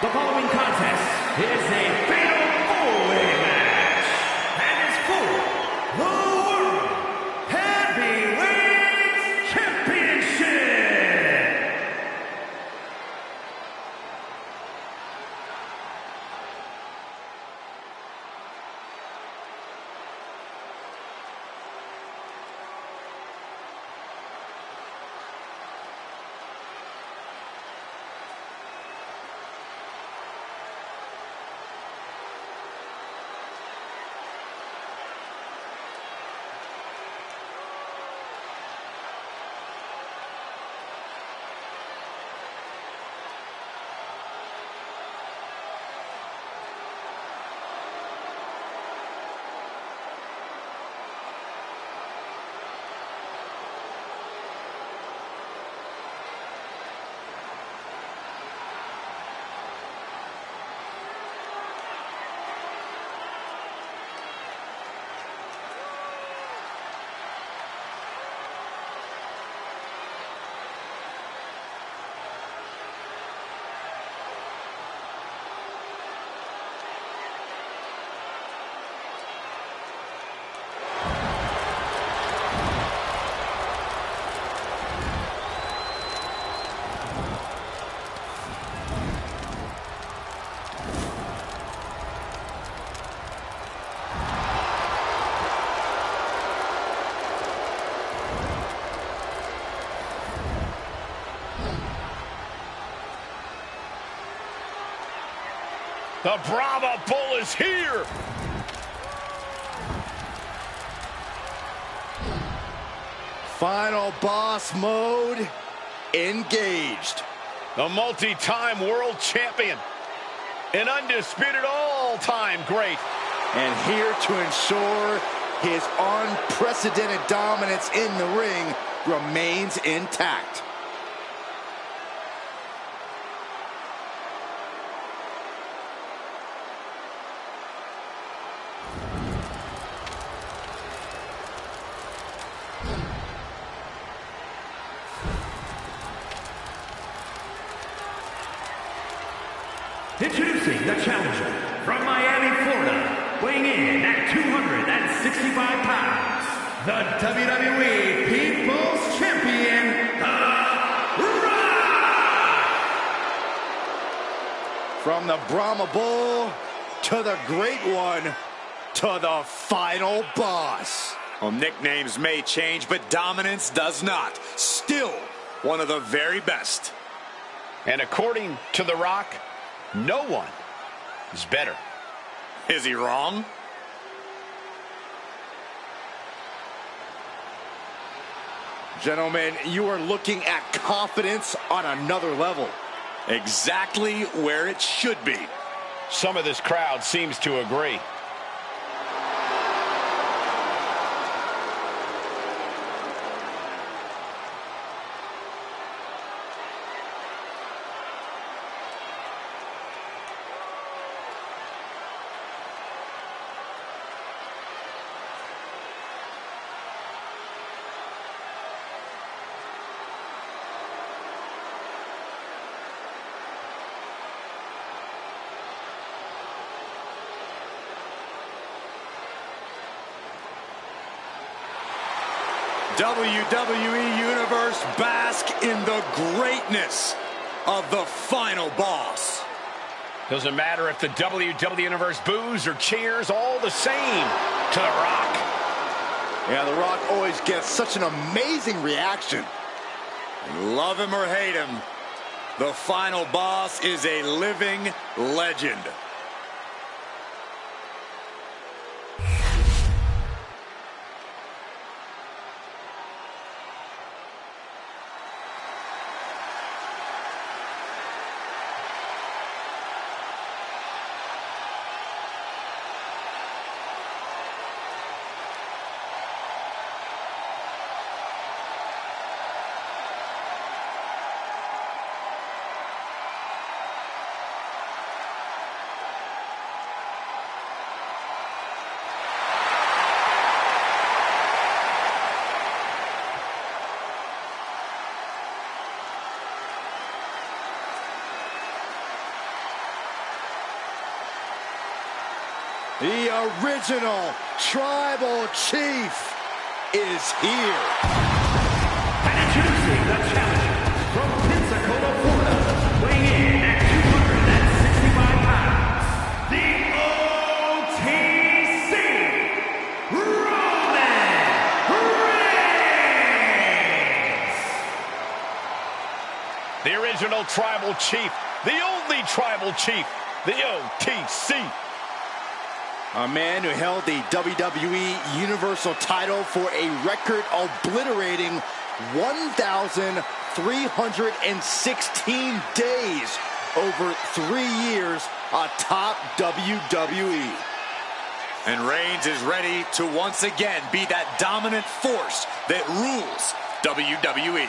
The following contest is a fatal four-way match and is for the World Heavyweight Championship. The Brahma Bull is here. Final boss mode engaged. A multi-time world champion. An undisputed all-time great. And here to ensure his unprecedented dominance in the ring remains intact. Introducing the challenger from Miami, Florida, weighing in at 265 pounds, the WWE People's Champion, The Rock! From the Brahma Bull to the Great One to the Final Boss. Well, nicknames may change, but dominance does not. Still one of the very best. And according to The Rock, no one is better. Is he wrong? Gentlemen, you are looking at confidence on another level. Exactly where it should be. Some of this crowd seems to agree. WWE Universe, bask in the greatness of the Final Boss. Doesn't matter if the WWE Universe boos or cheers, all the same to The Rock. Yeah, The Rock always gets such an amazing reaction. Love him or hate him, the Final Boss is a living legend. The original Tribal Chief is here. And introducing the challenger from Pensacola, Florida, weighing in at 265 pounds, the OTC, Roman Reigns! The original Tribal Chief, the only Tribal Chief, the OTC. A man who held the WWE Universal title for a record obliterating 1,316 days over 3 years atop WWE. And Reigns is ready to once again be that dominant force that rules WWE.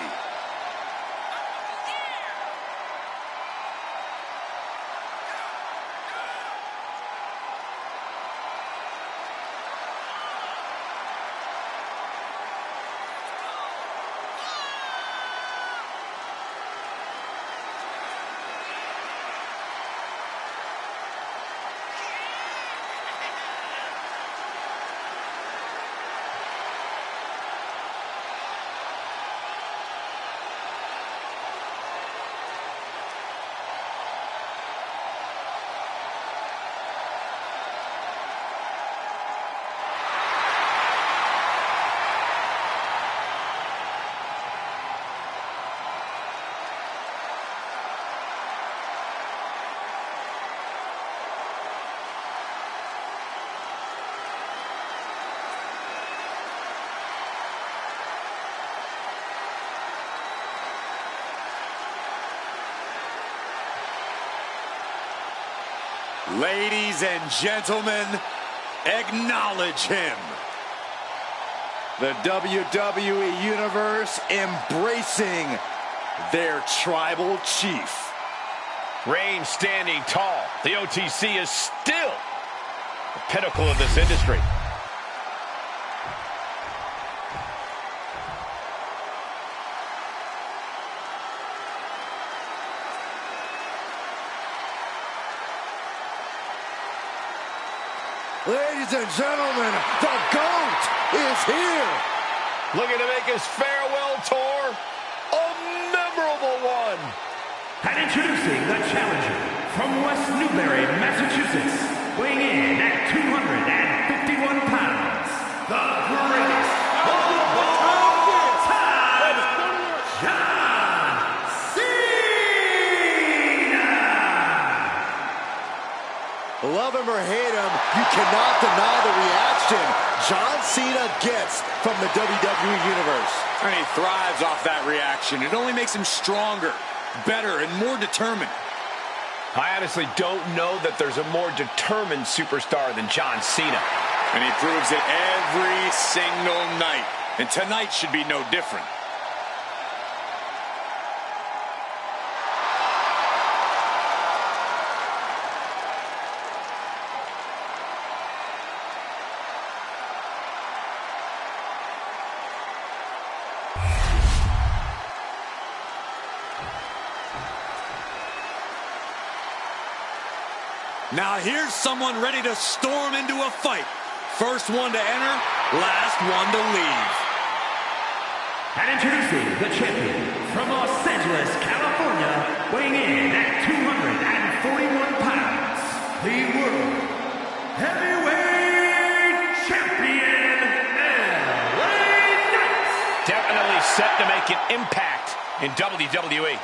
Ladies and gentlemen, acknowledge him. The WWE Universe embracing their tribal chief. Reigns standing tall. The OTC is still the pinnacle of this industry. Ladies and gentlemen, the GOAT is here. Looking to make his farewell tour a memorable one. And introducing the challenger from West Newbury, Massachusetts, weighing in at 251 pounds, the greatest of all time, John Cena! Love him or hate him, you cannot deny the reaction John Cena gets from the WWE Universe. And he thrives off that reaction. It only makes him stronger, better, and more determined. I honestly don't know that there's a more determined superstar than John Cena. And he proves it every single night. And tonight should be no different. Now here's someone ready to storm into a fight. First one to enter, last one to leave. And introducing the champion from Los Angeles, California, weighing in at 241 pounds, the World Heavyweight Champion, LA Knight. Definitely set to make an impact in WWE.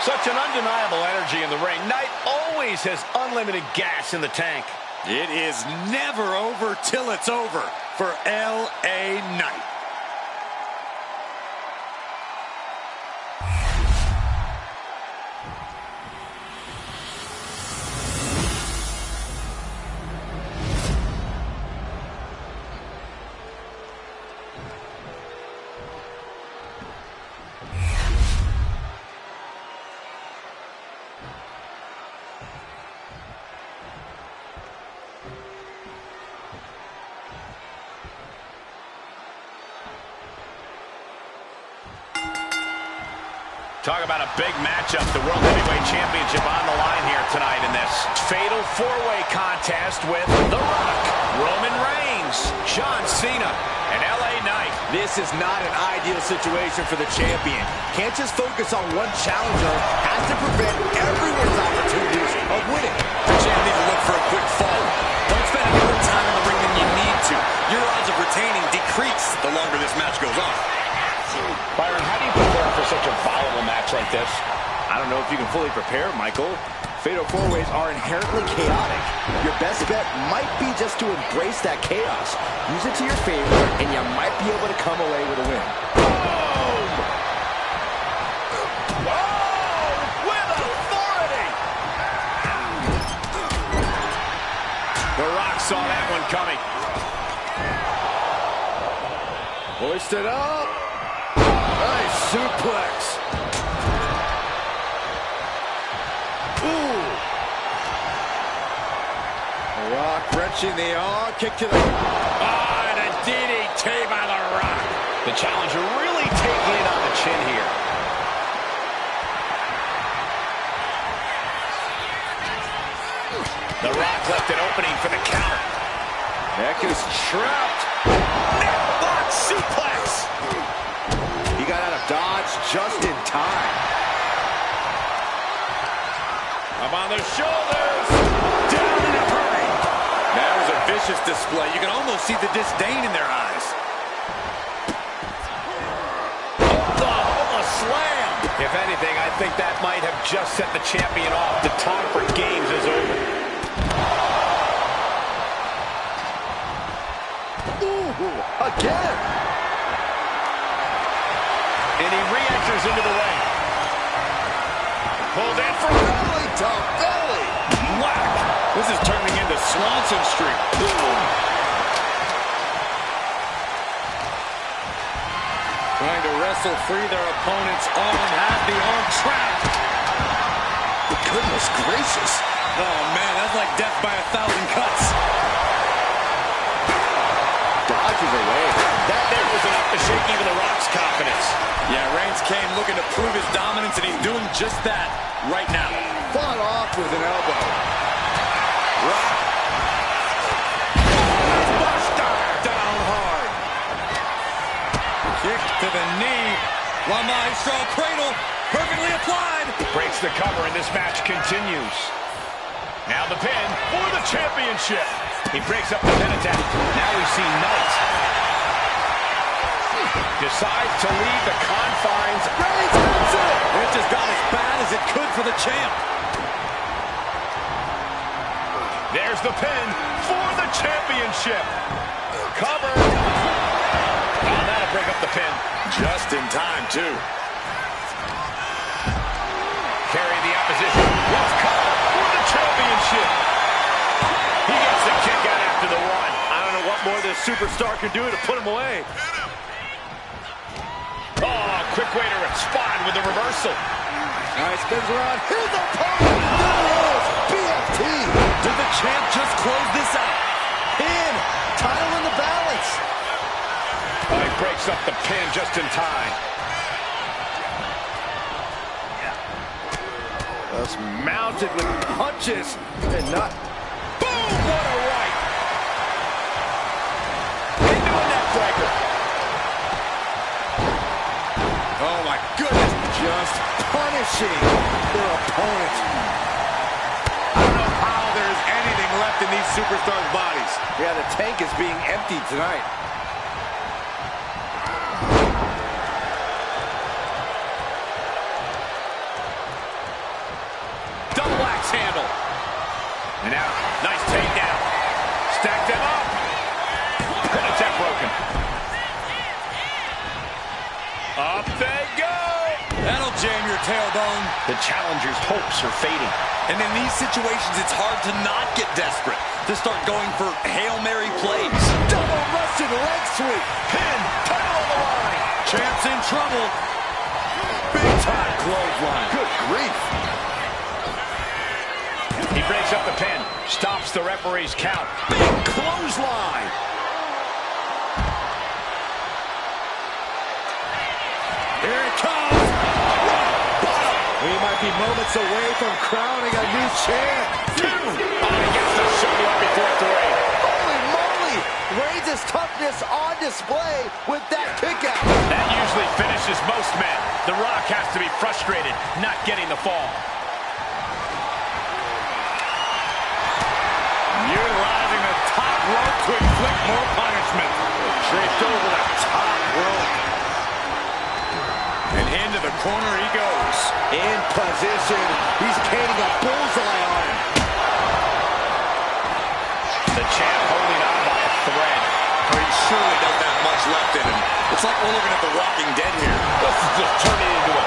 Such an undeniable energy in the ring. Knight always has unlimited gas in the tank. It is never over till it's over for LA Knight. Talk about a big matchup. The World Heavyweight Championship on the line here tonight in this fatal four-way contest with The Rock, Roman Reigns, John Cena, and LA Knight. This is not an ideal situation for the champion. Can't just focus on one challenger. Has to prevent everyone's opportunities of winning. The champ needs to look for a quick fall. Don't spend more time in the ring than you need to. Your odds of retaining decrease the longer this match goes on. Byron, how do you prepare for such a volatile match like this? I don't know if you can fully prepare, Michael. Fatal four-ways are inherently chaotic. Your best bet might be just to embrace that chaos. Use it to your favor, and you might be able to come away with a win. Boom! Oh, with authority! The Rock saw that one coming. Hoisted up. Nice suplex. Ooh. The Rock wrenching the arm. Kick to the... Oh, and a DDT by The Rock. The challenger really taking it on the chin here. The Rock left an opening for the counter. Neck is trapped. Neck lock suplex. He got out of dodge just in time. Up on the shoulders. Down in a hurry. That was a vicious display. You can almost see the disdain in their eyes. Oh, a slam. If anything, I think that might have just set the champion off. The time for games is over. Ooh, again. And he re-enters into the ring. Pulled in for Belly to belly. whack. This is turning into Swanson Street. Trying to wrestle free their opponent's arm, has the arm trapped. Goodness gracious. Oh man, that's like death by 1,000 cuts. Dodges away. That there was enough to shake even the Rock's confidence. Yeah, Reigns came looking to prove his dominance, and he's doing just that right now. Fought off with an elbow. Rock. Buster down hard. Kick to the knee. La Maestro cradle, perfectly applied. Breaks the cover, and this match continues. Now the pin for the championship. He breaks up the pin attack. Now we see Knight decides to leave the confines. Reigns hits it. It just got as bad as it could for the champ. There's the pin for the championship. Cover. Oh, that'll break up the pin. Just in time, too. Carry the opposition. Let's cover for the championship. He gets the kick out after the one. I don't know what more this superstar can do to put him away. Oh, quick way to respond with the reversal. Nice, spins around. Here's the opponent. There it is. BFT. Did the champ just close this out? Pin. Title in the balance. Oh, he breaks up the pin just in time. Just mounted with punches and not. Boom! What a right! Into a neck breaker. Oh, my goodness. Just punishing their opponent. I don't know how there's anything left in these superstars' bodies. Yeah, the tank is being emptied tonight. Double axe handle. And now, nice takedown. Stack them up. Pin attack broken. Up they go. That'll jam your tailbone. The challenger's hopes are fading. And in these situations, it's hard to not get desperate, to start going for Hail Mary plays. Double Russian leg sweep. Pin, title on the line. Champ's in trouble. Big time clothesline. Good grief. He breaks up the pin, stops the referee's count. Big clothesline. Here it comes. We might be moments away from crowning a new champ. Oh, he gets the shoulder up before 3. Holy moly! Reigns' toughness on display with that kick out. That usually finishes most men. The Rock has to be frustrated not getting the fall. Utilizing the top rope to inflict more punishment. Draped over the top rope. And into the corner he goes. In position. He's painting a bullseye on him. The champ holding on by a thread. He surely doesn't have much left in him. It's like we're looking at The Walking Dead here. This is just turning into a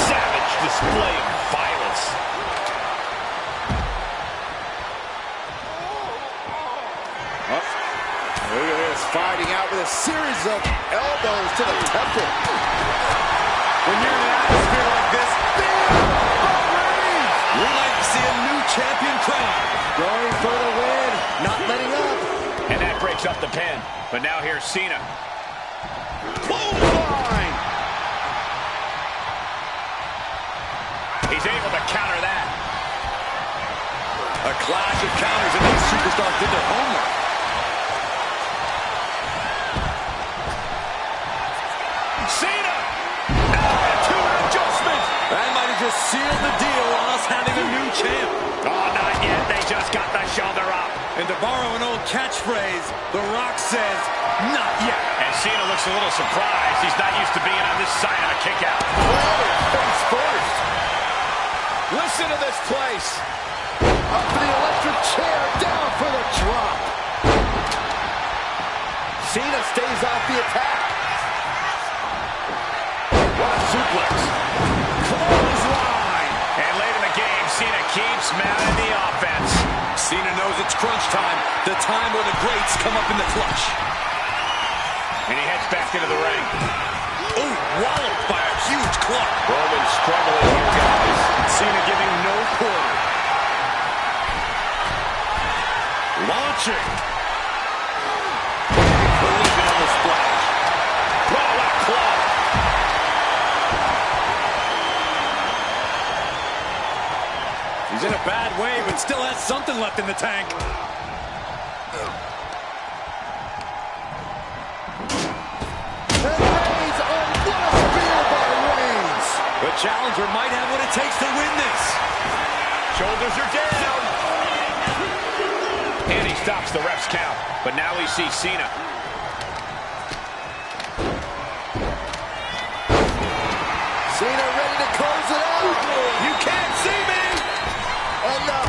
savage display of violence. Look at this, fighting out with a series of elbows to the temple. When you're in an atmosphere like this, we like to see a new champion crowned. Going for the win, not letting up. And that breaks up the pin. But now here's Cena. Clothesline. He's able to counter that. A clash of counters, and these superstars did their homework. Cena! To an adjustment! That might have just sealed the deal on us having a new champ. Oh, not yet. They just got the shoulder up. And to borrow an old catchphrase, The Rock says, not yet. And Cena looks a little surprised. He's not used to being on this side of a kick out. Planted face first. Listen to this place. Up for the electric chair, down for the drop. Cena stays off the attack. What a suplex. Clothesline. And late in the game, Cena keeps mounting the offense. Cena knows it's crunch time, the time where the greats come up in the clutch. And he heads back into the ring. Oh, walloped by a huge club. Roman struggling here, guys. Cena giving no quarter. Launching. Collision on the splash. Oh, what a club. He's in a bad way, but still has something left in the tank. And Reigns, oh, what a spear by Reigns. The challenger might have what it takes to win this. Shoulders are down. And he stops the ref's count. But now we see Cena. Cena ready to close it out. You can't see me. And the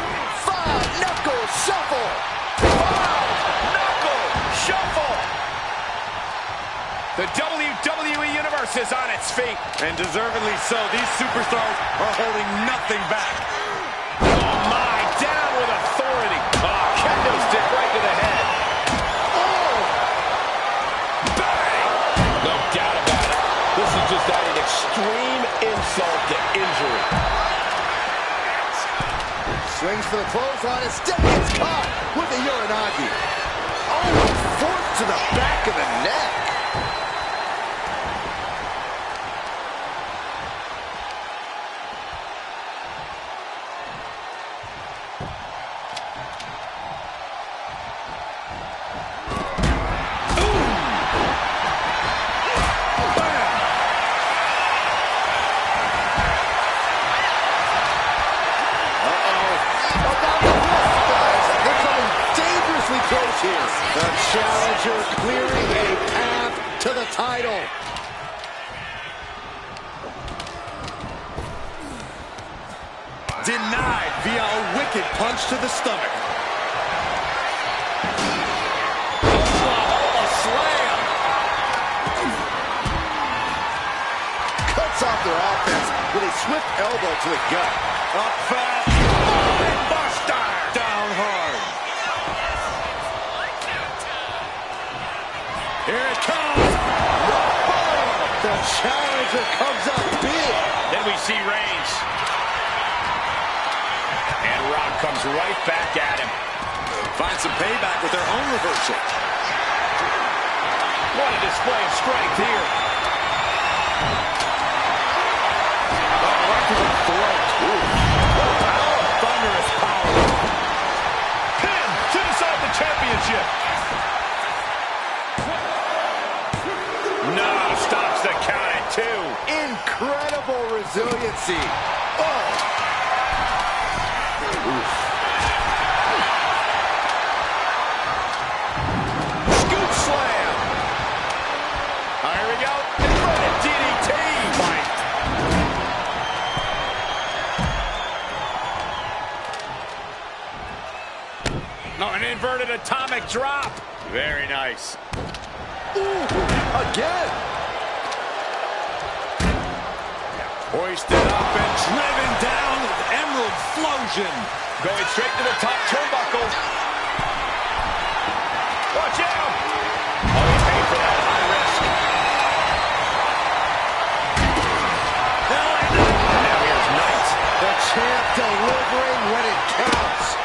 five-knuckle shuffle. Knuckle shuffle. The WWE Universe is on its feet. And deservedly so. These superstars are holding nothing back. Oh, my. Down with authority. Oh, kendo stick right to the head. Oh, Bang! No doubt about it. This is just adding extreme insult to injury. swings for the clothesline. Instead gets caught with a Uranagi. Oh, forced to the back of the neck. The challenger clearing a path to the title. Denied via a wicked punch to the stomach. A slam. Cuts off their offense with a swift elbow to the gut. Up fast. Buster. Down hard. Here it comes. The challenger comes up big. Then we see Reigns. And Rock comes right back at him. Find some payback with their own reversal. What a display of strength here. Oh, right to the throat. Thunderous power. Pin to decide the championship. No, stops the count at 2. Incredible resiliency. Oh. Oof. Scoop slam. Here we go. Inverted DDT. Fight. No, an inverted atomic drop. Very nice. Ooh, again. Hoisted up and driven down with Emerald Flosion. Going straight to the top turnbuckle. Watch out. Oh, he paid for that high risk. And now here's Knight. The champ delivering when it counts.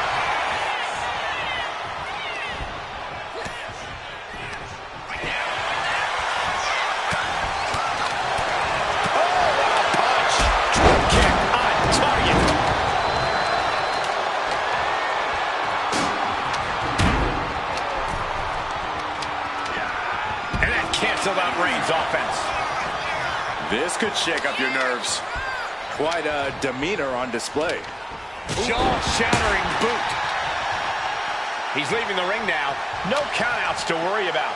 About Reigns' offense. This could shake up your nerves. Quite a demeanor on display. Jaw-shattering boot. He's leaving the ring now. No countouts to worry about.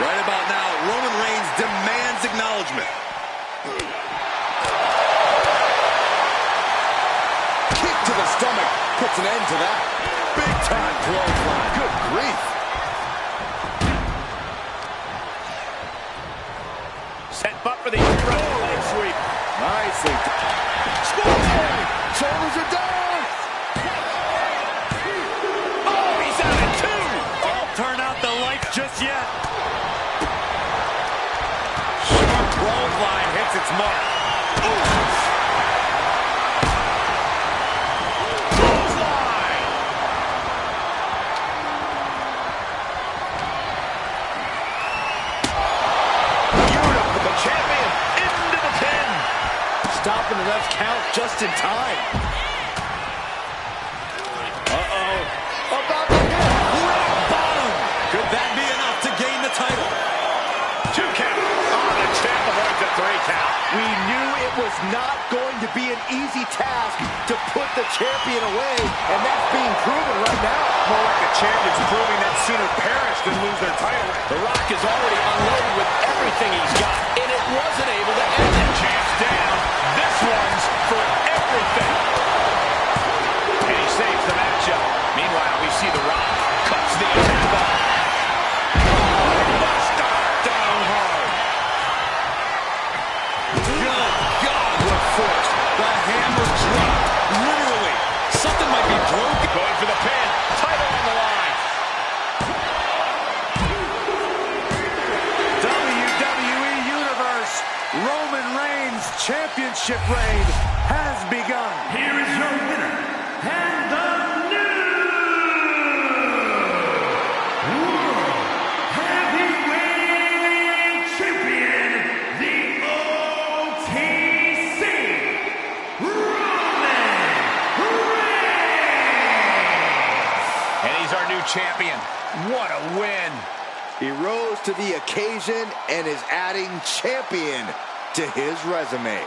Right about now, Roman Reigns demands acknowledgement. puts an end to that. Big time clothesline. Good grief. Set up for the leg sweep. Nicely done. Squad! Shoulders are down. Oh, he's out at 2. Don't turn out the lights just yet. Sharp clothesline hits its mark. Ooh. Stopping the ref's count just in time. Uh-oh. About to hit rock bottom. Could that be enough to gain the title? 2 count. Oh, the champ avoids a 3 count. We knew it was not going to be an easy task to put the champion away, and that's being proven right now. More like the champion's proving that sooner perish than lose their title. The Rock is already unloaded with everything he's got, and it wasn't able to end it. Champ's down. This one's for everything. And he saves the matchup. Meanwhile, we see The Rock cuts the attack off. Buster down hard. Good God, what force. The hammer dropped. Literally. Something might be broken. Going for the pin. Title on the line. WWE Universe, Roman Reigns' championship reign has begun. Here is your winner, and the new World Heavyweight Champion, the OTC, Roman Reigns! And he's our new champion. What a win. He rose to the occasion and is adding champion to his resume.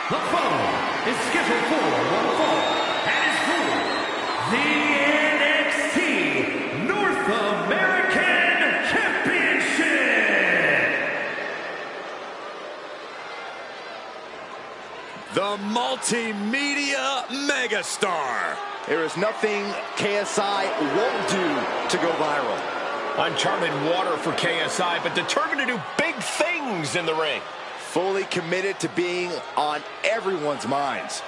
The following is scheduled for one fall and is for the NXT North American Championship. The multimedia megastar. There is nothing KSI won't do to go viral. Uncharted water for KSI, but determined to do big things in the ring. Fully committed to being on everyone's minds.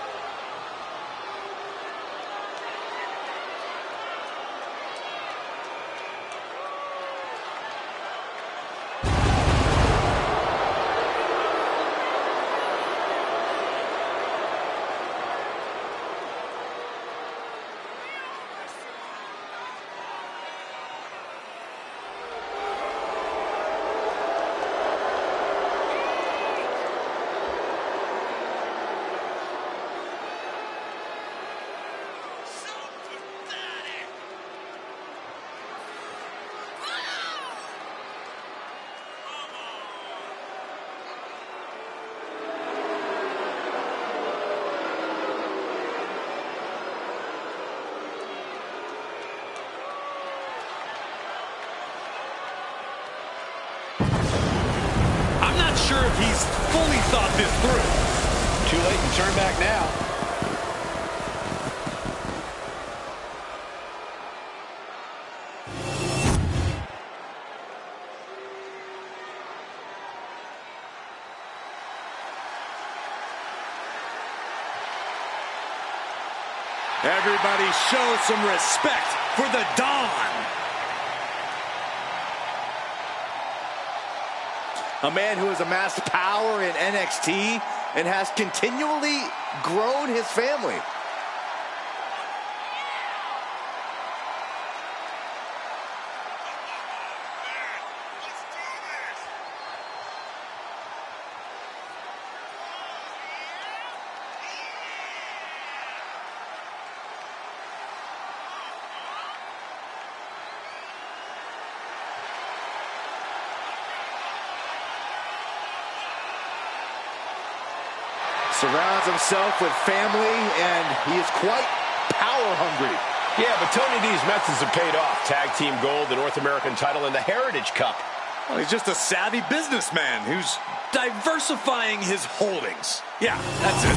sure if he's fully thought this through. Too late to turn back now. Everybody show some respect for the Don. A man who has amassed power in NXT and has continually grown his family. Surrounds himself with family, and he is quite power hungry. Yeah, but Tony D's methods have paid off. Tag Team Gold, the North American title, and the Heritage Cup. Well, he's just a savvy businessman who's diversifying his holdings. Yeah, that's it.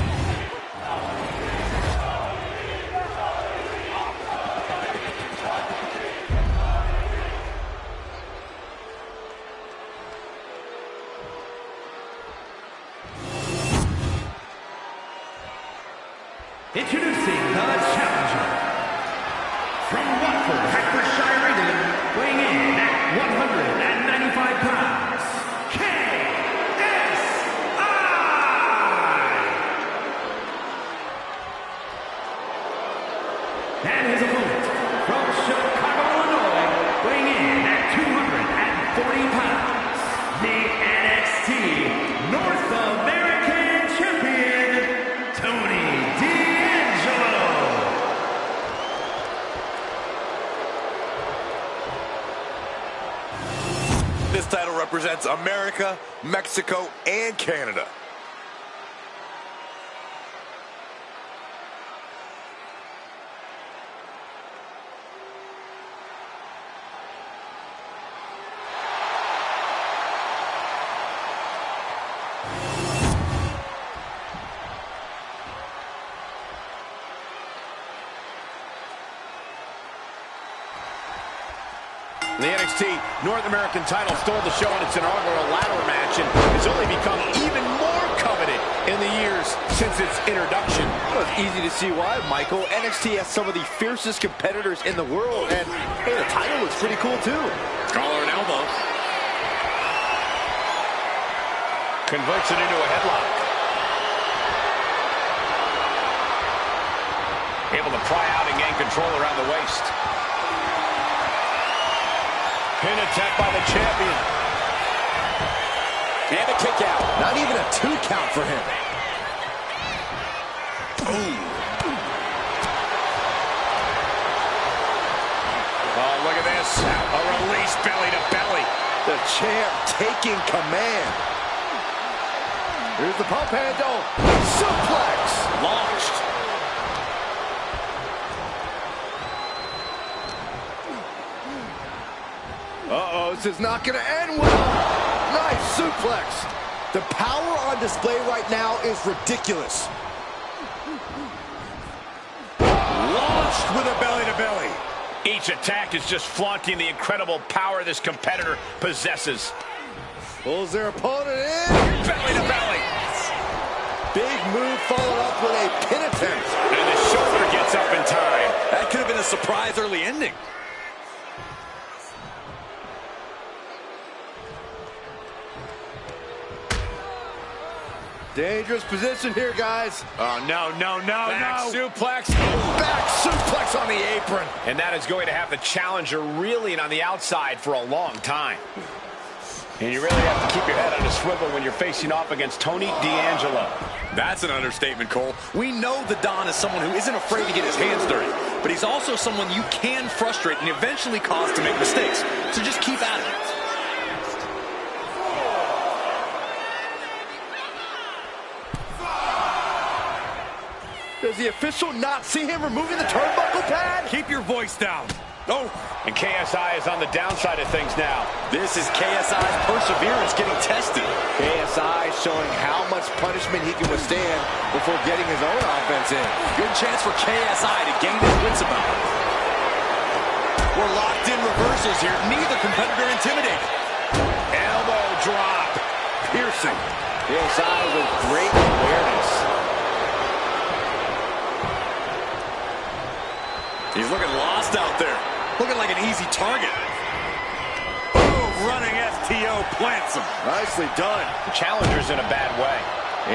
Introducing the challenger from Watford, Hertfordshire, England, weighing in at 195 pounds, KSI. And his opponent from Chicago, Illinois, weighing in at 240 pounds, the NXT North American Champion, Tony D. This title represents America, Mexico, and Canada. The NXT North American title stole the show in its inaugural ladder match and has only become even more coveted in the years since its introduction. Well, it's easy to see why, Michael. NXT has some of the fiercest competitors in the world, and hey, the title looks pretty cool too. Collar and elbow. Converts it into a headlock. Able to pry out and gain control around the waist. Pin attack by the champion. And a kick out. Not even a 2 count for him. Ooh. Oh, look at this. A release belly to belly. The champ taking command. Here's the pump handle. Suplex. Launched. Uh-oh, this is not going to end well. Nice suplex. The power on display right now is ridiculous. Launched with a belly-to-belly. Each attack is just flaunting the incredible power this competitor possesses. Pulls their opponent in. Belly to belly. Big move followed up with a pin attempt. And the shoulder gets up in time. That could have been a surprise early ending. Dangerous position here, guys. Oh, no. Back suplex. Back suplex on the apron. And that is going to have the challenger reeling on the outside for a long time. And you really have to keep your head on a swivel when you're facing off against Tony D'Angelo. That's an understatement, Cole. We know the Don is someone who isn't afraid to get his hands dirty, but he's also someone you can frustrate and eventually cause to make mistakes. So just keep at it. Does the official not see him removing the turnbuckle pad? Keep your voice down. Oh. And KSI is on the downside of things now. This is KSI's perseverance getting tested. KSI showing how much punishment he can withstand before getting his own offense in. Good chance for KSI to gain his wits about it. We're locked in reversals here. Neither competitor intimidated. Elbow drop. Piercing. KSI with great awareness. He's looking lost out there. Looking like an easy target. Boom, running STO plants him. Nicely done. The challenger's in a bad way.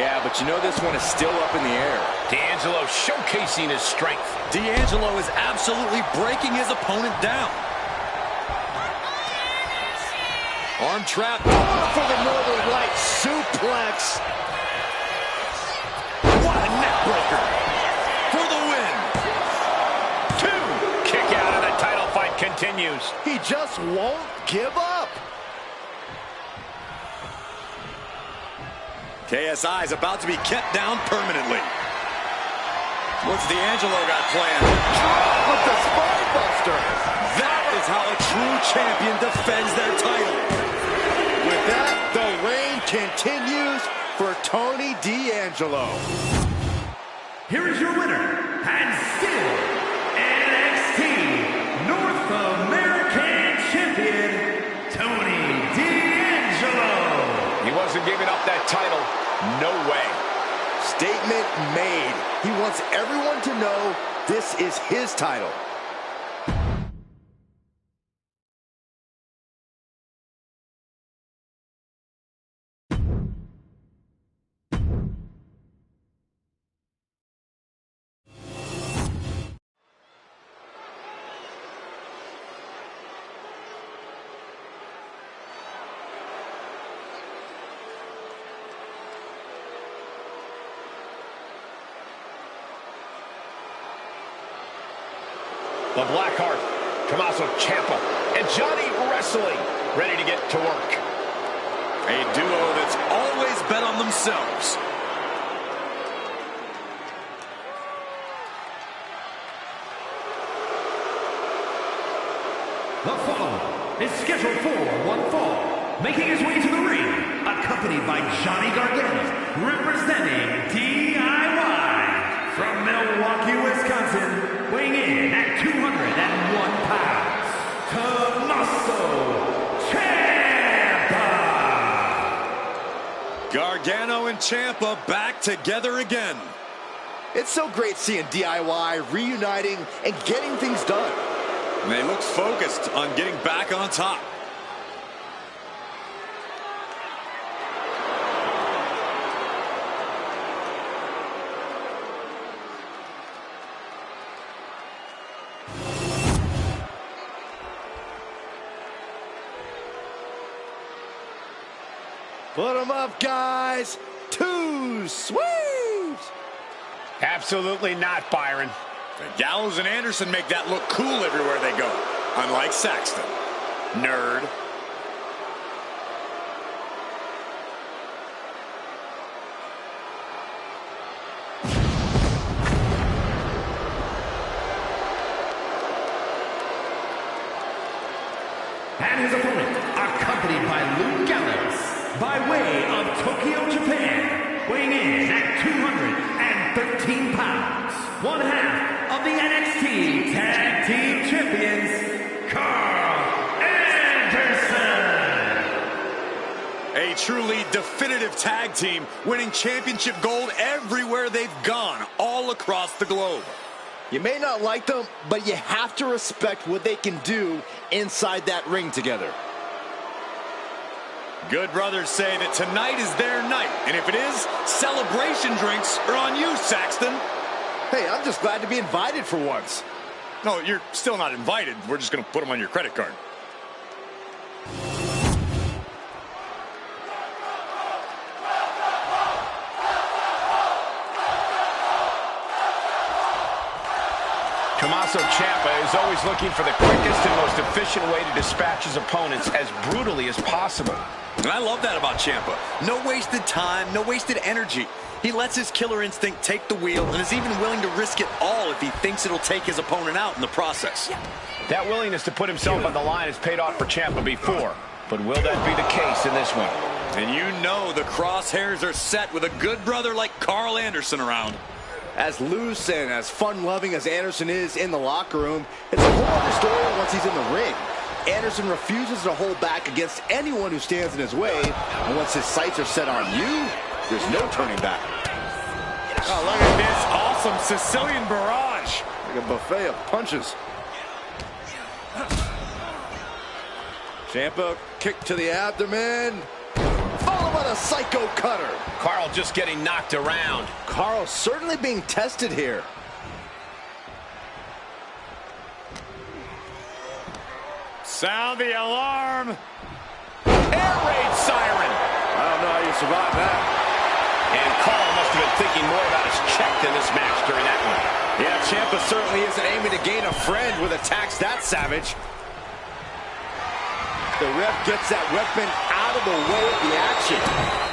Yeah, but you know this one is still up in the air. D'Angelo showcasing his strength. D'Angelo is absolutely breaking his opponent down. Arm trap. Oh, for the Northern Light suplex. What a neck breaker. For the win. Kick out and the title fight continues. He just won't give up. KSI is about to be kept down permanently. What's D'Angelo got planned? Drop with the spine buster. That is how a true champion defends their title. With that, the reign continues for Tony D'Angelo. Here is your winner, and still NXT North American Champion, Tony D'Angelo. He wasn't giving up that title. No way. Statement made. He wants everyone to know this is his title. The Blackheart, Tommaso Ciampa, and Johnny Wrestling ready to get to work. A duo that's always bet on themselves. The following is scheduled for one fall, making his way to the ring, accompanied by Johnny Gargano, representing DIY from Milwaukee, Wisconsin. Weighing in at 201 pounds, Tommaso Ciampa. Gargano and Ciampa back together again. It's so great seeing DIY reuniting and getting things done. And they look focused on getting back on top. Put them up, guys. Too sweet. Absolutely not, Byron. And Gallows and Anderson make that look cool everywhere they go. Unlike Saxton. Nerd. And his opponent, accompanied by Luke Gallows, by way of Tokyo, Japan, weighing in at 213 pounds, one half of the NXT Tag Team Champions, Carl Anderson. A truly definitive tag team, winning championship gold everywhere they've gone, all across the globe. You may not like them, but you have to respect what they can do inside that ring together. Good brothers say that tonight is their night, and if it is, celebration drinks are on you, Saxton. Hey, I'm just glad to be invited for once. No, you're still not invited. We're just going to put them on your credit card. Tommaso Tommaso Ciampa is always looking for the quickest and most efficient way to dispatch his opponents as brutally as possible. And I love that about Ciampa. No wasted time, no wasted energy. He lets his killer instinct take the wheel and is even willing to risk it all if he thinks it'll take his opponent out in the process. That willingness to put himself on the line has paid off for Ciampa before. But will that be the case in this one? And you know the crosshairs are set with a good brother like Carl Anderson around. As loose and as fun-loving as Anderson is in the locker room, it's a whole other story once he's in the ring. Anderson refuses to hold back against anyone who stands in his way, and once his sights are set on you, there's no turning back. Oh, look at this awesome Sicilian barrage. Like a buffet of punches. Ciampa, kick to the abdomen, followed by the psycho cutter. Carl just getting knocked around. Carl certainly being tested here. Sound the alarm. Air raid siren. I don't know how you survive that. And Carl must have been thinking more about his check than this match during that one. Yeah, Ciampa certainly isn't aiming to gain a friend with attacks that savage. The ref gets that weapon out of the way of the action.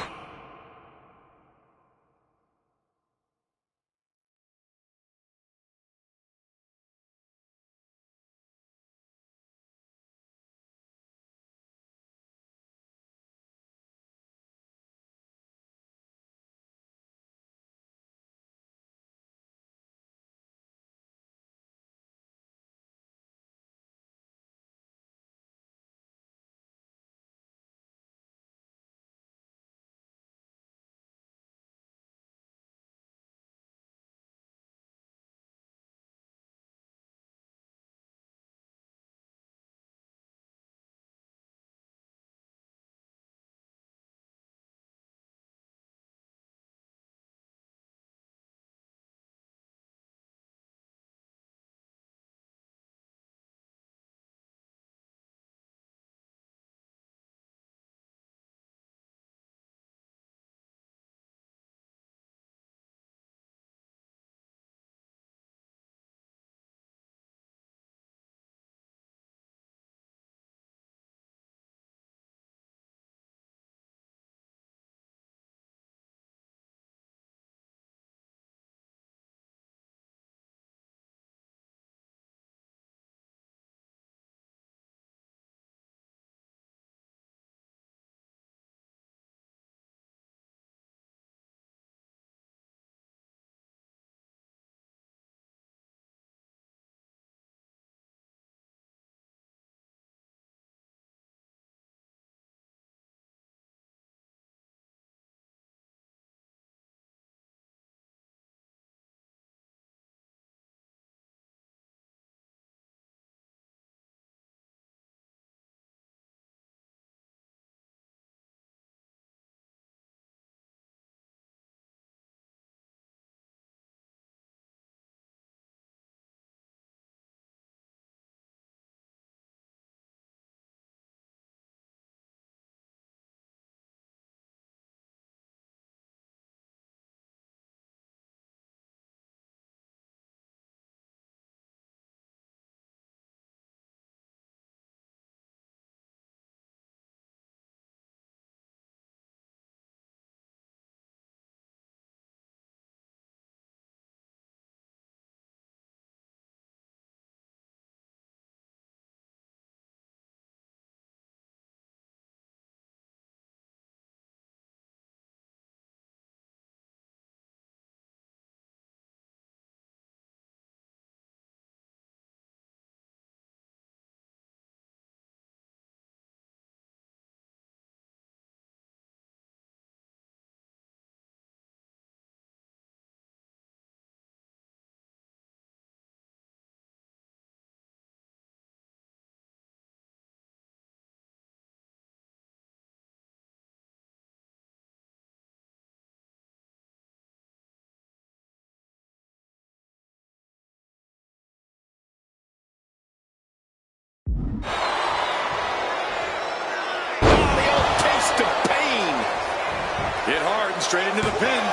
Hit hard and straight into the pin.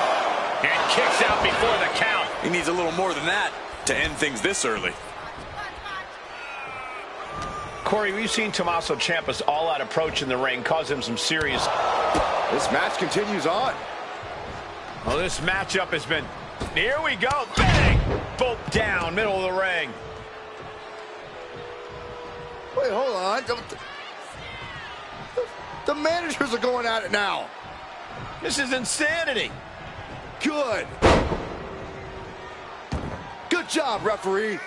And kicks out before the count. He needs a little more than that to end things this early. Corey, we've seen Tommaso Ciampa's all-out approach in the ring cause him some serious... This match continues on. Oh, this matchup has been... Here we go. Bang! Both down, middle of the ring. Wait, hold on. The managers are going at it now. This is insanity. Good. Good job, referee.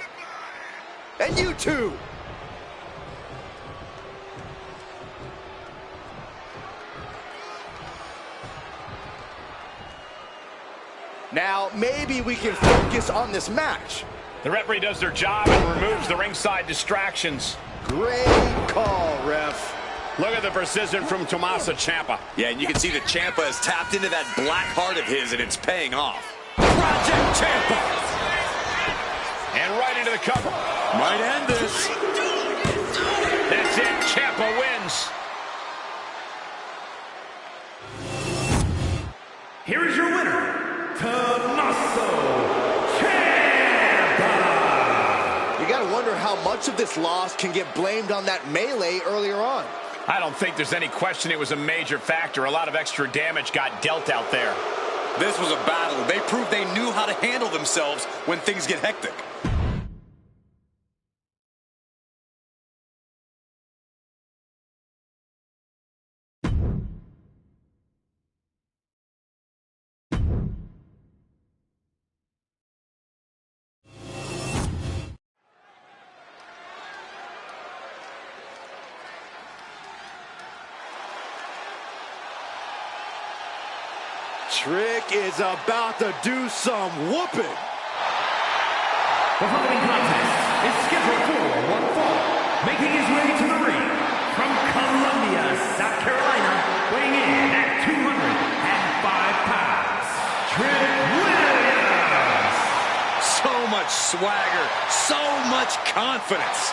And you too. Now, maybe we can focus on this match. The referee does their job and removes the ringside distractions. Great call, ref. Look at the precision from Tommaso Ciampa. Yeah, and you can see that Ciampa has tapped into that black heart of his, and it's paying off. Project Ciampa! And right into the cover. Might end this. That's it. Ciampa wins. Here is your winner, Tommaso Ciampa. You gotta wonder how much of this loss can get blamed on that melee earlier on. I don't think there's any question it was a major factor. A lot of extra damage got dealt out there. This was a battle. They proved they knew how to handle themselves when things get hectic. Trick is about to do some whooping. The following contest is scheduled for one fall. Making his way to the ring from Columbia, South Carolina, weighing in at 205 pounds, Trick Williams. So much swagger, so much confidence.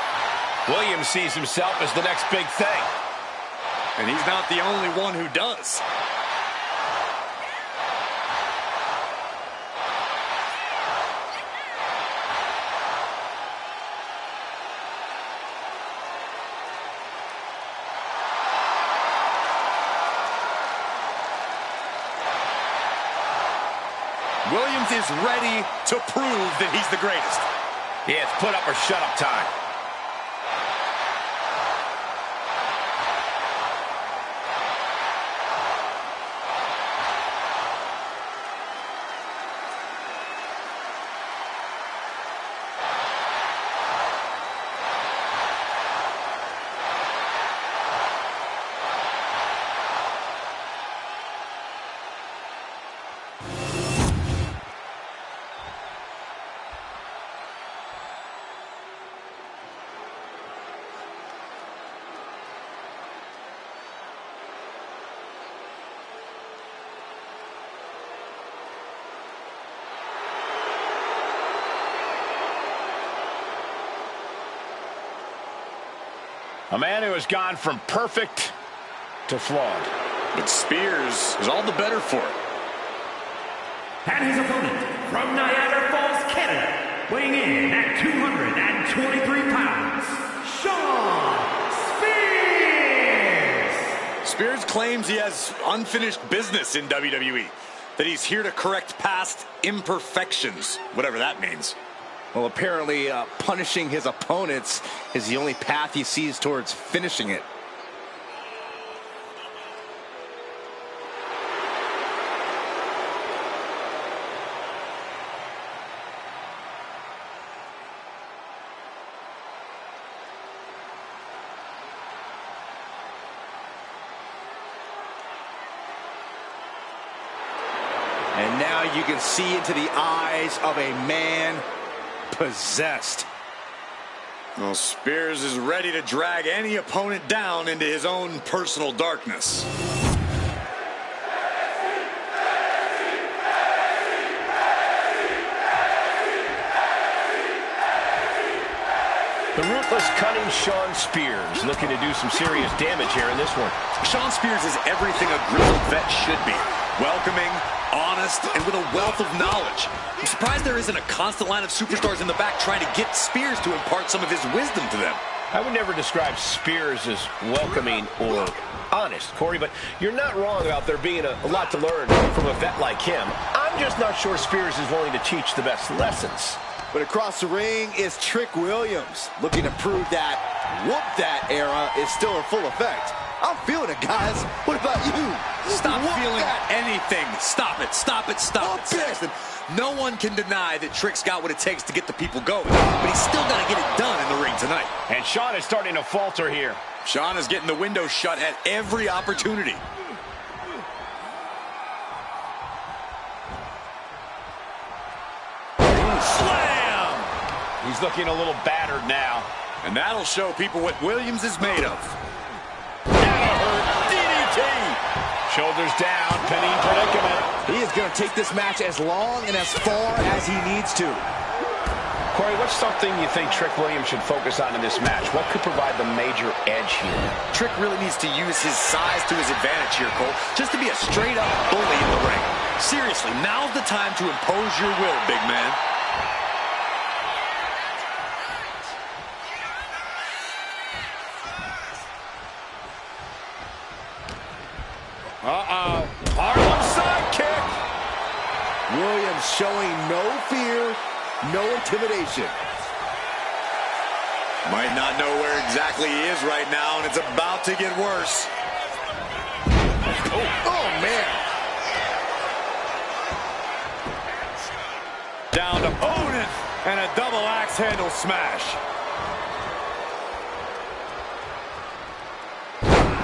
Williams sees himself as the next big thing. And he's not the only one who does. Williams is ready to prove that he's the greatest. Yeah, it's put up or shut up time. A man who has gone from perfect to flawed. But Spears is all the better for it. And his opponent from Niagara Falls, Canada, weighing in at 223 pounds, Shawn Spears. Spears claims he has unfinished business in WWE, that he's here to correct past imperfections, whatever that means. Well, apparently punishing his opponents is the only path he sees towards finishing it. And now you can see into the eyes of a man possessed. Well, Spears is ready to drag any opponent down into his own personal darkness. The ruthless, cunning Shawn Spears looking to do some serious damage here in this one. Shawn Spears is everything a grizzled vet should be. Welcoming, honest, and with a wealth of knowledge. I'm surprised there isn't a constant line of superstars in the back trying to get Spears to impart some of his wisdom to them. I would never describe Spears as welcoming or honest, Corey, but you're not wrong about there being a lot to learn from a vet like him. I'm just not sure Spears is willing to teach the best lessons. But across the ring is Trick Williams, looking to prove that whoop that era is still in full effect. I'm feeling it, guys. What about you? Stop feeling that. anything. Stop it, stop it, stop it, Saxton. No one can deny that Trick's got what it takes to get the people going, but he's still got to get it done in the ring tonight. And Shawn is starting to falter here. Shawn is getting the window shut at every opportunity. Slam! He's looking a little battered now. And that'll show people what Williams is made of. That'll hurt. DDT! Shoulders down, pinning predicament. He is going to take this match as long and as far as he needs to. Corey, what's something you think Trick Williams should focus on in this match? What could provide the major edge here? Trick really needs to use his size to his advantage here, Cole, just to be a straight-up bully in the ring. Seriously, now's the time to impose your will, big man. Uh-oh. Harlem sidekick. Williams showing no fear, no intimidation. Might not know where exactly he is right now, and it's about to get worse. Oh, man. Down to opponent, and a double axe handle smash.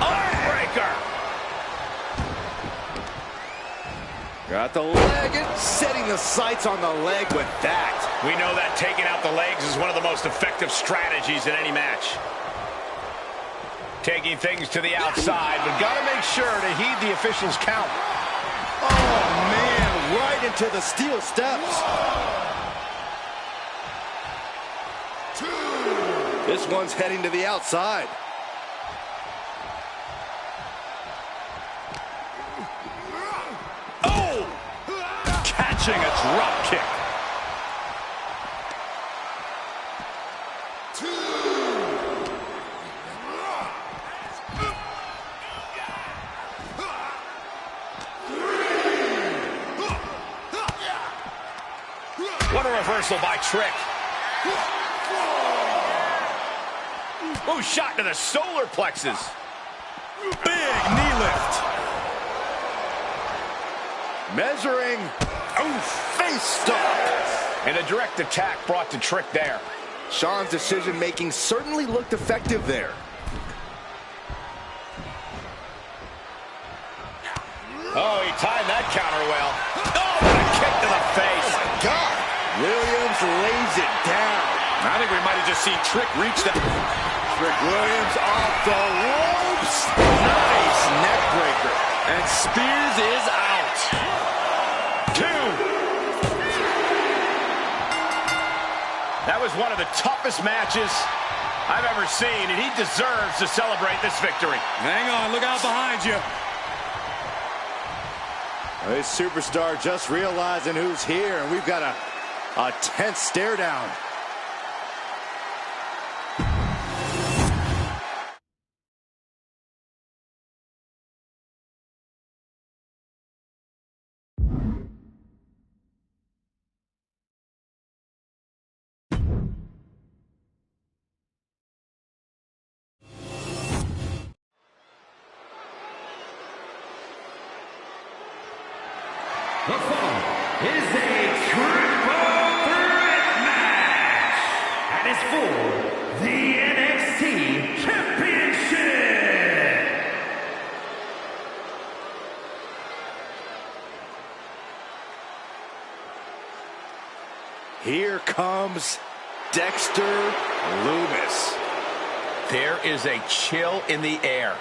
Heartbreaker. Got the leg and setting the sights on the leg with that. We know that taking out the legs is one of the most effective strategies in any match. Taking things to the outside, but got to make sure to heed the official's count. Oh, man, right into the steel steps. This one's heading to the outside. A drop kick. What a reversal by Trick. Oh, shot to the solar plexus. Big knee lift. Measuring. Oh, face stop. And a direct attack brought to Trick there. Shawn's decision-making certainly looked effective there. Oh, he timed that counter well. Oh, what a kick to the face. Oh, my God. Williams lays it down. I think we might have just seen Trick reach that. Trick Williams off the ropes. Nice neck breaker. And Spears is out. That was one of the toughest matches I've ever seen, and he deserves to celebrate this victory. Hang on, look out behind you. This superstar just realizing who's here, and we've got a tense stare down. The following is a triple threat match, and it's for the NXT Championship. Here comes Dexter Lumis. There is a chill in the air.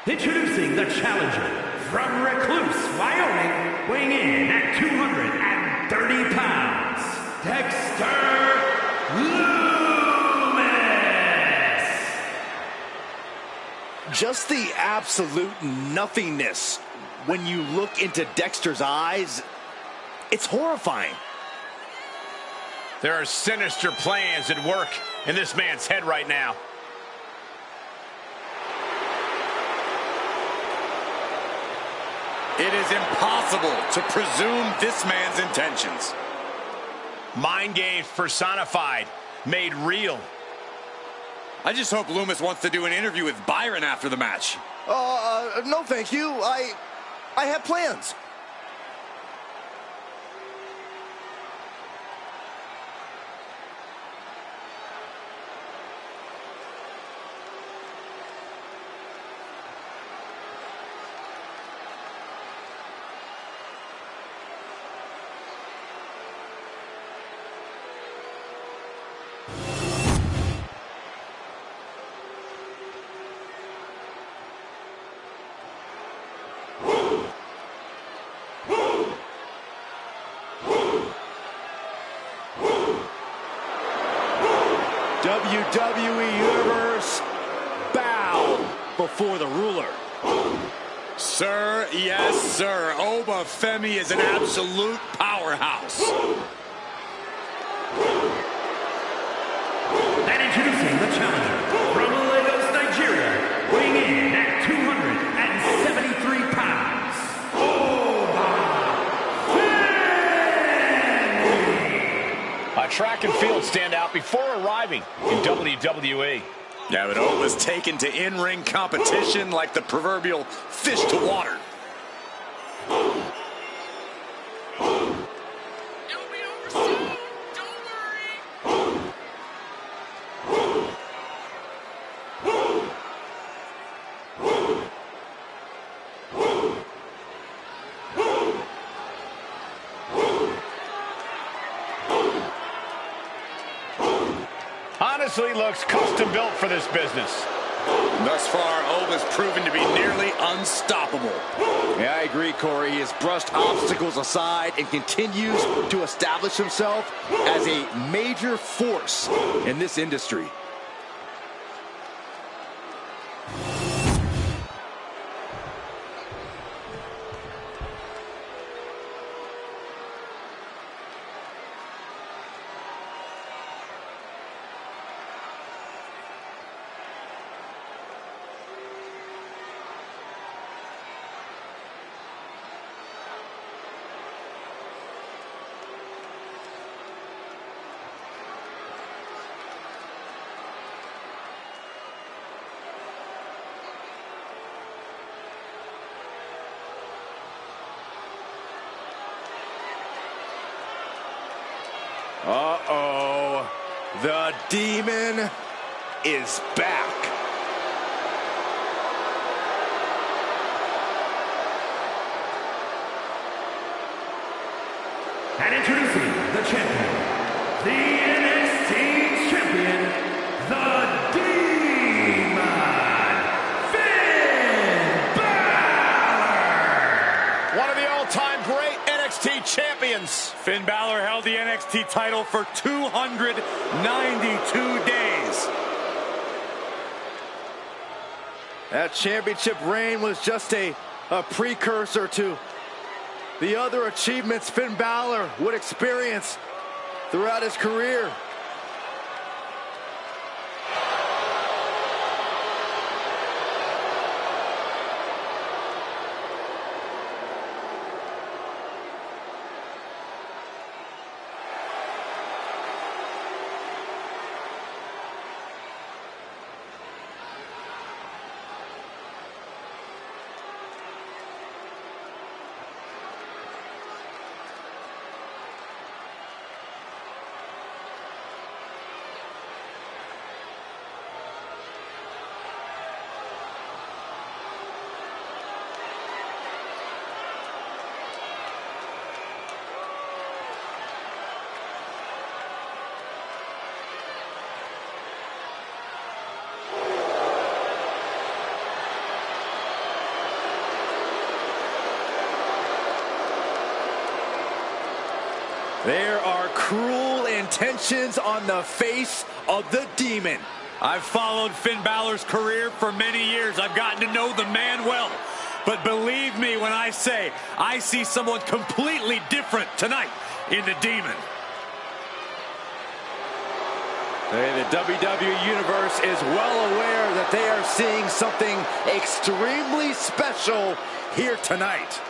Introducing the challenger from Recluse, Wyoming, weighing in at 230 pounds, Dexter Lumis. Just the absolute nothingness when you look into Dexter's eyes. It's horrifying. There are sinister plans at work in this man's head right now. It is impossible to presume this man's intentions. Mind games personified, made real. I just hope Loomis wants to do an interview with Byron after the match. No thank you. I have plans. WWE Universe, bow before the ruler. Sir, yes, sir. Oba Femi is an absolute powerhouse. And introducing the challenger from Lagos, Nigeria, weighing in at 273 pounds, A track and field standout before arriving in WWE. Yeah, but Oba's taken to in-ring competition like the proverbial fish to water. It'll be over soon. Don't worry. Honestly looks custom built for this business. Thus far, Oba's proven to be nearly unstoppable. Yeah, I agree, Corey. He has brushed obstacles aside and continues to establish himself as a major force in this industry. Uh-oh. The Demon is back. And introducing the champion, the NXT champion, the Demon, Finn Balor! One of the all-time great NXT champions. Finn Balor held the NXT title for 292 days. That championship reign was just a precursor to the other achievements Finn Balor would experience throughout his career. There are cruel intentions on the face of the Demon. I've followed Finn Balor's career for many years. I've gotten to know the man well. But believe me when I say I see someone completely different tonight in the Demon. Hey, the WWE Universe is well aware that they are seeing something extremely special here tonight.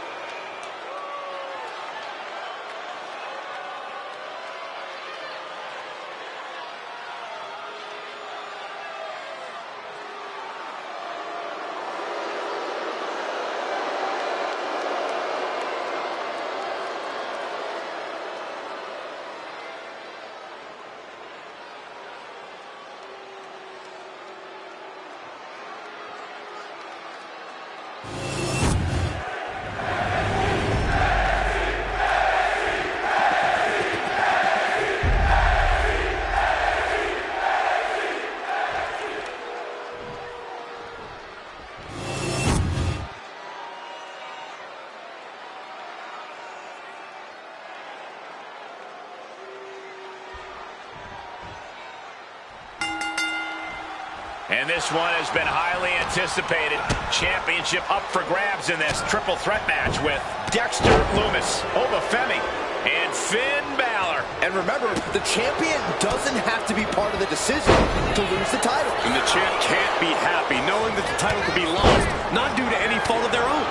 And this one has been highly anticipated. Championship up for grabs in this triple threat match with Dexter Lumis, Obafemi, and Finn Balor. And remember, the champion doesn't have to be part of the decision to lose the title. And the champ can't be happy knowing that the title could be lost, not due to any fault of their own.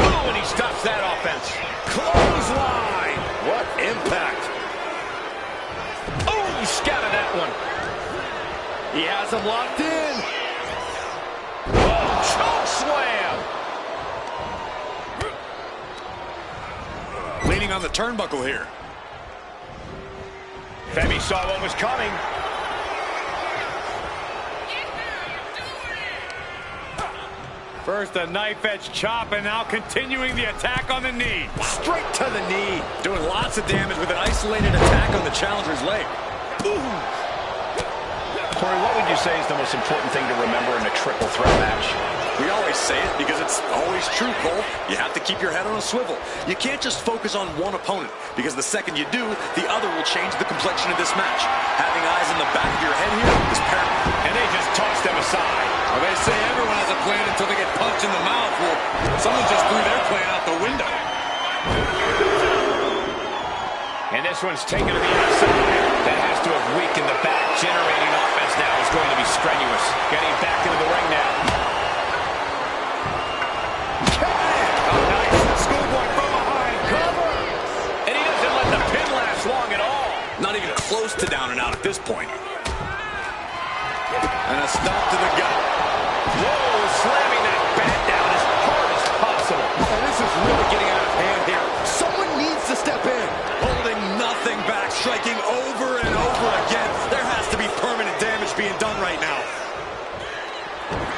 Oh, and he stops that offense. Clothesline! What impact! Oh, he scouted that one. He has him locked in. Oh, choke slam. Leaning on the turnbuckle here. Femi saw what was coming. First a knife-edge chop, and now continuing the attack on the knee. Straight to the knee. Doing lots of damage with an isolated attack on the challenger's leg. Ooh. Corey, what would you say is the most important thing to remember in a triple threat match? We always say it because it's always true, Cole. You have to keep your head on a swivel. You can't just focus on one opponent, because the second you do, the other will change the complexion of this match. Having eyes in the back of your head here is paramount. And they just tossed them aside. Well, they say everyone has a plan until they get punched in the mouth. Well, someone just threw their plan out the window. And this one's taken to the outside. That has to have weakened the back. Generating offense now is going to be strenuous. Getting back into the ring now. Oh, nice. Schoolboy from behind. Cover. And he doesn't let the pin last long at all. Not even close to down and out at this point. And a stomp to the gut. Whoa, slamming that bat down as hard as possible. And this is really getting out of hand here. Someone needs to step in. Holding nothing back, striking over and over again. There has to be permanent damage being done right now.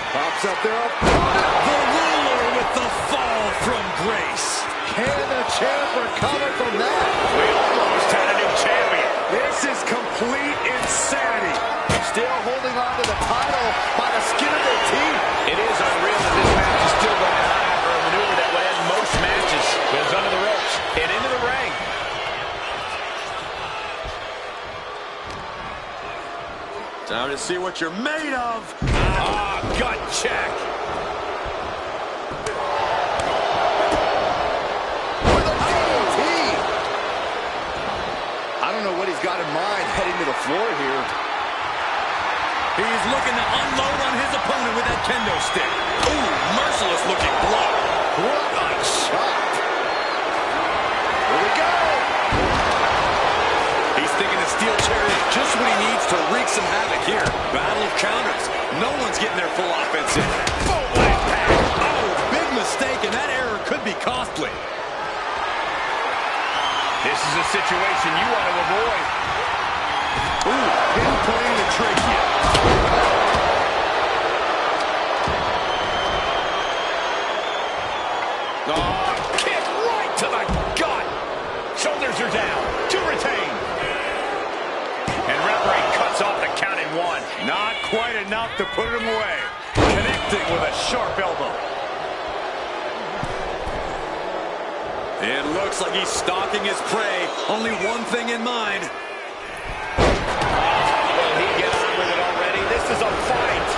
Pops up there. The ruler with the fall from grace. Can the champ recover from that? We almost had a new champion. This is complete insanity. Still holding on to the title by the skin of their teeth. It is unreal that this match is still going on after a maneuver that would end most matches. Goes under the ropes and into the ring. Time to see what you're made of. Ah, gut check. With a DDT. I don't know what he's got in mind heading to the floor here. He's looking to unload on his opponent with that kendo stick. Ooh, merciless looking blow. What a shot. Here we go. He's thinking the steel chair is just what he needs to wreak some havoc here. Battle of counters. No one's getting their full offense in. Oh, big mistake, and that error could be costly. This is a situation you want to avoid. Ooh, him playing the trachea. Oh, kick right to the gut. Shoulders are down. To retain. And referee cuts off the count in one. Not quite enough to put him away. Connecting with a sharp elbow. It looks like he's stalking his prey. Only one thing in mind. Will he get on with it already? This is a fight.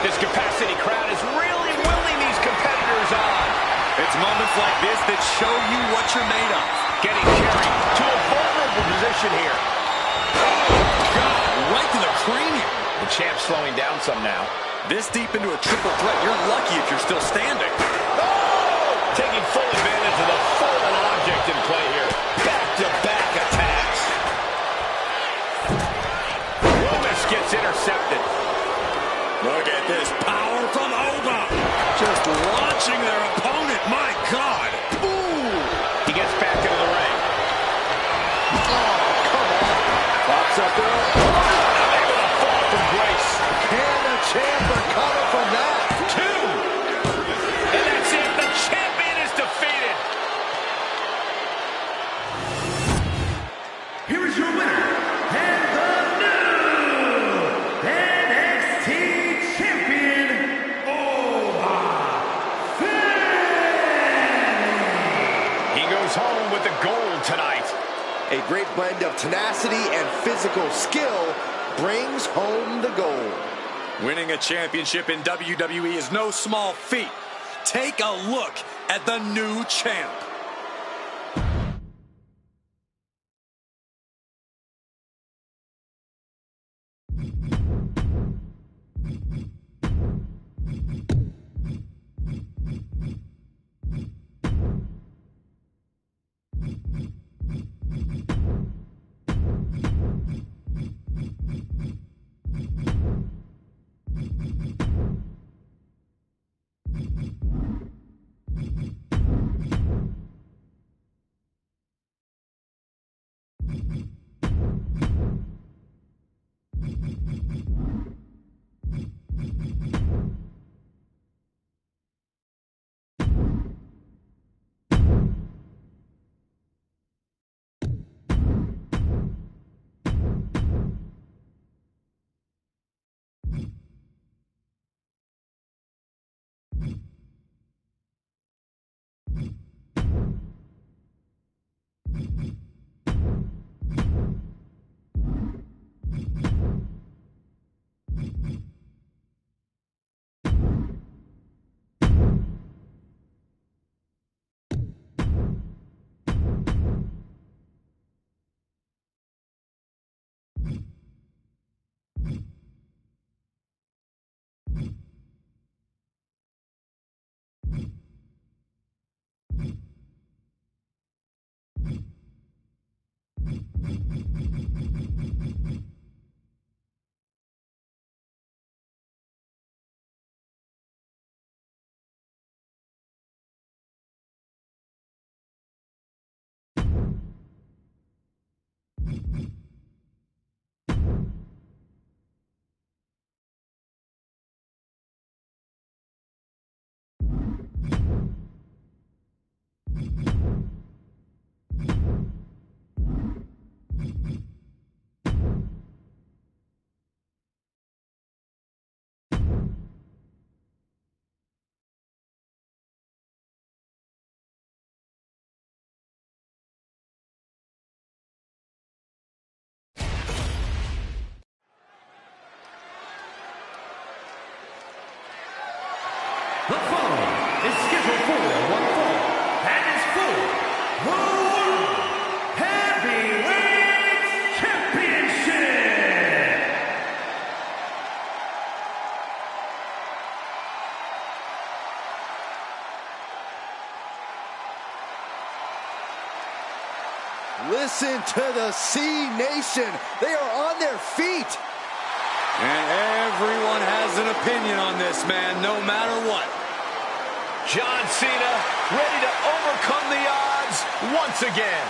This capacity crowd is really willing these competitors on. It's moments like this that show you what you're made of. Getting carried to a vulnerable position here. God, right to the cranium. The champ's slowing down some now. This deep into a triple threat, you're lucky if you're still standing. Oh! Taking full advantage of the fallen object in play here. Back-to-back attacks. Loomis gets intercepted. Look at this power from Oba. Just launching their opponent. My God. Ooh! He gets back into the ring. Oh, come on. Pops up there. Able to fall from grace. Can the champ recover from that? 2. And that's it. The champion is defeated. Here is your winner, and the new NXT champion, Oba He goes home with the gold tonight. A great blend of tenacity and physical skill brings home the gold. Winning a championship in WWE is no small feat. Take a look at the new champ. The following is scheduled for one fall and is for the World Heavyweight Championship. Listen to the C Nation. They are on their feet. And everyone has an opinion on this man, no matter what. John Cena ready to overcome the odds once again.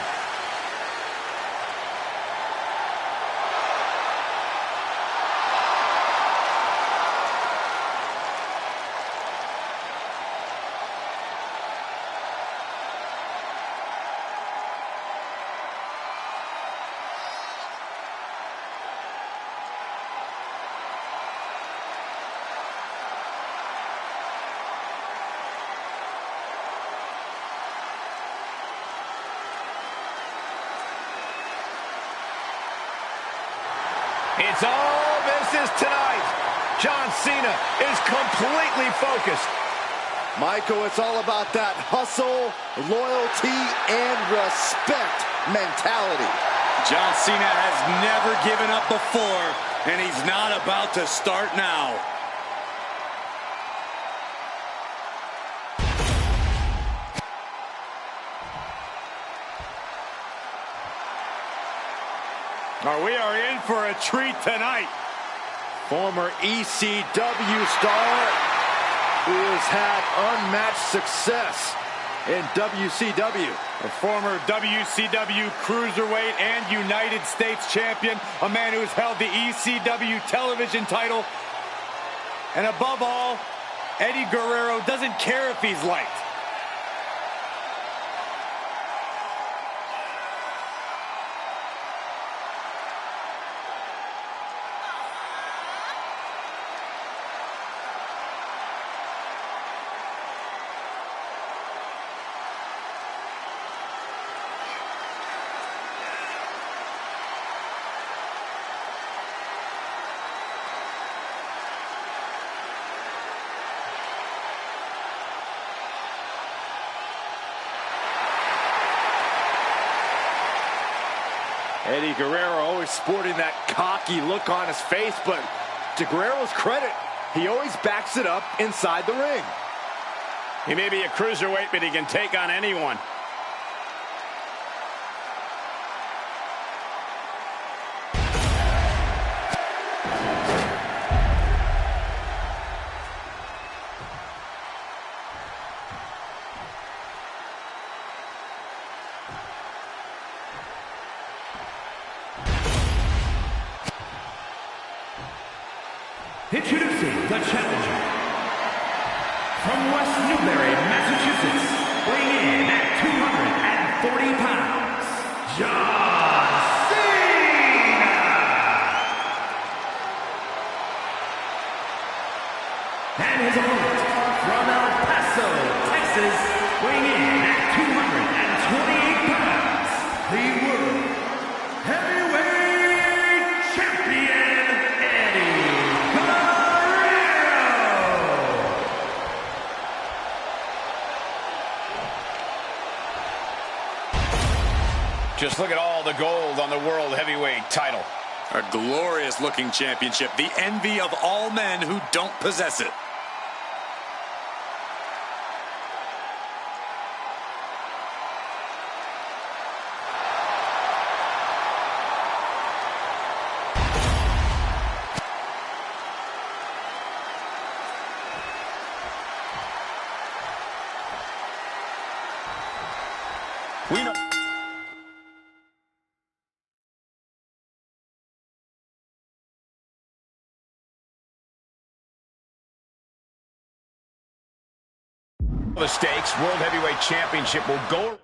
It's all business tonight. John Cena is completely focused. Michael, it's all about that hustle, loyalty, and respect mentality. John Cena has never given up before, and he's not about to start now. We are in for a treat tonight. Former ECW star who has had unmatched success in WCW. A former WCW Cruiserweight and United States champion, a man who has held the ECW television title. And above all, Eddie Guerrero doesn't care if he's liked. Eddie Guerrero always sporting that cocky look on his face, but to Guerrero's credit, he always backs it up inside the ring. He may be a cruiserweight, but he can take on anyone. Introducing the challenger from West Newbury, Massachusetts, weighing in at 240 pounds, John Cena! And his opponent from El Paso, Texas, weighing in at 228 pounds, the World Heavyweight Champion, Eddie Just look at all the gold on the World Heavyweight title. A glorious looking championship, the envy of all men who don't possess it. We know the stakes. World Heavyweight Championship will go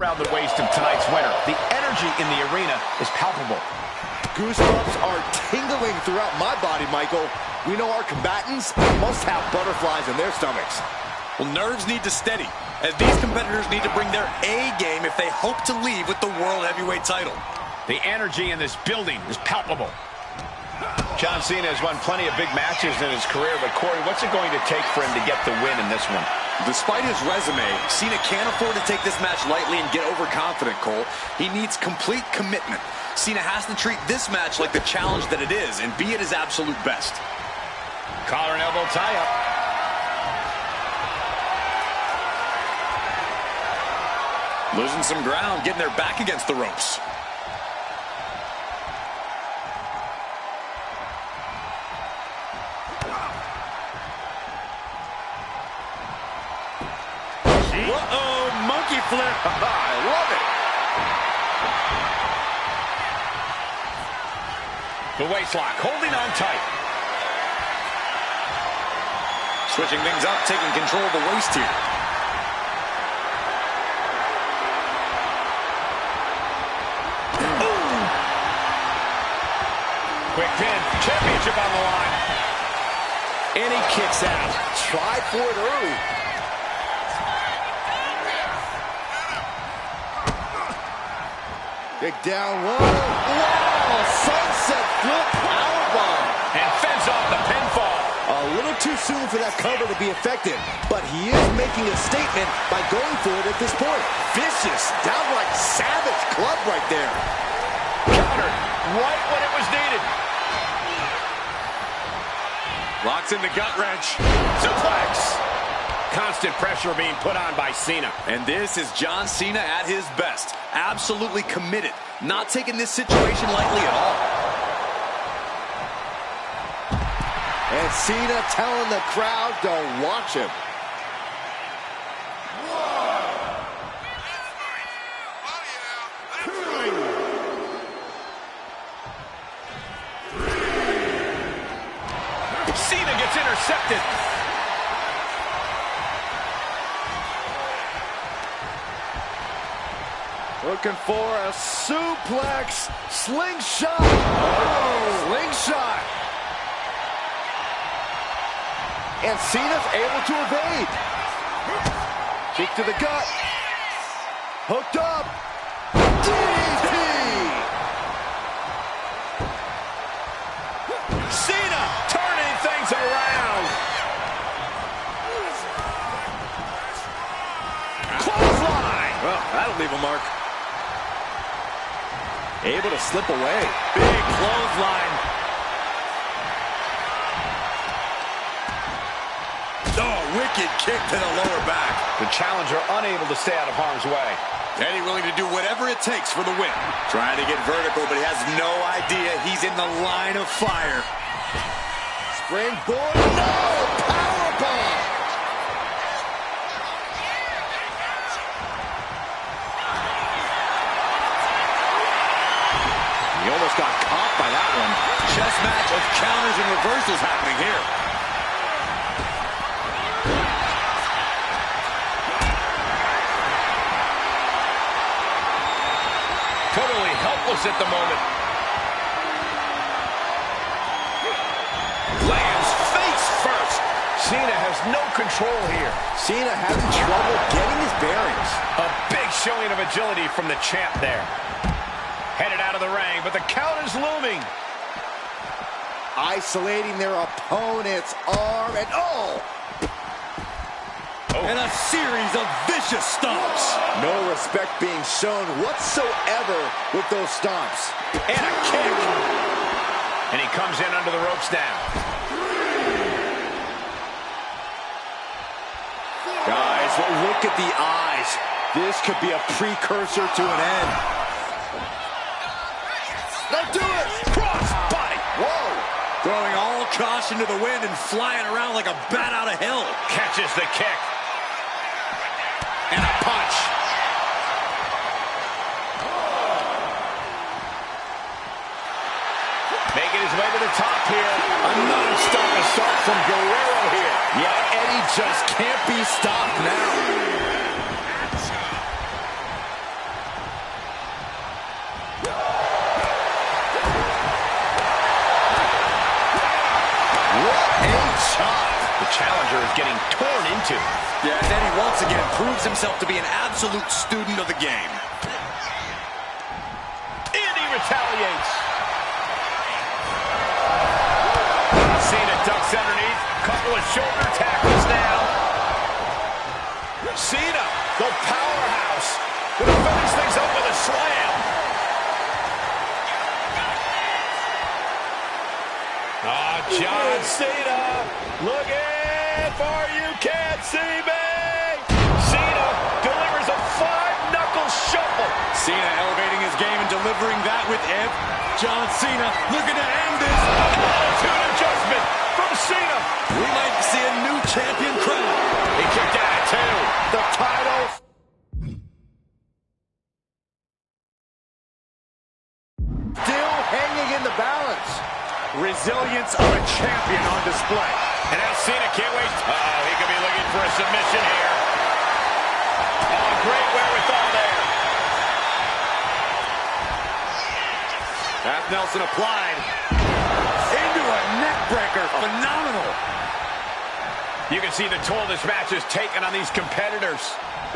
Around the waist of tonight's winner. The energy in the arena is palpable. Goosebumps are tingling throughout my body, Michael. We know our combatants must have butterflies in their stomachs. Well, nerves need to steady, as these competitors need to bring their A game if they hope to leave with the World Heavyweight title. The energy in this building is palpable. John Cena has won plenty of big matches in his career, but Corey, what's it going to take for him to get the win in this one? Despite his resume, Cena can't afford to take this match lightly and get overconfident, Cole. He needs complete commitment. Cena has to treat this match like the challenge that it is and be at his absolute best. Collar and elbow tie-up. Losing some ground, getting their back against the ropes. Uh-oh, monkey flip. I love it. The waistlock, holding on tight. Switching things up, taking control of the waist here. Quick pin, championship on the line. And he kicks out. Tried for it early. Big down low. Wow! Sunset flip powerbomb. And fends off the pinfall. A little too soon for that cover to be effective, but he is making a statement by going for it at this point. Vicious, downright savage club right there. Countered right when it was needed. Locks in the gut wrench. Suplex. Constant pressure being put on by Cena. And this is John Cena at his best. Absolutely committed. Not taking this situation lightly at all. And Cena telling the crowd to watch him. Cena gets intercepted. Looking for a suplex. Slingshot. Oh, slingshot. And Cena's able to evade. Kick to the gut. Hooked up. DDT. Cena turning things around. Clothesline. Well, that'll leave a mark. Able to slip away. Big clothesline. Oh, wicked kick to the lower back. The challenger unable to stay out of harm's way. Eddie willing to do whatever it takes for the win. Trying to get vertical, but he has no idea he's in the line of fire. Springboard. No! Powerbomb. He almost got caught by that one. Chess match of counters and reversals happening here. Totally helpless at the moment. Lands face first. Cena has no control here. Cena having trouble getting his bearings. A big showing of agility from the champ there. Headed out of the ring, but the count is looming. Isolating their opponent's arm, and And a series of vicious stomps. no respect being shown whatsoever with those stomps. And a kick. And he comes in under the ropes now. Guys, look at the eyes. This could be a precursor to an end. Don't do it! Cross body. Whoa! Throwing all caution to the wind and flying around like a bat out of hell. Catches the kick. And a punch. Making his way to the top here. A non-stop assault from Guerrero here. Yeah, Eddie just can't be stopped now. is getting torn into. Yeah, and Eddie once again proves himself to be an absolute student of the game. And he retaliates. Cena ducks underneath. Couple of shoulder tackles now. Cena, the powerhouse, gonna finish things up with a slam. John Cena looking for you can't see me. Cena delivers a 5-knuckle shuffle. Cena elevating his game and delivering that with Ed. John Cena looking to end this. Attitude adjustment from Cena. We might see a new champion crowned. He kicked out at 2. The title. Still hanging in the balance. Resilience of a champion on display. And now Cena can't wait. Uh-oh, he could be looking for a submission here. Oh, great wherewithal there. As Nelson applied. Into a neck breaker. Phenomenal. You can see the toll this match has taken on these competitors.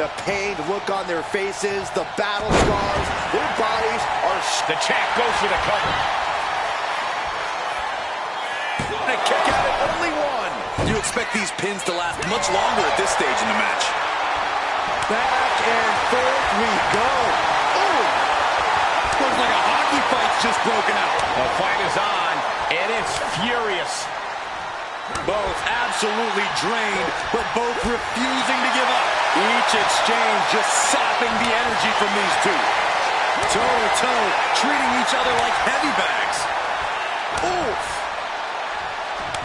The pained look on their faces, the battle scars, their bodies are... The champ goes for the cover. A kick out at only 1. You expect these pins to last much longer at this stage in the match. Back and forth we go. Ooh! Looks like a hockey fight's just broken out. The fight is on, and it's furious. Both absolutely drained, but both refusing to give up. Each exchange just sapping the energy from these two. Toe-to-toe, treating each other like heavy bags. Oof!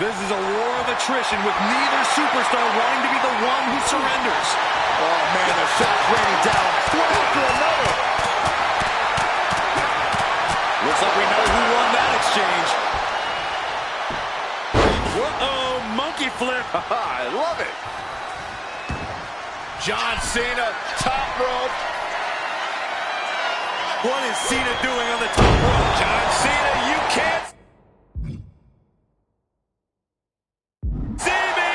This is a war of attrition with neither superstar wanting to be the one who surrenders. Oh, man, the shot's raining down. One after another. Looks like we know who won that exchange. Uh-oh, monkey flip. I love it. John Cena, top rope. What is Cena doing on the top rope? John Cena, you can't see me.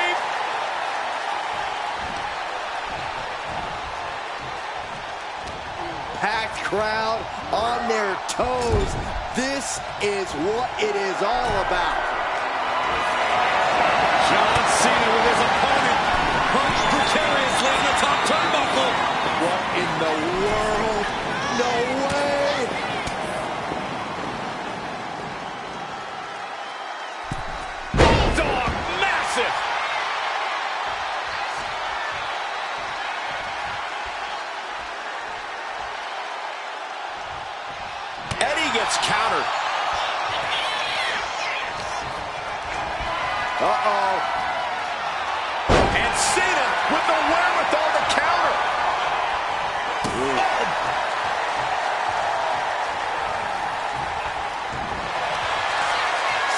Packed crowd on their toes. This is what it is all about. John Cena with his opponent punched precariously in the top turnbuckle. What in the world? No way! Bulldog, massive. Eddie gets countered. Uh-oh. And Cena with the wherewithal to counter. Oh.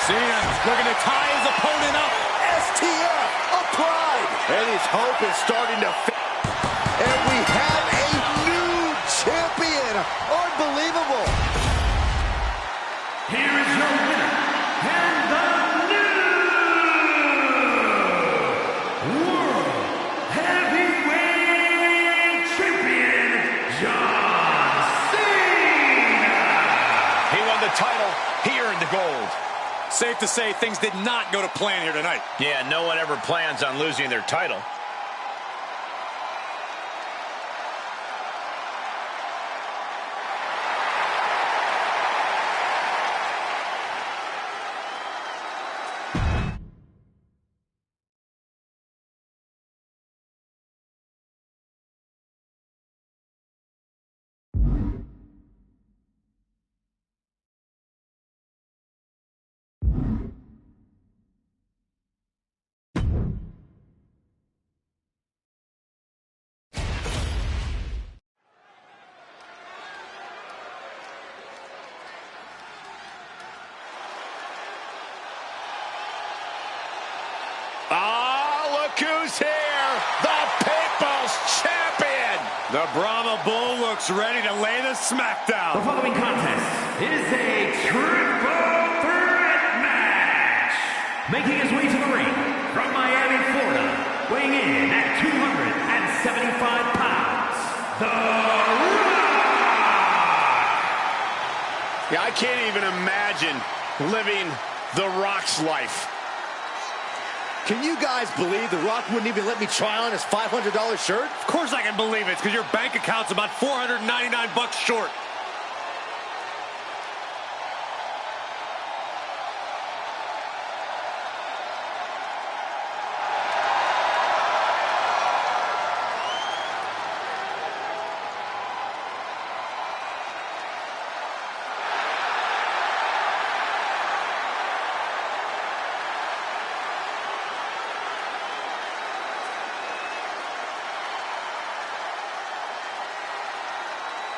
Cena looking to tie his opponent up. STF applied. And his hope is starting to fit. And we have a new champion. Unbelievable. Here is your winner, and the new World Heavyweight Champion, John Cena! He won the title. He earned the gold. Safe to say things did not go to plan here tonight. Yeah, no one ever plans on losing their title. Look who's here, the People's Champion. The Brahma Bull looks ready to lay the The smackdown. following contest is a triple threat match. Making his way to the ring from Miami, Florida, Florida, weighing in at 275 pounds, The Rock! Yeah, I can't even imagine living The Rock's life. Can you guys believe The Rock wouldn't even let me try on his $500 shirt? Of course I can believe it, because your bank account's about $499 short.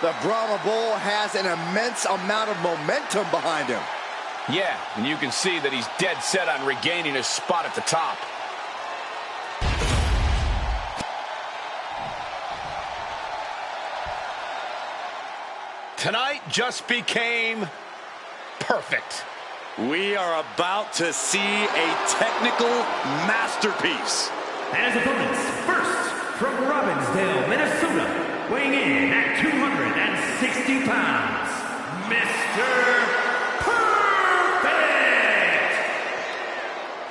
The Brahma Bull has an immense amount of momentum behind him. Yeah, and you can see that he's dead set on regaining his spot at the top. Tonight just became perfect. We are about to see a technical masterpiece. And his opponents, first from Robbinsdale, Minnesota, weighing in at 260 pounds, Mr. Perfect!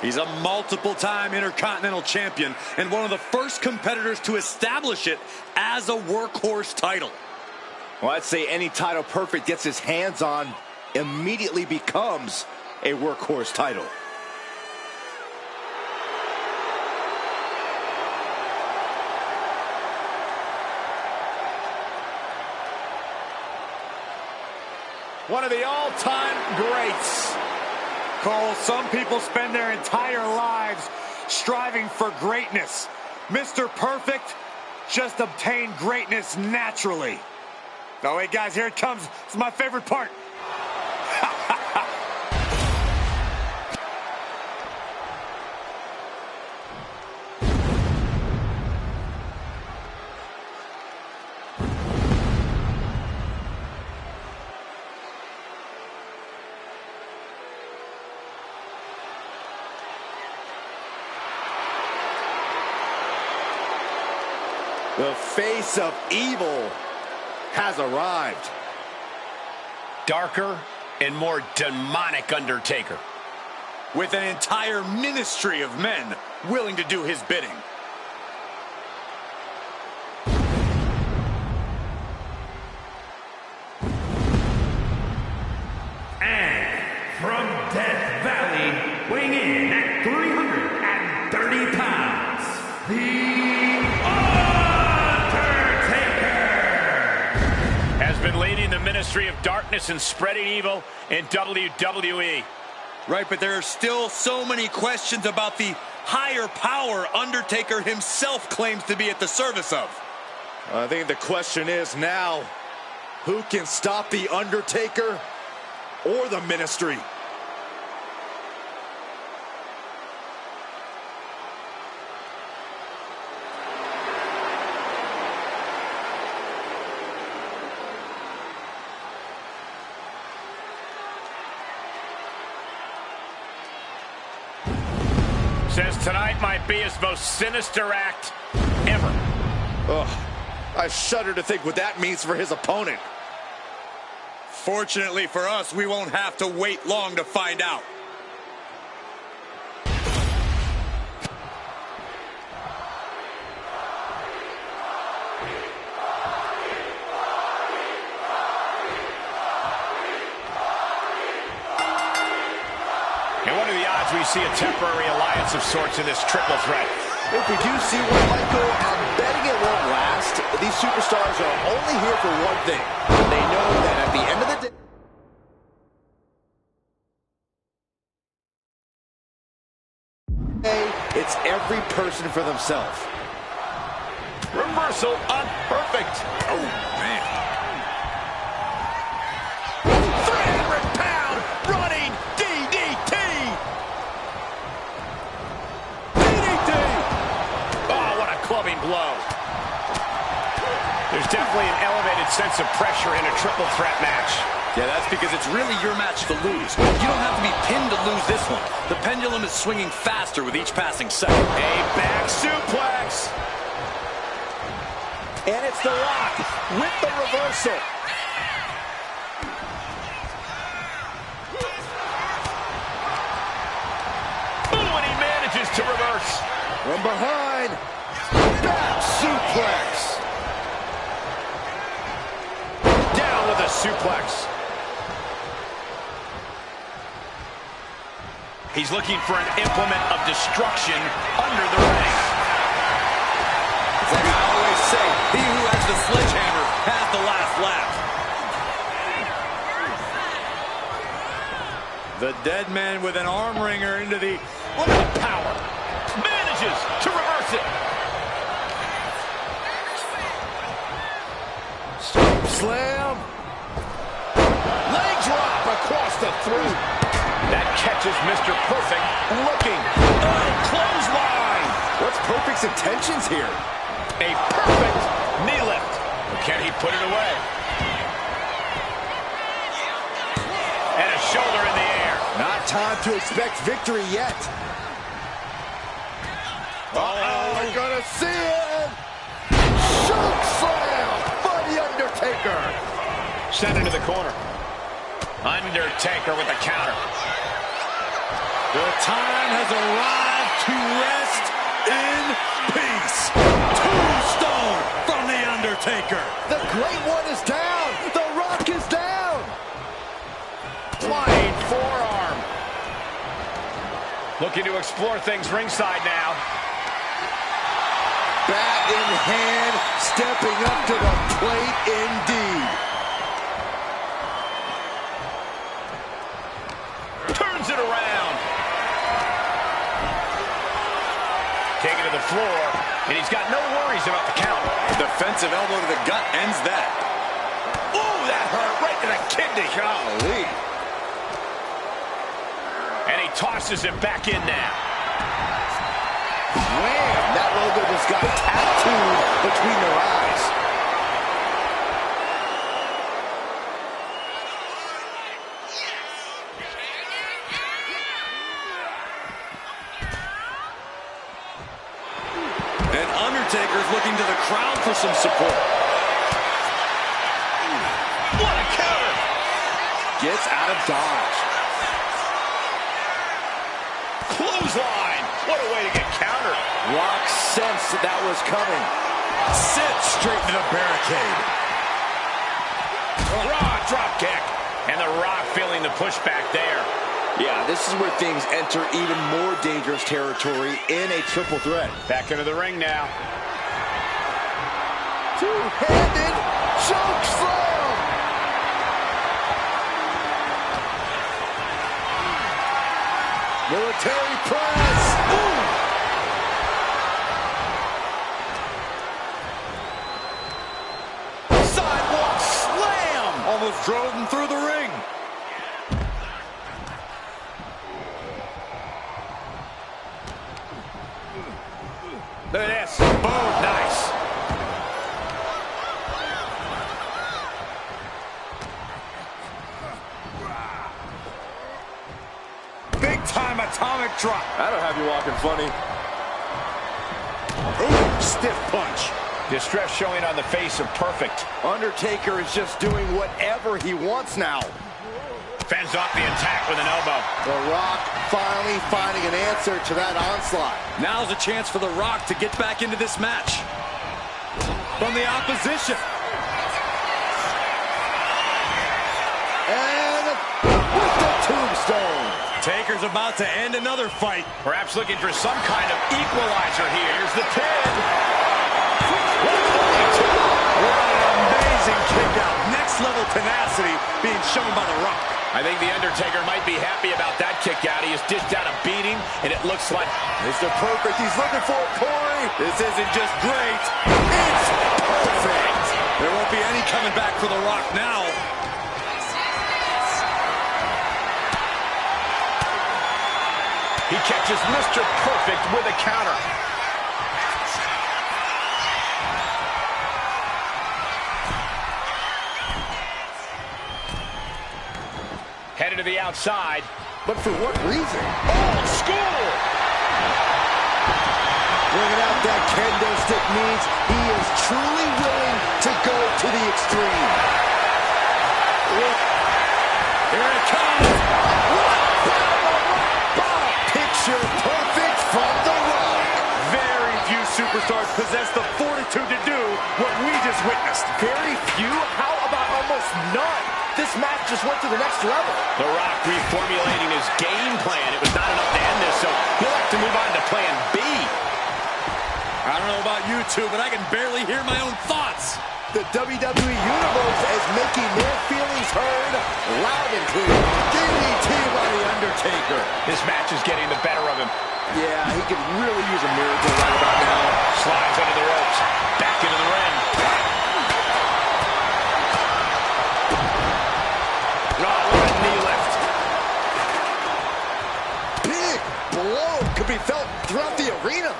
He's a multiple-time Intercontinental Champion and one of the first competitors to establish it as a workhorse title. Well, I'd say any title Perfect gets his hands on immediately becomes a workhorse title. One of the all-time greats. Cole, some people spend their entire lives striving for greatness. Mr. Perfect just obtained greatness naturally. Oh, wait, guys, here it comes. This is my favorite part. The face of evil has arrived. Darker and more demonic Undertaker. With an entire ministry of men willing to do his bidding. And from Death Valley, weighing in at 330 pounds, The Been leading the Ministry of Darkness and spreading evil in WWE. Right, but there are still so many questions about the higher power Undertaker himself claims to be at the service of. I think the question is now, who can stop the Undertaker or the Ministry? Says tonight might be his most sinister act ever. Ugh, I shudder to think what that means for his opponent. Fortunately for us, we won't have to wait long to find out. And what are the odds we see a temporary alliance of sorts in this triple threat? If we do see one, Michael, I'm betting it won't last. These superstars are only here for one thing. They know that at the end of the day, it's every person for themselves. Reversal on Perfect. Oh, man. 300-pound running DDT. DDT. Oh, what a clubbing blow. There's definitely an elevated sense of pressure in a triple threat match. Yeah, that's because it's really your match to lose. You don't have to be pinned to lose this one. The pendulum is swinging faster with each passing second. A back suplex. And it's The Rock with the reversal. Ooh, and he manages to reverse. From behind. Back suplex. Down with a suplex. He's looking for an implement of destruction under the ring. It's like I always say, he who has the sledgehammer has the last laugh. The dead man with an arm wringer into the... Look at the power. Manages to reverse it. Slam. Leg drop across the throat. That catches Mr. Perfect looking. Oh, clothesline. What's Perfect's intentions here? A perfect knee lift. Can he put it away? And a shoulder in the air. Not time to expect victory yet. Uh-oh, we're gonna see it. Choke slam by The Undertaker. Sent into the corner. Undertaker with the counter. The time has arrived to rest in peace. Tombstone from The Undertaker. The Great One is down. The Rock is down. Flying forearm. Looking to explore things ringside now. Bat in hand, stepping up to the plate indeed. Turns it around. Taking to the floor, and he's got no worries about the count. Defensive elbow to the gut ends that. Ooh, that hurt right to the kidney. Golly. And he tosses it back in now. Wham! That logo just got tattooed between their eyes. And Undertaker's looking to the crowd for some support. What a counter! Gets out of dodge. Clothesline! What a way to get countered. Rock sensed that was coming. Sits straight to the barricade. Raw drop kick. And The Rock feeling the pushback there. Yeah, this is where things enter even more dangerous territory in a triple threat. Back into the ring now. Two-handed choke slam. Military press. Ooh. Sidewalk slam. Almost drove him through the ring. Look at this. Boom. Nice. Big time atomic drop. That'll have you walking funny. Ooh, stiff punch. Distress showing on the face of Perfect. Undertaker is just doing whatever he wants now. Fends off the attack with an elbow. The Rock finally finding an answer to that onslaught. Now's a chance for The Rock to get back into this match. From the opposition. And with the tombstone. Taker's about to end another fight. Perhaps looking for some kind of equalizer here. Here's the pin. What an amazing kick out. Next level tenacity being shown by The Rock. I think The Undertaker might be happy about that kick out. He has dished out a beating, and it looks like... Mr. Perfect, he's looking for it, Corey. This isn't just great. It's perfect. There won't be any coming back for The Rock now. He catches Mr. Perfect with a counter. Headed to the outside. But for what reason? Old school! Bringing out that kendo stick means he is truly willing to go to the extreme. Here it comes. Picture perfect from The Rock. Very few superstars possess the fortitude to do what we just witnessed. Very few? How about almost none? This match just went to the next level. The Rock reformulating his game plan. It was not enough to end this, so he'll have to move on to plan B. I don't know about you two, but I can barely hear my own thoughts. The WWE Universe is making their feelings heard loud and clear. DDT by The Undertaker. This match is getting the better of him. Yeah, he could really use a miracle right about now. Slides under the ropes. Back into the ring. Oh, what a knee lift. Big blow could be felt throughout the arena.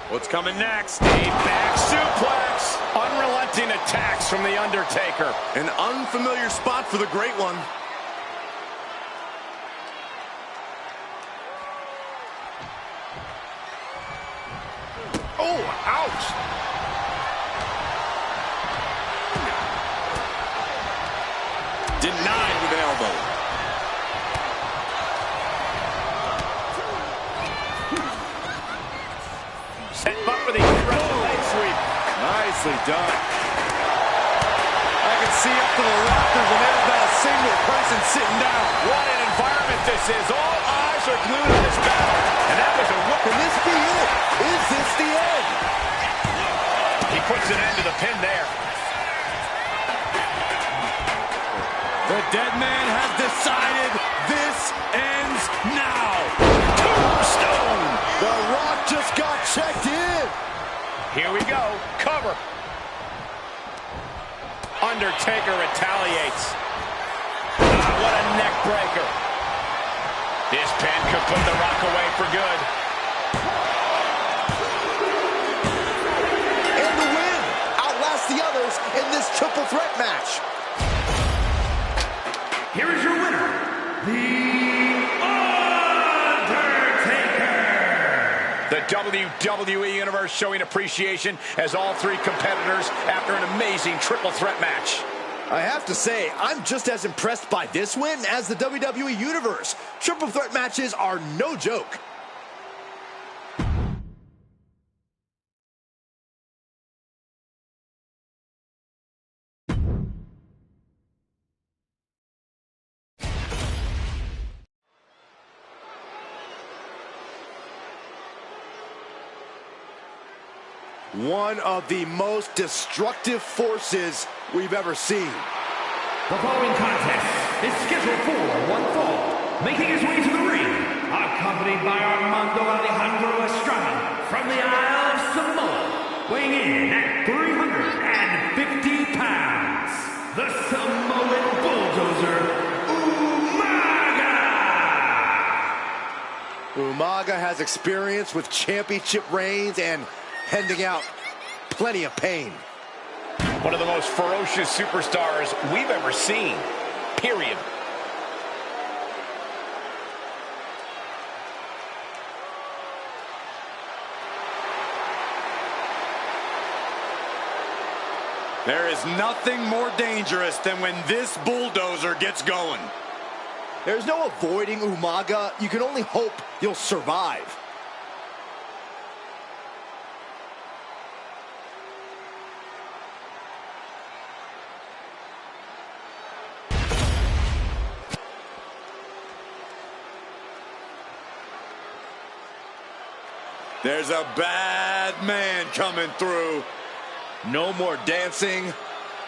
What's coming next? A back suplex. Unrelenting attacks from The Undertaker. An unfamiliar spot for the Great One. Oh, ouch. Denied with an elbow. Set up with a incredible leg sweep. Nicely done. I can see up to the rafters, and there's not a single person sitting down. What an environment this is. All eyes are glued on this battle. And that was a whoop. Can this be it? Is this the end? He puts an end to the pin there. The dead man has decided this ends now. Tombstone. The Rock just got checked in. Here we go. Cover. Undertaker retaliates. What a neck breaker. This pin could put The Rock away for good. And the win outlasts the others in this triple threat match. Here is your winner, The Undertaker! The WWE Universe showing appreciation as all three competitors after an amazing triple threat match. I have to say, I'm just as impressed by this win as the WWE Universe. Triple threat matches are no joke. One of the most destructive forces we've ever seen. The following contest is scheduled for one fall. Making his way to the ring, accompanied by Armando Alejandro Estrada from the Isle of Samoa, weighing in at 350 pounds, the Samoan bulldozer, Umaga! Umaga has experience with championship reigns and handing out plenty of pain. One of the most ferocious superstars we've ever seen. Period. There is nothing more dangerous than when this bulldozer gets going. There's no avoiding Umaga. You can only hope you'll survive. There's a bad man coming through. No more dancing,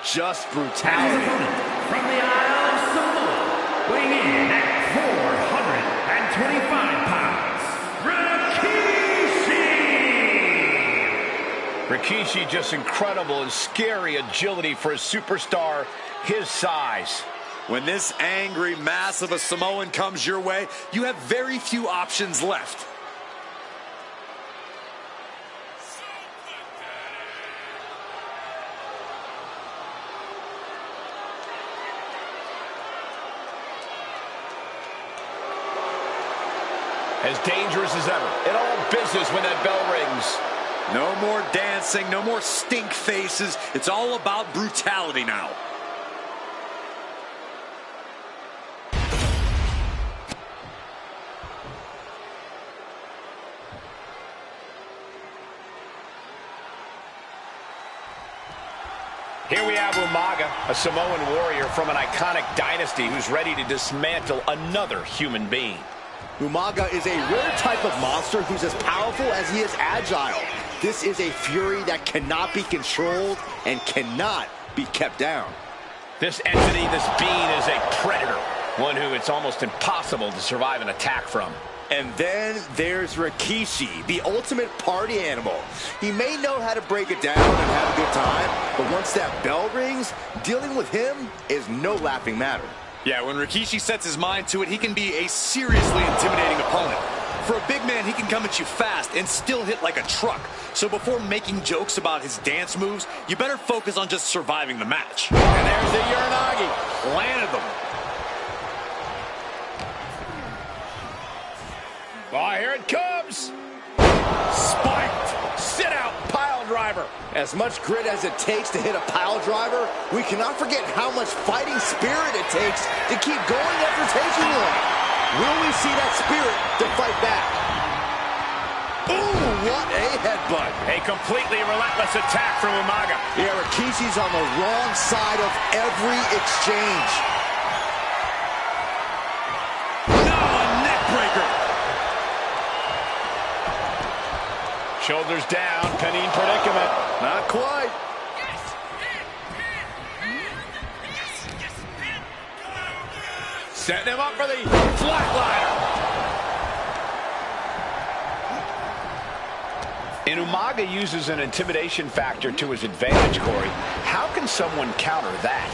just And his brutality. opponent from the Isle of Samoa, weighing in at 425 pounds, Rikishi! Rikishi just incredible and scary agility for a superstar his size. When this angry mass of a Samoan comes your way, you have very few options left. as dangerous as ever. In all business when that bell rings. No more dancing, no more stink faces. It's all about brutality now. Here we have Umaga, a Samoan warrior from an iconic dynasty who's ready to dismantle another human being. Umaga is a rare type of monster who's as powerful as he is agile. This is a fury that cannot be controlled and cannot be kept down. This entity, this being, is a predator, one who it's almost impossible to survive an attack from. And then there's Rikishi, the ultimate party animal. He may know how to break it down and have a good time, but once that bell rings, dealing with him is no laughing matter. Yeah, when Rikishi sets his mind to it, he can be a seriously intimidating opponent. For a big man, he can come at you fast and still hit like a truck. So before making jokes about his dance moves, you better focus on just surviving the match. And there's the Uranagi. Landed them. Oh, here it comes. Spiked. Sit out. Pile driver. As much grit as it takes to hit a pile driver, we cannot forget how much fighting spirit it takes to keep going after taking one. Will we see that spirit to fight back? Ooh, what a headbutt. A completely relentless attack from Umaga. Yeah, Rikishi's on the wrong side of every exchange. No, a neck breaker. Shoulders down, pinning predicament. Not quite. Setting him up for the flatliner. And Umaga uses an intimidation factor to his advantage, Corey. How can someone counter that?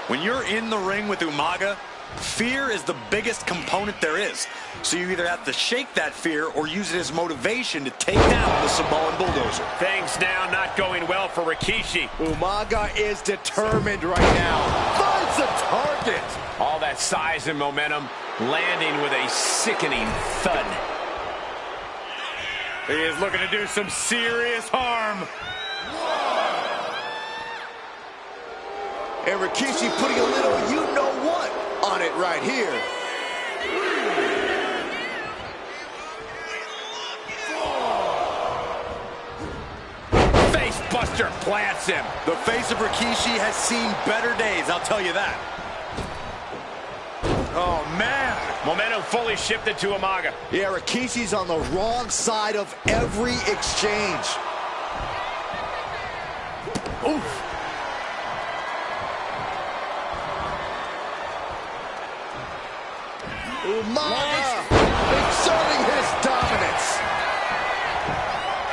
When you're in the ring with Umaga, fear is the biggest component there is. So you either have to shake that fear or use it as motivation to take down the Samoan bulldozer. Things now not going well for Rikishi. Umaga is determined right now. Finds the target. All that size and momentum landing with a sickening thud. He is looking to do some serious harm. And Rikishi putting a little you-know-what on it right here. Face buster plants him. The face of Rikishi has seen better days, I'll tell you that. Oh, man. Momentum fully shifted to Umaga. Yeah, Rikishi's on the wrong side of every exchange. Oof. Umaga exerting his dominance.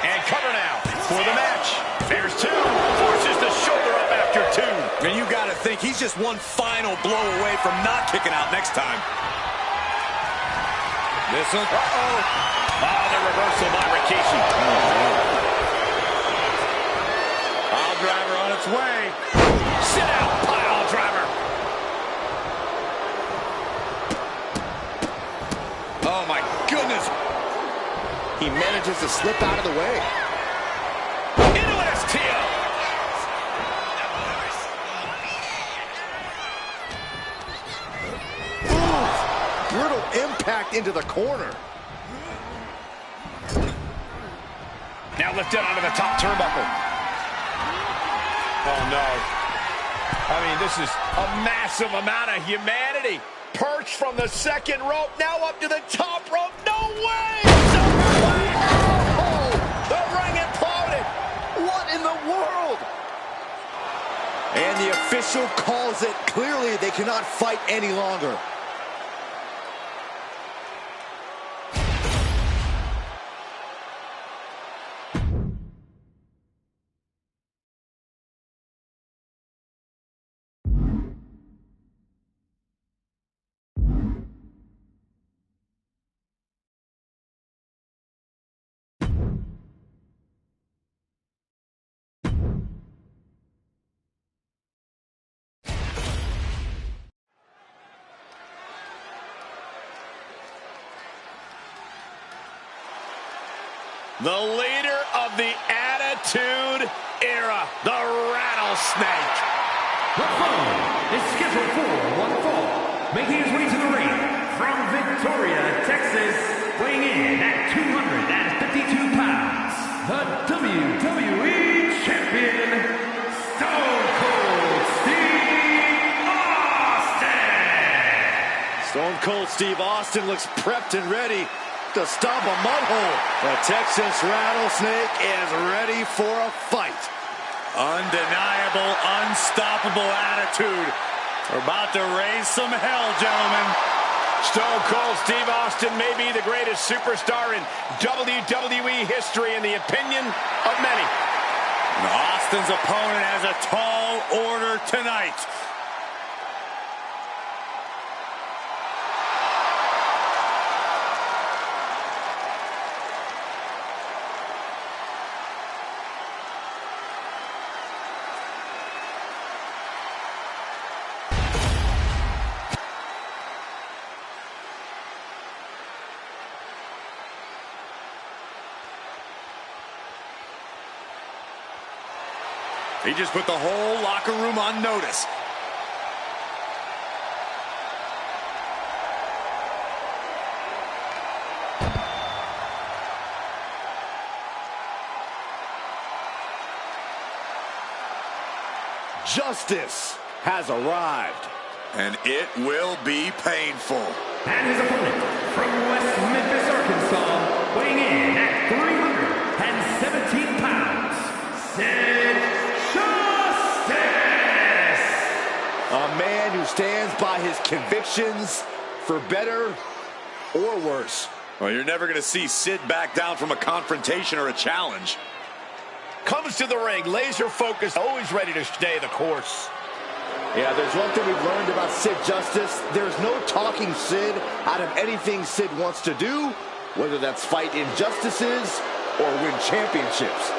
And cover now for the match. There's two. Forces the shoulder up after two. And you got to think he's just one final blow away from not kicking out next time. This one. Uh-oh. Oh, the reversal by Rikishi. Pile driver on its way. Sit out, pile driver. Oh, my goodness. He manages to slip out of the way. Into an STO. Brutal impact into the corner. Now lifted onto the top turnbuckle. Oh, no. I mean, this is a massive amount of humanity. Perched from the second rope, now up to the top rope. No way! Oh, The ring imploded. what in the world? And the official calls it. Clearly, they cannot fight any longer. The leader of the Attitude Era, the Rattlesnake. The foe is scheduled for one fall, making his way to the ring from Victoria, Texas, weighing in at 252 pounds, the WWE Champion, Stone Cold Steve Austin! Stone Cold Steve Austin looks prepped and ready to stop a mud hole. The Texas Rattlesnake is ready for a fight. Undeniable, unstoppable attitude. We're about to raise some hell, gentlemen. Stone Cold Steve Austin may be the greatest superstar in WWE history in the opinion of many. Austin's opponent has a tall order tonight. He just put the whole locker room on notice. Justice has arrived. And it will be painful. And his opponent from West Memphis, Arkansas, weighing in at 317 pounds, Sid Justice! A man who stands by his convictions for better or worse. Well, you're never going to see Sid back down from a confrontation or a challenge. Comes to the ring, laser focused, always ready to stay the course. Yeah, there's one thing we've learned about Sid Justice. There's no talking Sid out of anything Sid wants to do, whether that's fight injustices or win championships.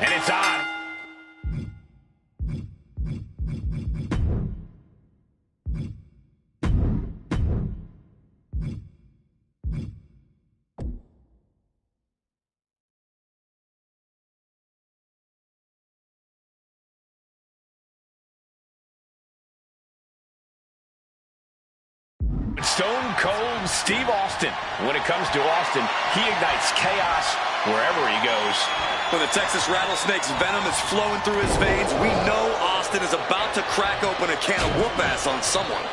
And it's on. Stone Cold Steve Austin. When it comes to Austin, he ignites chaos wherever he goes. When the Texas Rattlesnake's venom is flowing through his veins, we know Austin is about to crack open a can of whoop-ass on someone.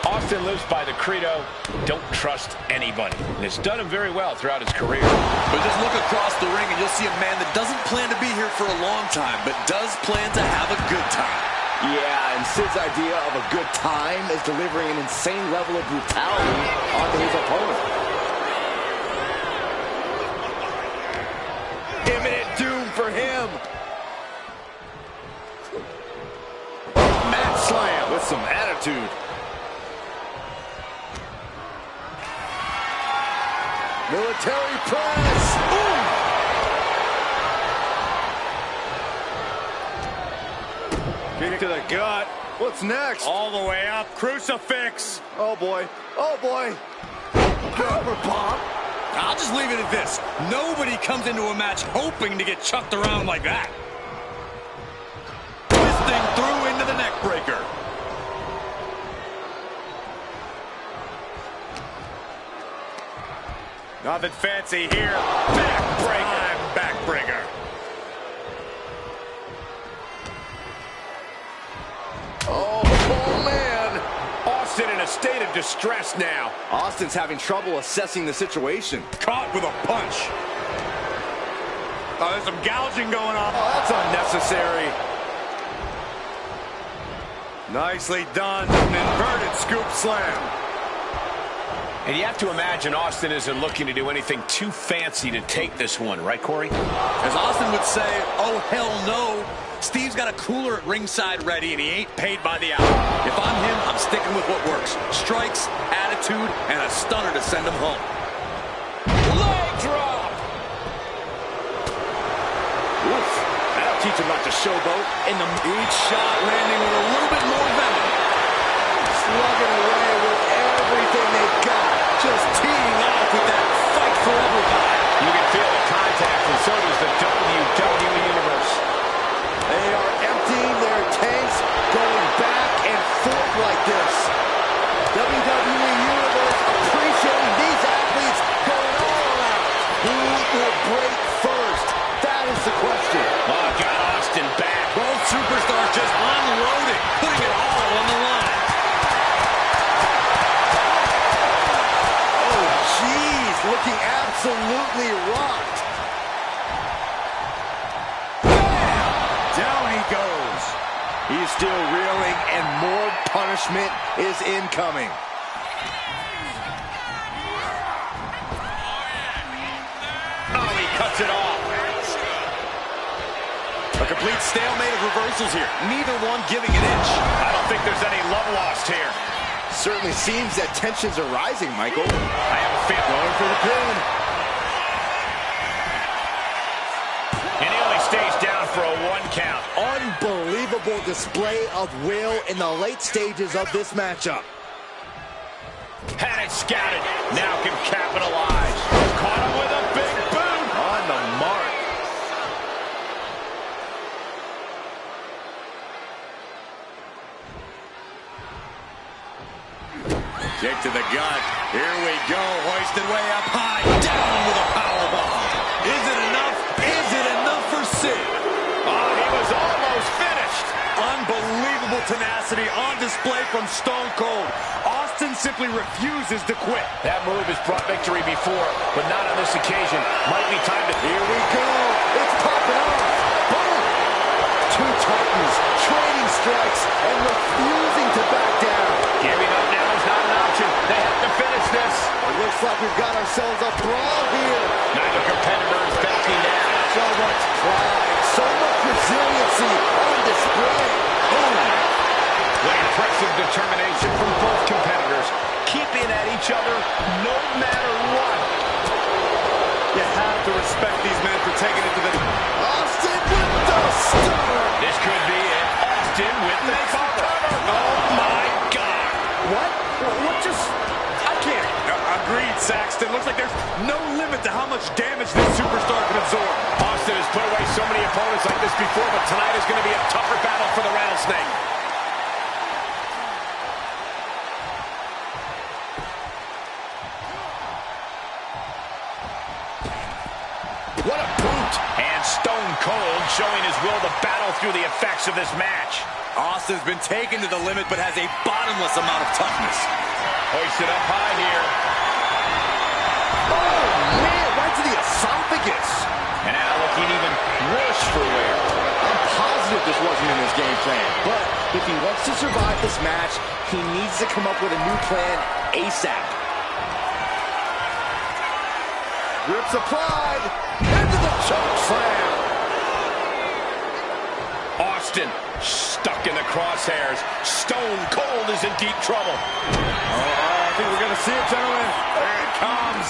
Austin lives by the credo, don't trust anybody. And it's done him very well throughout his career. But just look across the ring and you'll see a man that doesn't plan to be here for a long time, but does plan to have a good time. Yeah, and Sid's idea of a good time is delivering an insane level of brutality onto his opponent. Imminent doom for him. Mat slam with some attitude. Military press. Ooh. Kick to the gut. What's next? All the way up. Crucifix. Oh, boy. Oh, boy. Power bomb. I'll just leave it at this. Nobody comes into a match hoping to get chucked around like that. Twisting through into the neck breaker. Nothing fancy here. Backbreaker. Backbreaker. Oh, man. Austin in a state of distress now. Austin's having trouble assessing the situation. Caught with a punch. Oh, there's some gouging going on. Oh, that's unnecessary. Nicely done. An inverted scoop slam. And you have to imagine Austin isn't looking to do anything too fancy to take this one, right, Corey? As Austin would say, oh, hell no. Steve's got a cooler at ringside ready, and he ain't paid by the hour. If I'm him, I'm sticking with what works. Strikes, attitude, and a stunner to send him home. Leg drop! Teach him not to showboat. Each shot landing with a little bit more venom. Slugging away with everything they've got. Just teeing off with that fight forever vibe. You can feel the contact, and so does the WWE Universe. They are emptying their tanks, going back and forth like this. WWE Universe appreciating these athletes going all out. Who will break first? That is the question. Oh, got Austin back. Both superstars just unloading, putting it all on the line. Oh, jeez, looking absolutely rocked. Bam! Down he goes. He's still reeling, and more punishment is incoming. Oh, he cuts it off. A complete stalemate of reversals here. Neither one giving an inch. I don't think there's any love lost here. Certainly seems that tensions are rising, Michael. I have a feeling. Going for the pin. And he only stays down for a 1 count. Unbelievable display of will in the late stages of this matchup. Had it scouted. Now can capitalize. Caught him with a big boot. On the mark. Kick to the gut. Here we go. Hoisted way up high. Down with a powerbomb. Is it enough? Is it enough for Sid? Oh, he was almost finished. Unbelievable tenacity on display from Stone Cold. Austin simply refuses to quit. That move has brought victory before, but not on this occasion. Might be time to... Here we go. It's popping off. Boom. Two Titans trading strikes and refusing to back down. Giving up now is not an option. They have to finish this. It looks like we've got ourselves a brawl here. Neither competitor is backing down. So much pride, so much resiliency on display. Boom. What impressive determination from both competitors. Keeping at each other no matter what. You have to respect these men for taking it to the... Austin with the stunner. This could be it. Austin with the cover. Oh, my God. What? What just... I can't... Agreed, Saxton. Looks like there's no limit to how much damage this superstar can absorb. Austin has put away so many opponents like this before, but tonight is going to be a tougher battle for the Rattlesnake. What a boot! And Stone Cold showing his will to battle through the effects of this match. Austin's been taken to the limit, but has a bottomless amount of toughness. Hoisted up high here. Oh, man, right to the esophagus. And now looking even worse for wear. I'm positive this wasn't in his game plan, but if he wants to survive this match, he needs to come up with a new plan ASAP. Grips applied, into the choke slam. Austin stuck in the crosshairs. Stone Cold is in deep trouble. I think we're going to see it, gentlemen. There it comes.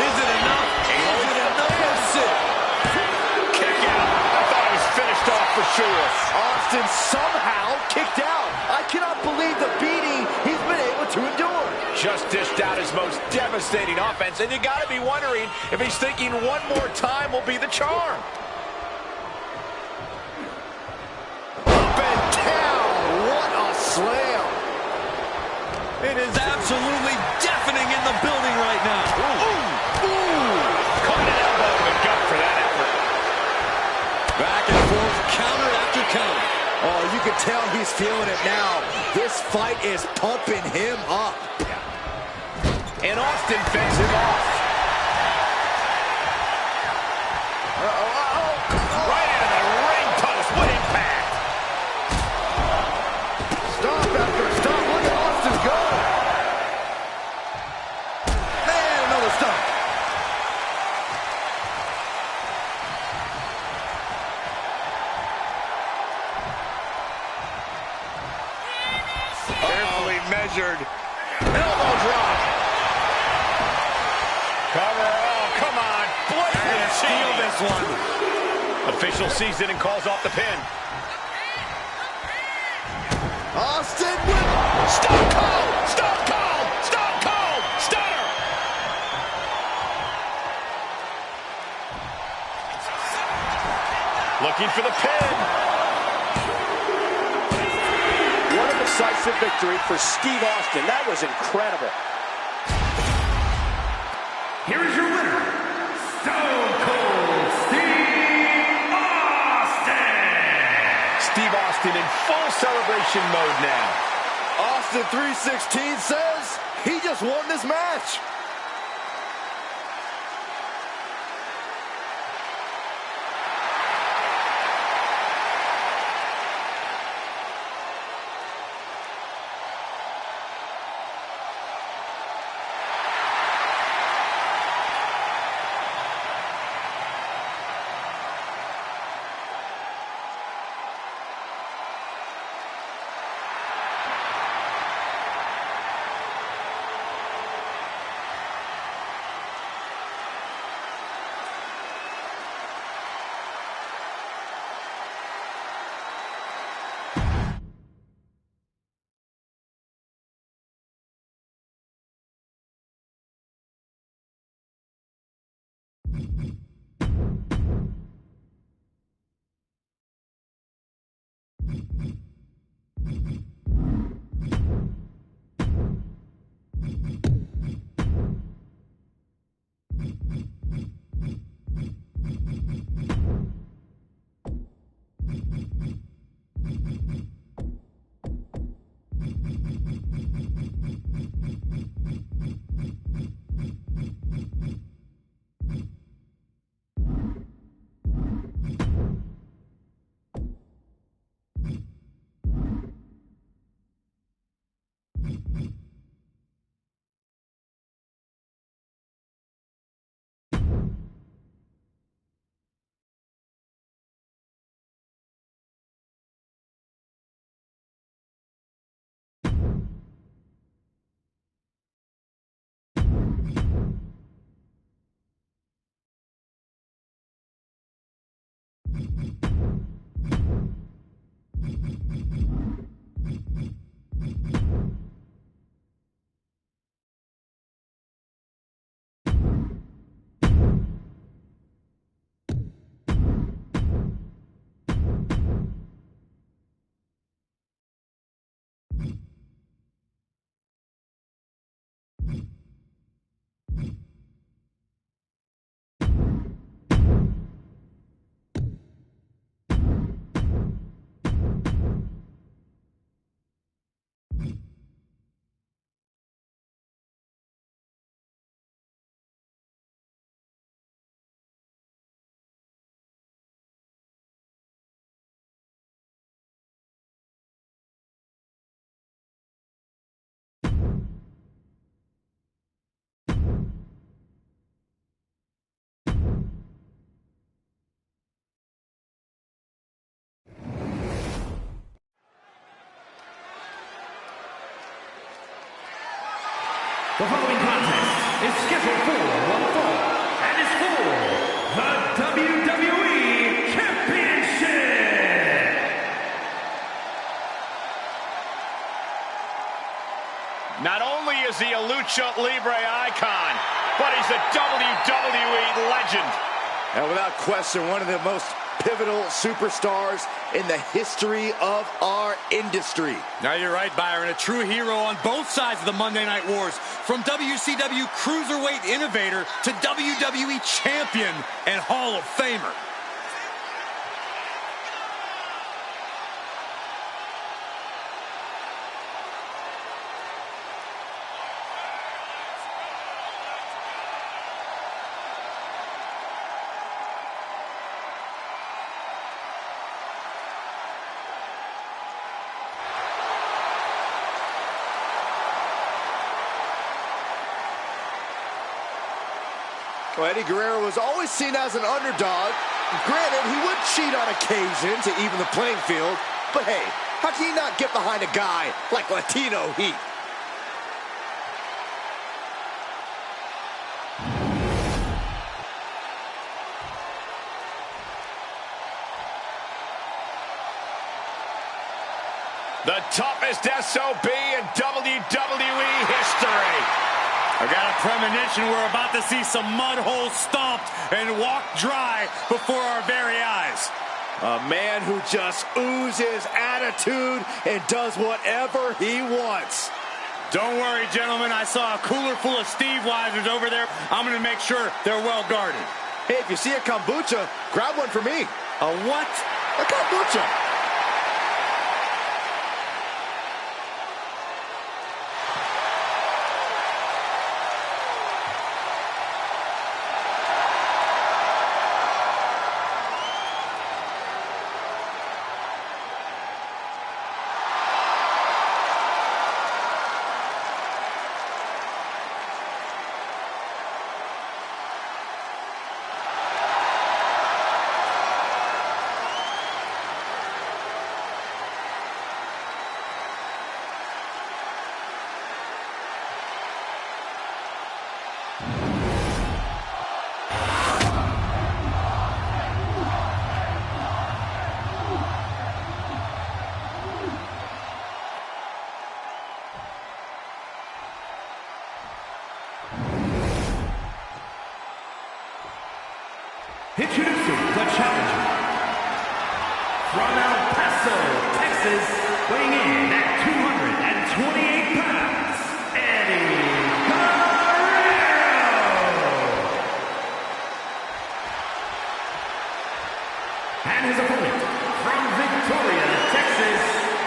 Is it enough? Is it enough? That's it. Kick out. I thought it was finished off for sure. Austin somehow kicked out. I cannot believe the beating he's been able to endure. Just dished out his most devastating offense, and you got to be wondering if he's thinking one more time will be the charm. Up and down. What a slam. It is absolutely deafening in the building right now. Ooh. Caught an elbow in the gut for that effort. Back and forth, counter after counter. Oh, you can tell he's feeling it now. This fight is pumping him up. And Austin fends him off. Right into the ring post. What impact. Stop after stop. Look at Austin go. Man, another stop. Carefully measured. Elbow drop. Cover. Oh, come on. Blatant Steal cheating. this one. Official sees it and calls off the pin. Austin with Stone Cold! Stone Cold! Stone Cold! Stunner! Looking for the pin. What a decisive victory for Steve Austin. That was incredible. Here is your winner, Stone Cold Steve Austin! Steve Austin in full celebration mode now. Austin 316 says he just won this match. The following contest is scheduled for one fall and is for the WWE Championship. Not only is he a Lucha Libre icon, but he's a WWE legend. And without question, one of the most pivotal superstars in the history of our industry. Now you're right, Byron. A true hero on both sides of the Monday Night Wars. From WCW Cruiserweight Innovator to WWE Champion and Hall of Famer. Well, Eddie Guerrero was always seen as an underdog. Granted, he would cheat on occasion to even the playing field. But hey, how can you not get behind a guy like Latino Heat? The toughest SOB in WWE history. I got a premonition we're about to see some mud holes stomped and walked dry before our very eyes. A man who just oozes attitude and does whatever he wants. Don't worry, gentlemen. I saw a cooler full of Steve Weisers over there. I'm going to make sure they're well guarded. Hey, if you see a kombucha, grab one for me. A what? A kombucha. Introducing the challenger from El Paso, Texas, weighing in at 228 pounds, Eddie Guerrero. And his opponent from Victoria, Texas,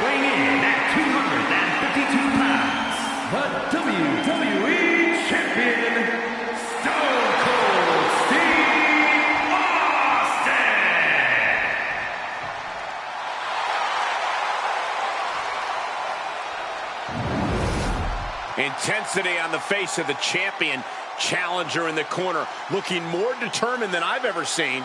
weighing in at 252 pounds, the WWE Champion, Stone Cold Steve. Intensity on the face of the champion. Challenger in the corner, looking more determined than I've ever seen.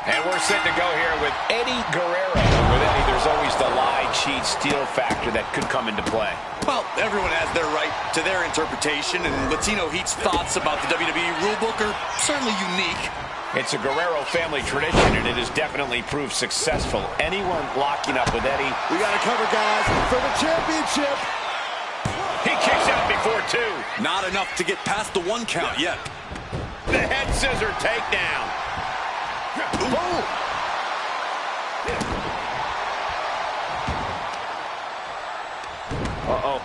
And we're set to go here with Eddie Guerrero. With Eddie, there's always the lie, cheat, steal factor that could come into play. Well, everyone has their right to their interpretation, and Latino Heat's thoughts about the WWE rulebook are certainly unique. It's a Guerrero family tradition, and it has definitely proved successful. Anyone locking up with Eddie. We got to cover, guys, for the championship. He kicks out before two. Not enough to get past the 1 count yet. The head scissor takedown. Boom. Uh-oh.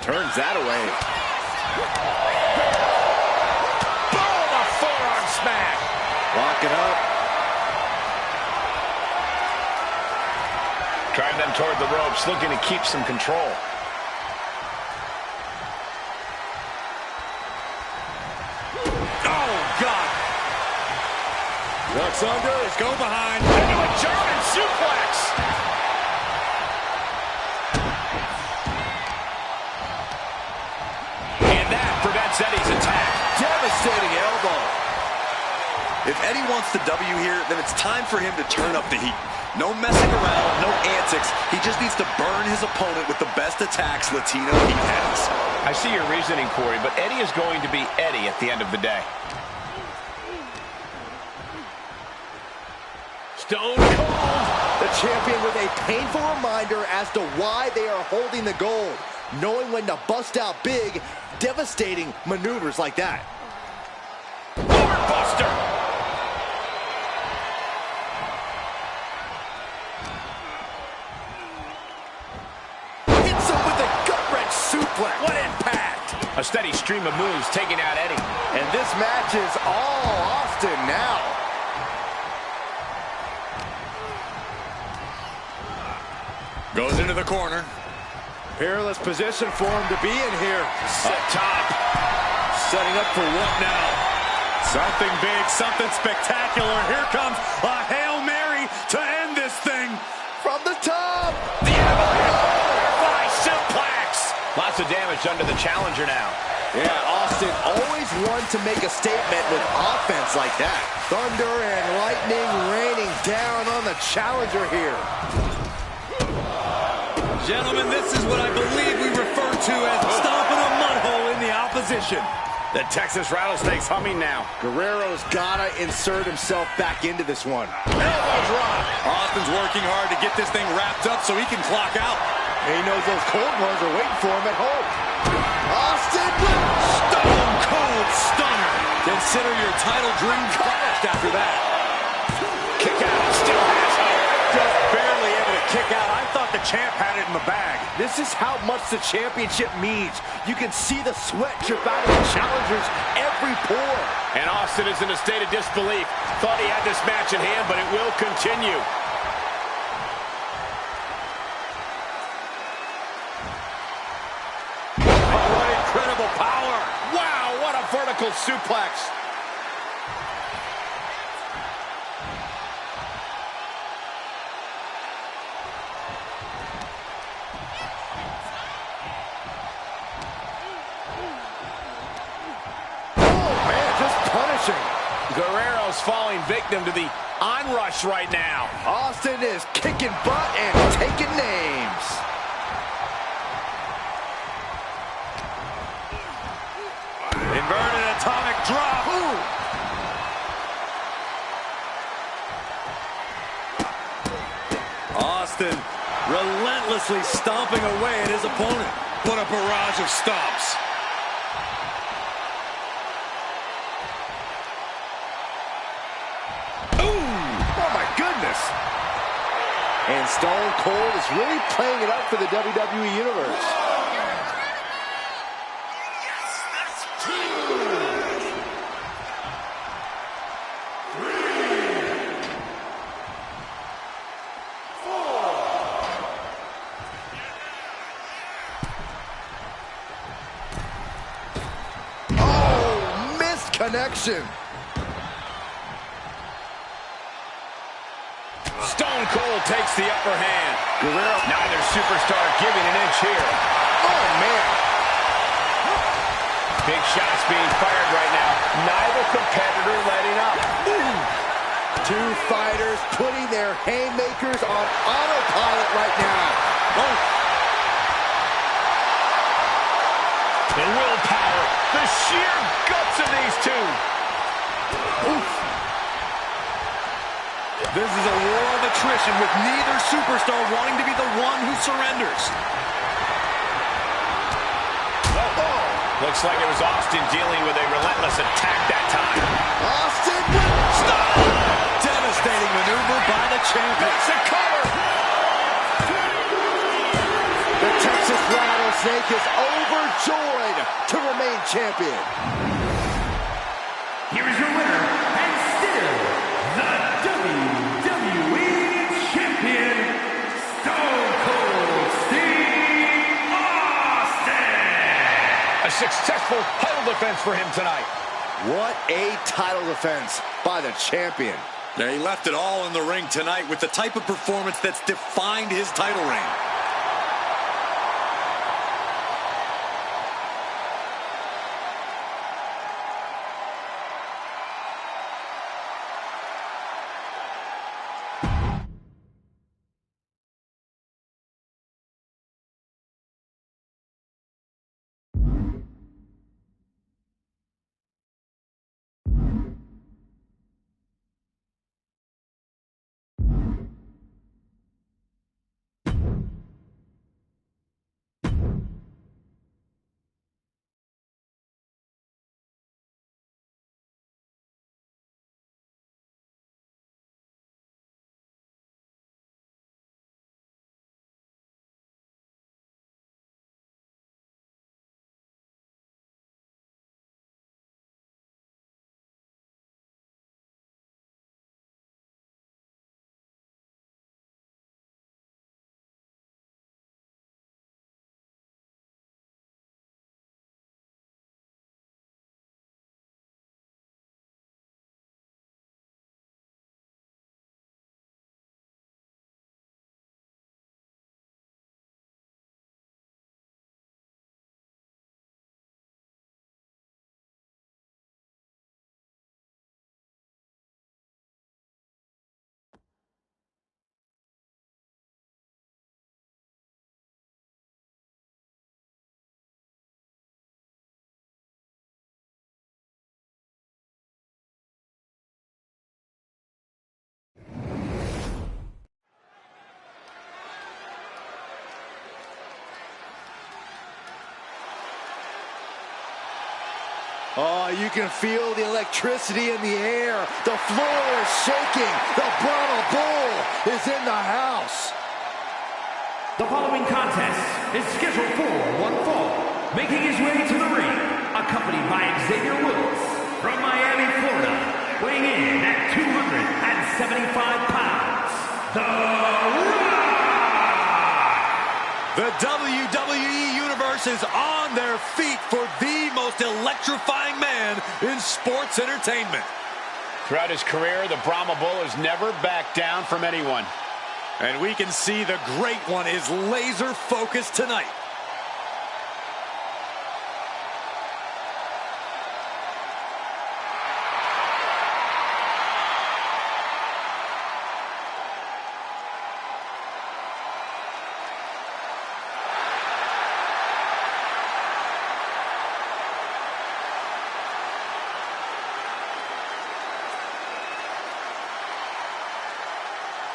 Turns that away. Boom! A forearm smack. Locking up. Driving them toward the ropes, looking to keep some control. Ducks under. Let's go behind. Into a German suplex. And that prevents Eddie's attack. Devastating elbow. If Eddie wants the W here, then it's time for him to turn up the heat. No messing around, no antics. He just needs to burn his opponent with the best attacks Latino Heat has. I see your reasoning, Corey, but Eddie is going to be Eddie at the end of the day. Stone Cold. The champion with a painful reminder as to why they are holding the gold. Knowing when to bust out big, devastating maneuvers like that. Buster. Hits him with a gut-wrench suplex. What impact! A steady stream of moves taking out Eddie. And this match is all Austin now. Goes into the corner. Peerless position for him to be in here. Up top. Setting up for what now? Something big, something spectacular. Here comes a Hail Mary to end this thing. From the top. The butterfly suplex. Lots of damage under the challenger now. Yeah, Austin always one to make a statement with offense like that. Thunder and lightning raining down on the challenger here. Gentlemen, this is what I believe we refer to as stomping a mud hole in the opposition. The Texas Rattlesnake's humming now. Guerrero's gotta insert himself back into this one. Elbow drop. Austin's working hard to get this thing wrapped up so he can clock out. And he knows those cold ones are waiting for him at home. Austin with Stone cold stunner. Consider your title dream crushed after that. Kick out. Still has hope. Just barely able to kick out. I thought the champ had it in the bag. This is how much the championship means. You can see the sweat drip out of the challengers every pore. And Austin is in a state of disbelief. Thought he had this match in hand, but it will continue. What incredible power. Wow, what a vertical suplex. Guerrero's falling victim to the onrush right now. Austin is kicking butt and taking names. Inverted atomic drop. Ooh. Austin relentlessly stomping away at his opponent. What a barrage of stomps. And Stone Cold is really playing it up for the WWE Universe. Oh, missed connection. Stone Cold takes the upper hand. Guerrero. Neither superstar giving an inch here. Oh, man. Big shots being fired right now. Neither competitor letting up. Ooh. Two fighters putting their haymakers on autopilot right now. Oh. And willpower. The sheer guts of these two. Oof. This is a war of attrition with neither superstar wanting to be the one who surrenders. Looks like it was Austin dealing with a relentless attack that time. Austin Stop! Devastating maneuver by the champion. Makes a cover. The Texas Rattlesnake is overjoyed to remain champion. Here is your winner, and still the WWE Champion, Stone Cold Steve Austin! A successful title defense for him tonight. What a title defense by the champion. Yeah, he left it all in the ring tonight with the type of performance that's defined his title reign. Oh, you can feel the electricity in the air. The floor is shaking. The Brahma Bull is in the house. The following contest is scheduled for one fall. Making his way to the ring, accompanied by Xavier Woods from Miami, Florida, weighing in at 275 pounds, The Rock! The WWE Universe is on their feet for the most electrifying man in sports entertainment. Throughout his career, the Brahma Bull has never backed down from anyone. And we can see the Great One is laser focused tonight.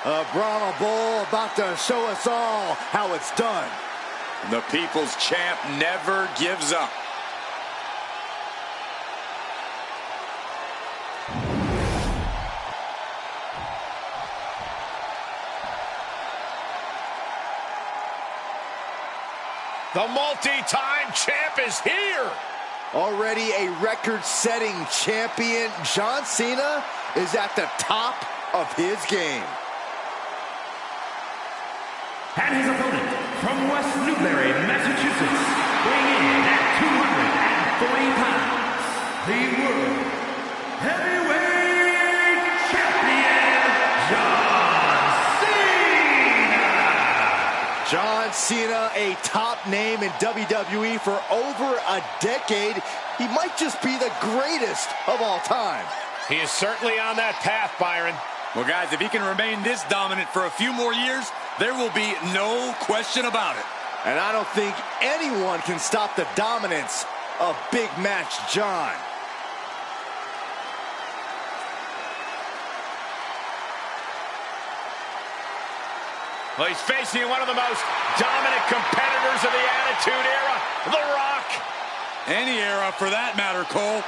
A Brahma Bull about to show us all how it's done. The People's Champ never gives up. The multi-time champ is here. Already a record-setting champion, John Cena is at the top of his game. And his opponent from West Newbury, Massachusetts, weighing in at 240 pounds, the World Heavyweight Champion, John Cena! John Cena, a top name in WWE for over a decade. He might just be the greatest of all time. He is certainly on that path, Byron. Well, guys, if he can remain this dominant for a few more years, there will be no question about it. And I don't think anyone can stop the dominance of Big Match John. Well, he's facing one of the most dominant competitors of the Attitude Era, The Rock. Any era for that matter, Cole.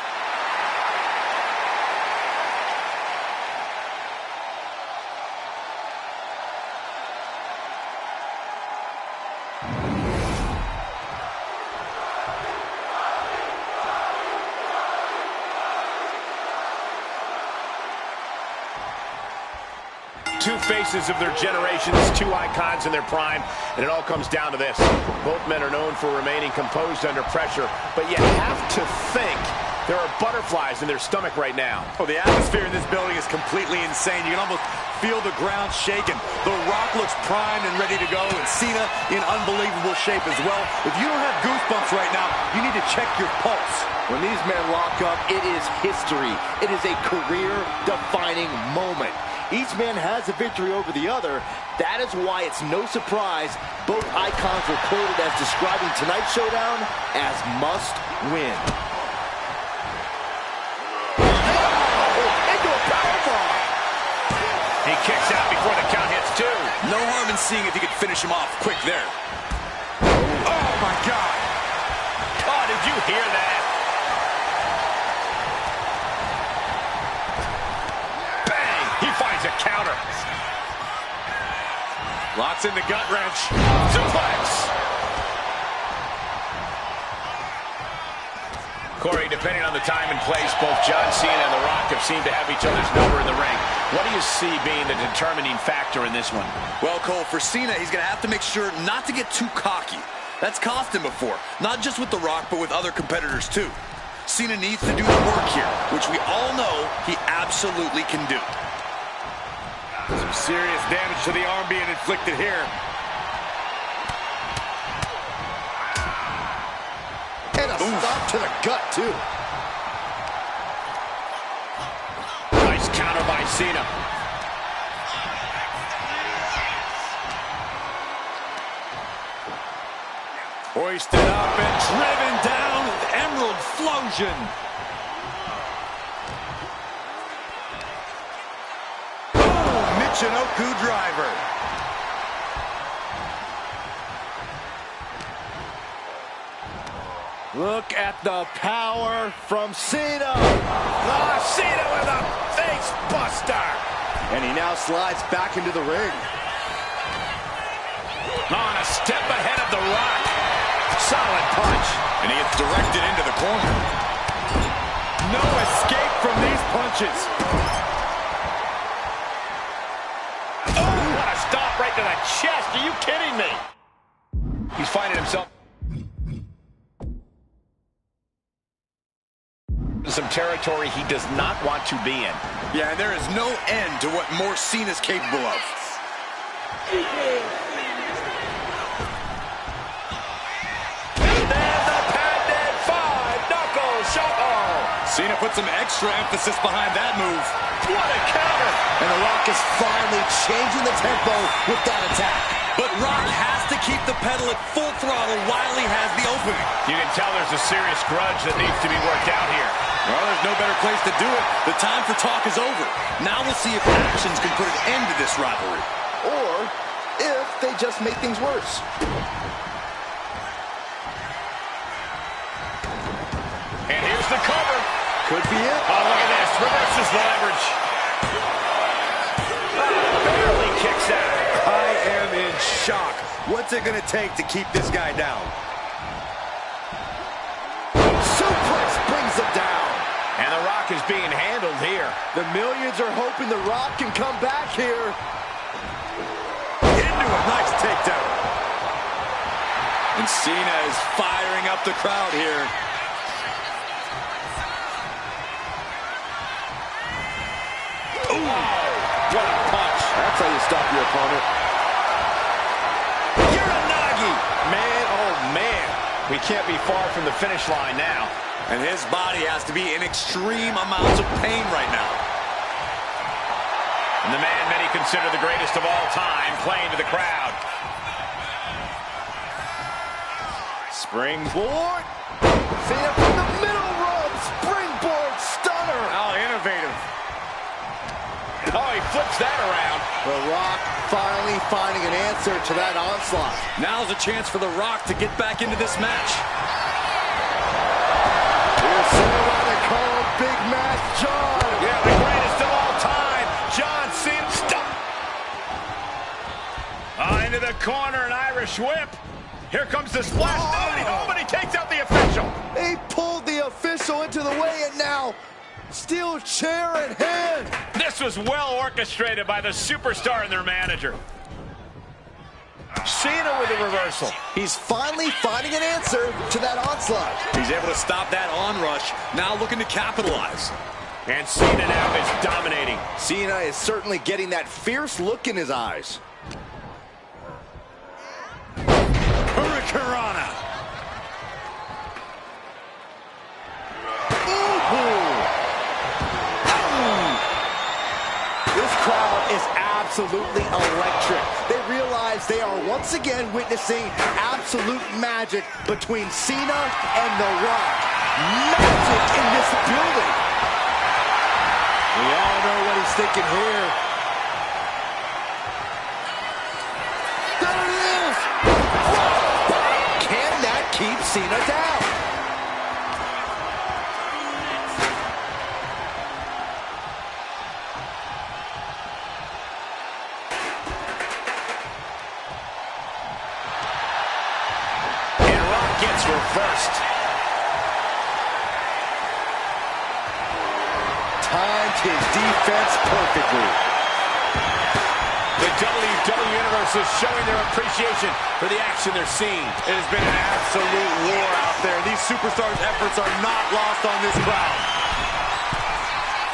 Two faces of their generations, two icons in their prime, and it all comes down to this. Both men are known for remaining composed under pressure, but you have to think there are butterflies in their stomach right now. Oh, the atmosphere in this building is completely insane. You can almost feel the ground shaking. The Rock looks primed and ready to go, and Cena in unbelievable shape as well. If you don't have goosebumps right now, you need to check your pulse. When these men lock up, it is history. It is a career-defining moment. Each man has a victory over the other. That is why it's no surprise both icons were quoted as describing tonight's showdown as must win. Into a powerbomb. He kicks out before the count hits two. No harm in seeing if you could finish him off quick there. Oh, my God. Oh, did you hear that? Finds a counter. Locks in the gut wrench. Suplex. Corey, depending on the time and place, both John Cena and The Rock have seemed to have each other's number in the ring. What do you see being the determining factor in this one? Well, Cole, for Cena, he's going to have to make sure not to get too cocky. That's cost him before. Not just with The Rock, but with other competitors, too. Cena needs to do the work here, which we all know he absolutely can do. Some serious damage to the arm being inflicted here. And a stop to the gut, too. Nice counter by Cena. Hoisted up and driven down with Emerald Flosion. Michinoku driver. Look at the power from Cena. Cena with a face buster. And he now slides back into the ring. On a step ahead of The Rock. Solid punch. And he gets directed into the corner. No escape from these punches. Oh, what a stop right to the chest. Are you kidding me? He's finding himself in some territory he does not want to be in. Yeah, and there is no end to what more Cena's capable of. Cena put some extra emphasis behind that move. What a counter! And The Rock is finally changing the tempo with that attack. But Rock has to keep the pedal at full throttle while he has the opening. You can tell there's a serious grudge that needs to be worked out here. Well, there's no better place to do it. The time for talk is over. Now we'll see if actions can put an end to this rivalry. Or if they just make things worse. And here's the cover. Could be it. Oh, look at this. Reverses the leverage. Barely kicks out. I am in shock. What's it going to take to keep this guy down? Suplex brings him down. And The Rock is being handled here. The millions are hoping The Rock can come back here. Into a nice takedown. And Cena is firing up the crowd here. Ooh, what a punch. That's how you stop your opponent. Uranagi. Man, oh man. We can't be far from the finish line now. And his body has to be in extreme amounts of pain right now. And the man many consider the greatest of all time playing to the crowd. Springboard. Cena from the middle rope. Springboard stunner. How innovative. Oh, he flips that around. The Rock finally finding an answer to that onslaught. Now's a chance for The Rock to get back into this match. Here's Cena what they call Big Match John. Yeah, the greatest of all time. John Cena. Stop. Into the corner, an Irish whip. Here comes the splash. Oh, but he takes out the official. He pulled the official into the way, and now steel chair in hand. This was well orchestrated by the superstar and their manager. Cena with a reversal. He's finally finding an answer to that onslaught. He's able to stop that onrush. Now looking to capitalize. And Cena now is dominating. Cena is certainly getting that fierce look in his eyes. Hurricanrana. This crowd is absolutely electric. They realize they are once again witnessing absolute magic between Cena and The Rock. Magic in this building. We all know what he's thinking here. There it is! Can that keep Cena down? Gets reversed. Timed his defense perfectly. The WWE Universe is showing their appreciation for the action they're seeing. It has been an absolute war out there. These superstars' efforts are not lost on this crowd.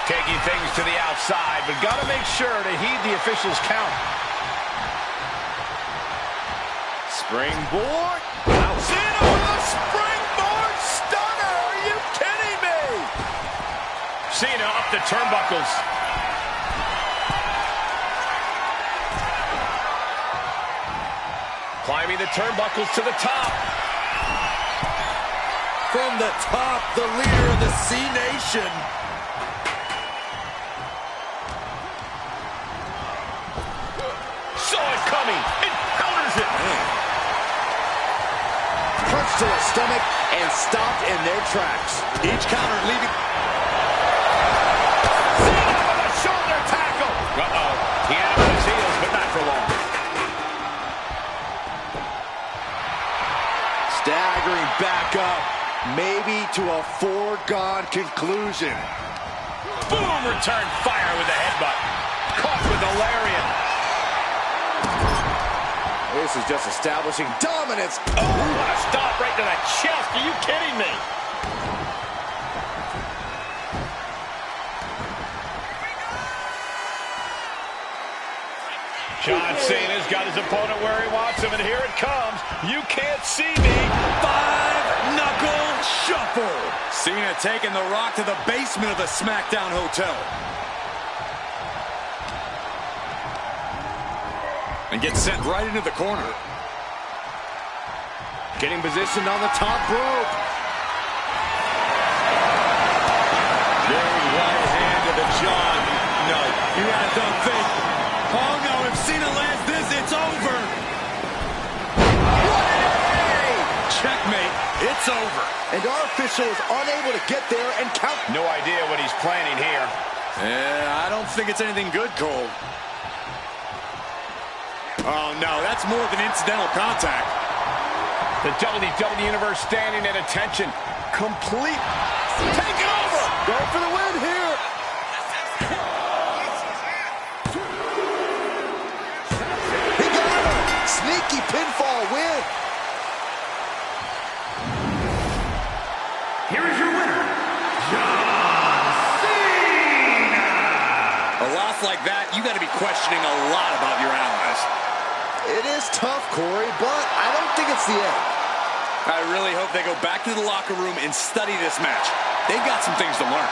Taking things to the outside, but got to make sure to heed the officials' count. Springboard. Cena with a springboard stunner! Are you kidding me? Cena up the turnbuckles. Climbing the turnbuckles to the top. From the top, the leader of the C-Nation. Saw it coming. It counters it. Punch to the stomach and stopped in their tracks. Each counter leaving... Cena with a shoulder tackle. Uh-oh. He had him on his heels, but not for long. Staggering back up, maybe to a foregone conclusion. Boom! Return fire with the headbutt. Caught with the lariat. This is just establishing dominance. Oh, what a stop right to the chest. Are you kidding me? John Cena's got his opponent where he wants him, and here it comes. You can't see me. Five-knuckle shuffle. Cena taking The Rock to the basement of the SmackDown Hotel. And gets sent right into the corner. Getting positioned on the top rope. Big right hand to the jaw. No, you guys don't think. Oh no, if Cena lands this, it's over. What a... Checkmate, it's over. And our official is unable to get there and count. No idea what he's planning here. Yeah, I don't think it's anything good, Cole. Oh no, that's more than incidental contact. The WWE Universe standing at attention. Complete. Take it over. Going for the win here. He got him. Sneaky pinfall win. Here is your winner, John Cena! A loss like that, you got to be questioning a lot about your allies. It is tough, Corey, but I don't think it's the end. I really hope they go back to the locker room and study this match. They've got some things to learn.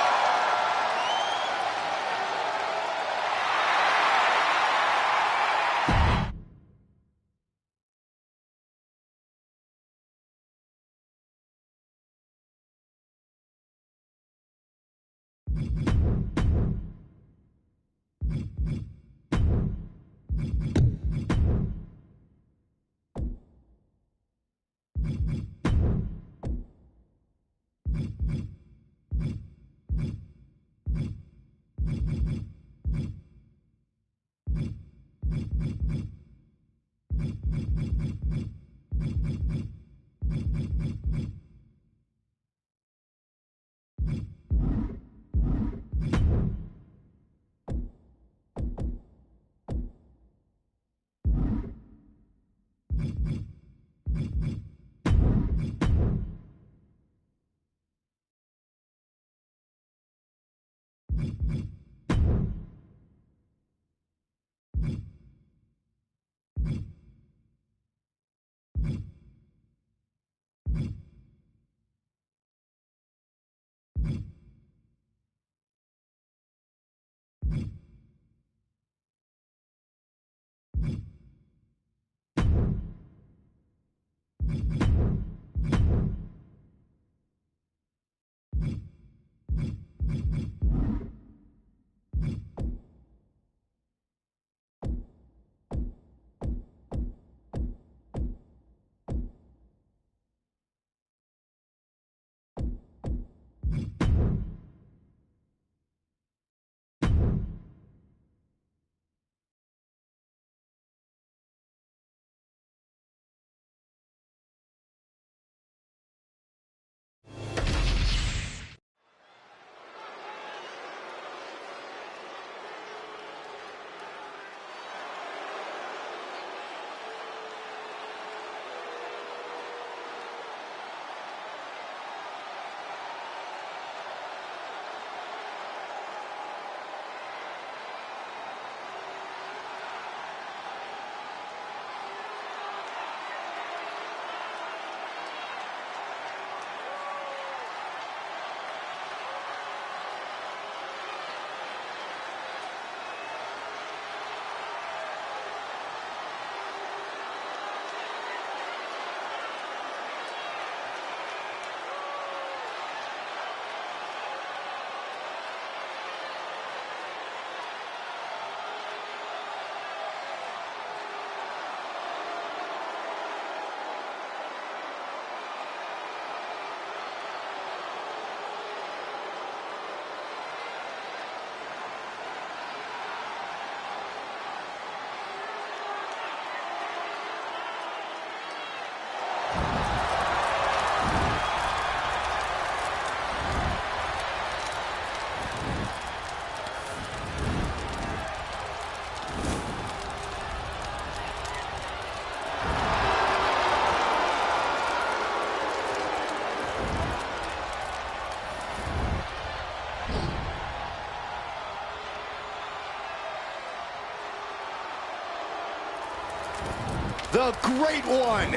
The Great One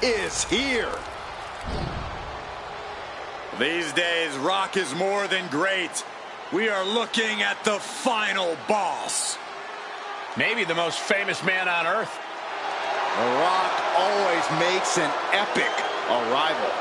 is here. These days, Rock is more than great. We are looking at the final boss. Maybe the most famous man on earth. The Rock always makes an epic arrival.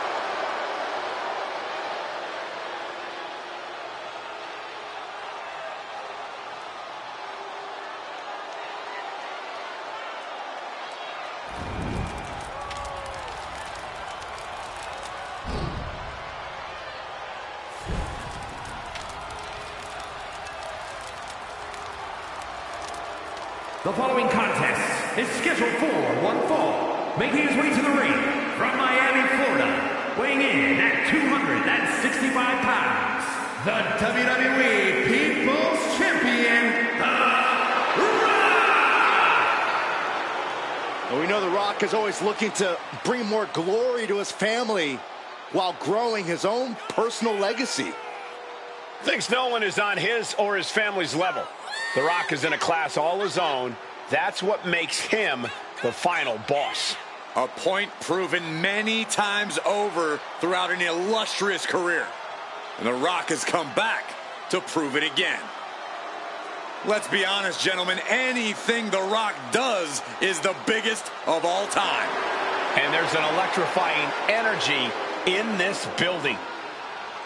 The following contest is scheduled for one fall. Making his way to the ring from Miami, Florida, weighing in at 265 pounds, the WWE People's Champion, The Rock! Well, we know The Rock is always looking to bring more glory to his family while growing his own personal legacy. Thinks no one is on his or his family's level. The Rock is in a class all his own. That's what makes him the final boss. A point proven many times over throughout an illustrious career. And The Rock has come back to prove it again. Let's be honest, gentlemen, anything The Rock does is the biggest of all time. And there's an electrifying energy in this building.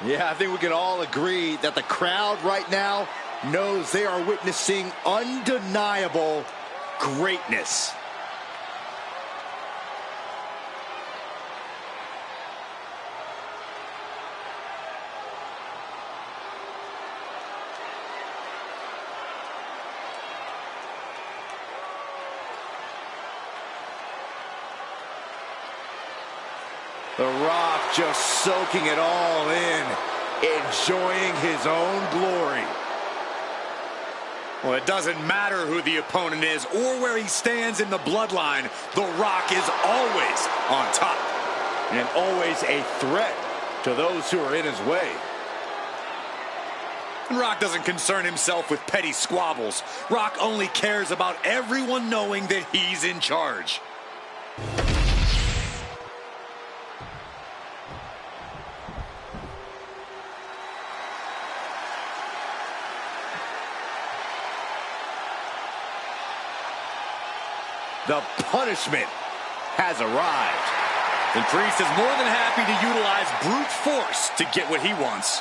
Yeah, I think we can all agree that the crowd right now knows they are witnessing undeniable greatness. The Rock just soaking it all in, enjoying his own glory. Well, it doesn't matter who the opponent is or where he stands in the bloodline. The Rock is always on top. And always a threat to those who are in his way. And Rock doesn't concern himself with petty squabbles. Rock only cares about everyone knowing that he's in charge. The punishment has arrived. And Priest is more than happy to utilize brute force to get what he wants.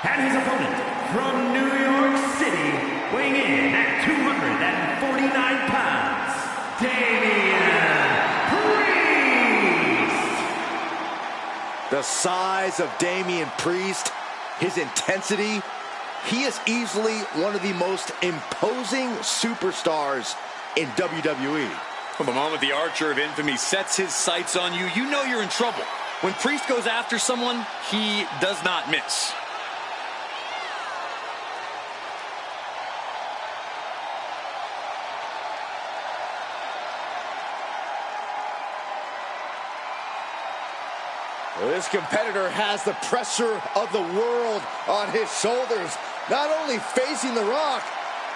And his opponent from New York City, weighing in at 249 pounds, Damian Priest. The size of Damian Priest, his intensity, he is easily one of the most imposing superstars in WWE. Well, the moment the Archer of Infamy sets his sights on you, you know you're in trouble. When Priest goes after someone, he does not miss. This competitor has the pressure of the world on his shoulders, not only facing The Rock,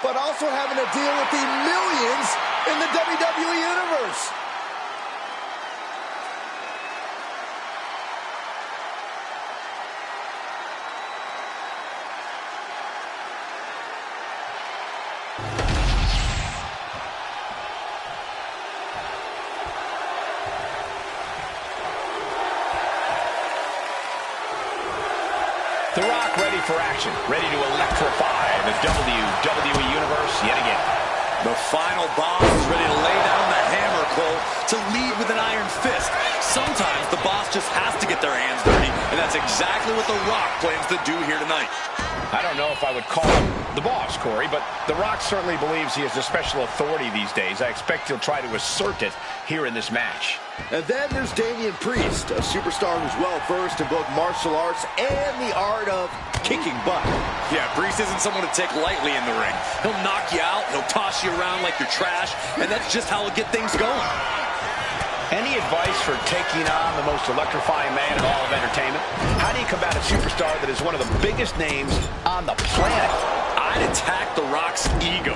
but also having to deal with the millions in the WWE Universe. The Rock ready for action, ready to electrify the WWE Universe yet again. The final boss is ready to lay down the hammer, Cole, to lead with an iron fist. Sometimes the boss just has to get their hands dirty, and that's exactly what The Rock plans to do here tonight. I don't know if I would call him the boss, Corey, but The Rock certainly believes he is the special authority these days. I expect he'll try to assert it here in this match. And then there's Damian Priest, a superstar who's well-versed in both martial arts and the art of kicking butt. Yeah, Priest isn't someone to take lightly in the ring. He'll knock you out, he'll toss you around like you're trash, and that's just how he'll get things going. Any advice for taking on the most electrifying man in all of entertainment? How do you combat a superstar that is one of the biggest names on the planet? I'd attack The Rock's ego.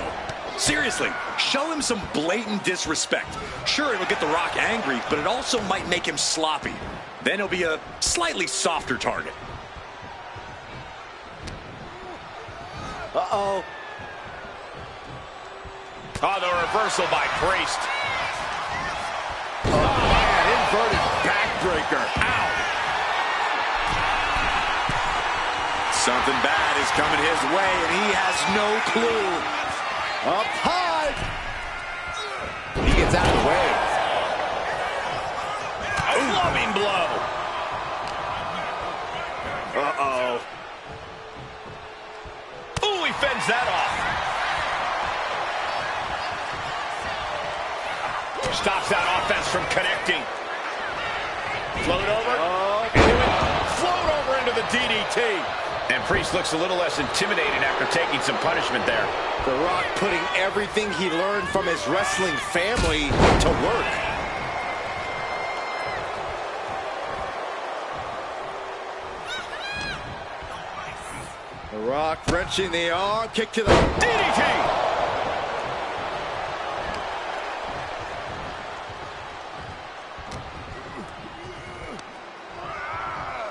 Seriously, show him some blatant disrespect. Sure, it'll get The Rock angry, but it also might make him sloppy. Then he'll be a slightly softer target. Uh-oh. Oh, the reversal by Priest. Oh, man, inverted backbreaker. Ow. Something bad is coming his way, and he has no clue. Up high. He gets out of the way. A loving blow. Uh-oh. Ooh, he fends that off. Stops that offense from connecting. Float over. Float over into the DDT. And Priest looks a little less intimidated after taking some punishment there. The Rock putting everything he learned from his wrestling family to work. The Rock wrenching the arm, kick to the DDT!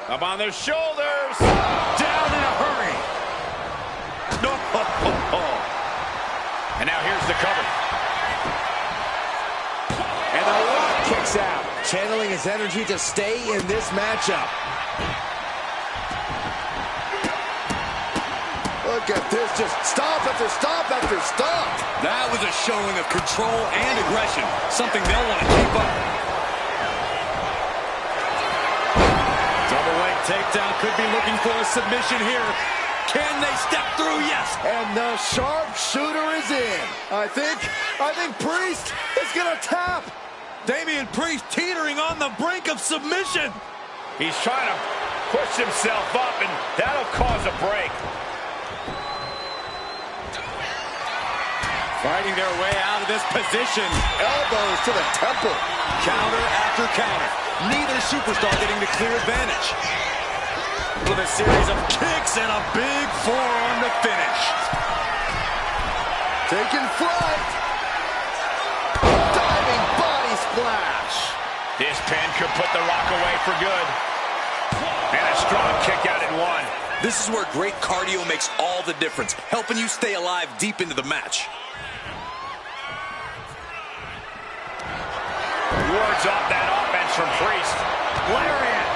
Up on their shoulders. Down in a hurry. No. And now here's the cover. And the Rock kicks out, channeling his energy to stay in this matchup. Look at this, just stop after stop after stop. That was a showing of control and aggression, something they'll want to keep up. Double leg takedown, could be looking for a submission here. Can they step through? Yes. And the sharpshooter is in. I think Priest is gonna tap. Damian Priest teetering on the brink of submission. He's trying to push himself up, and that'll cause a break. Fighting their way out of this position. Elbows to the temple. Counter after counter. Neither superstar getting the clear advantage. With a series of kicks and a big forearm to finish. Taking flight. Diving body splash. This pin could put The Rock away for good. And a strong kick out at one. This is where great cardio makes all the difference, helping you stay alive deep into the match. Wards off that offense from Priest. Lariat.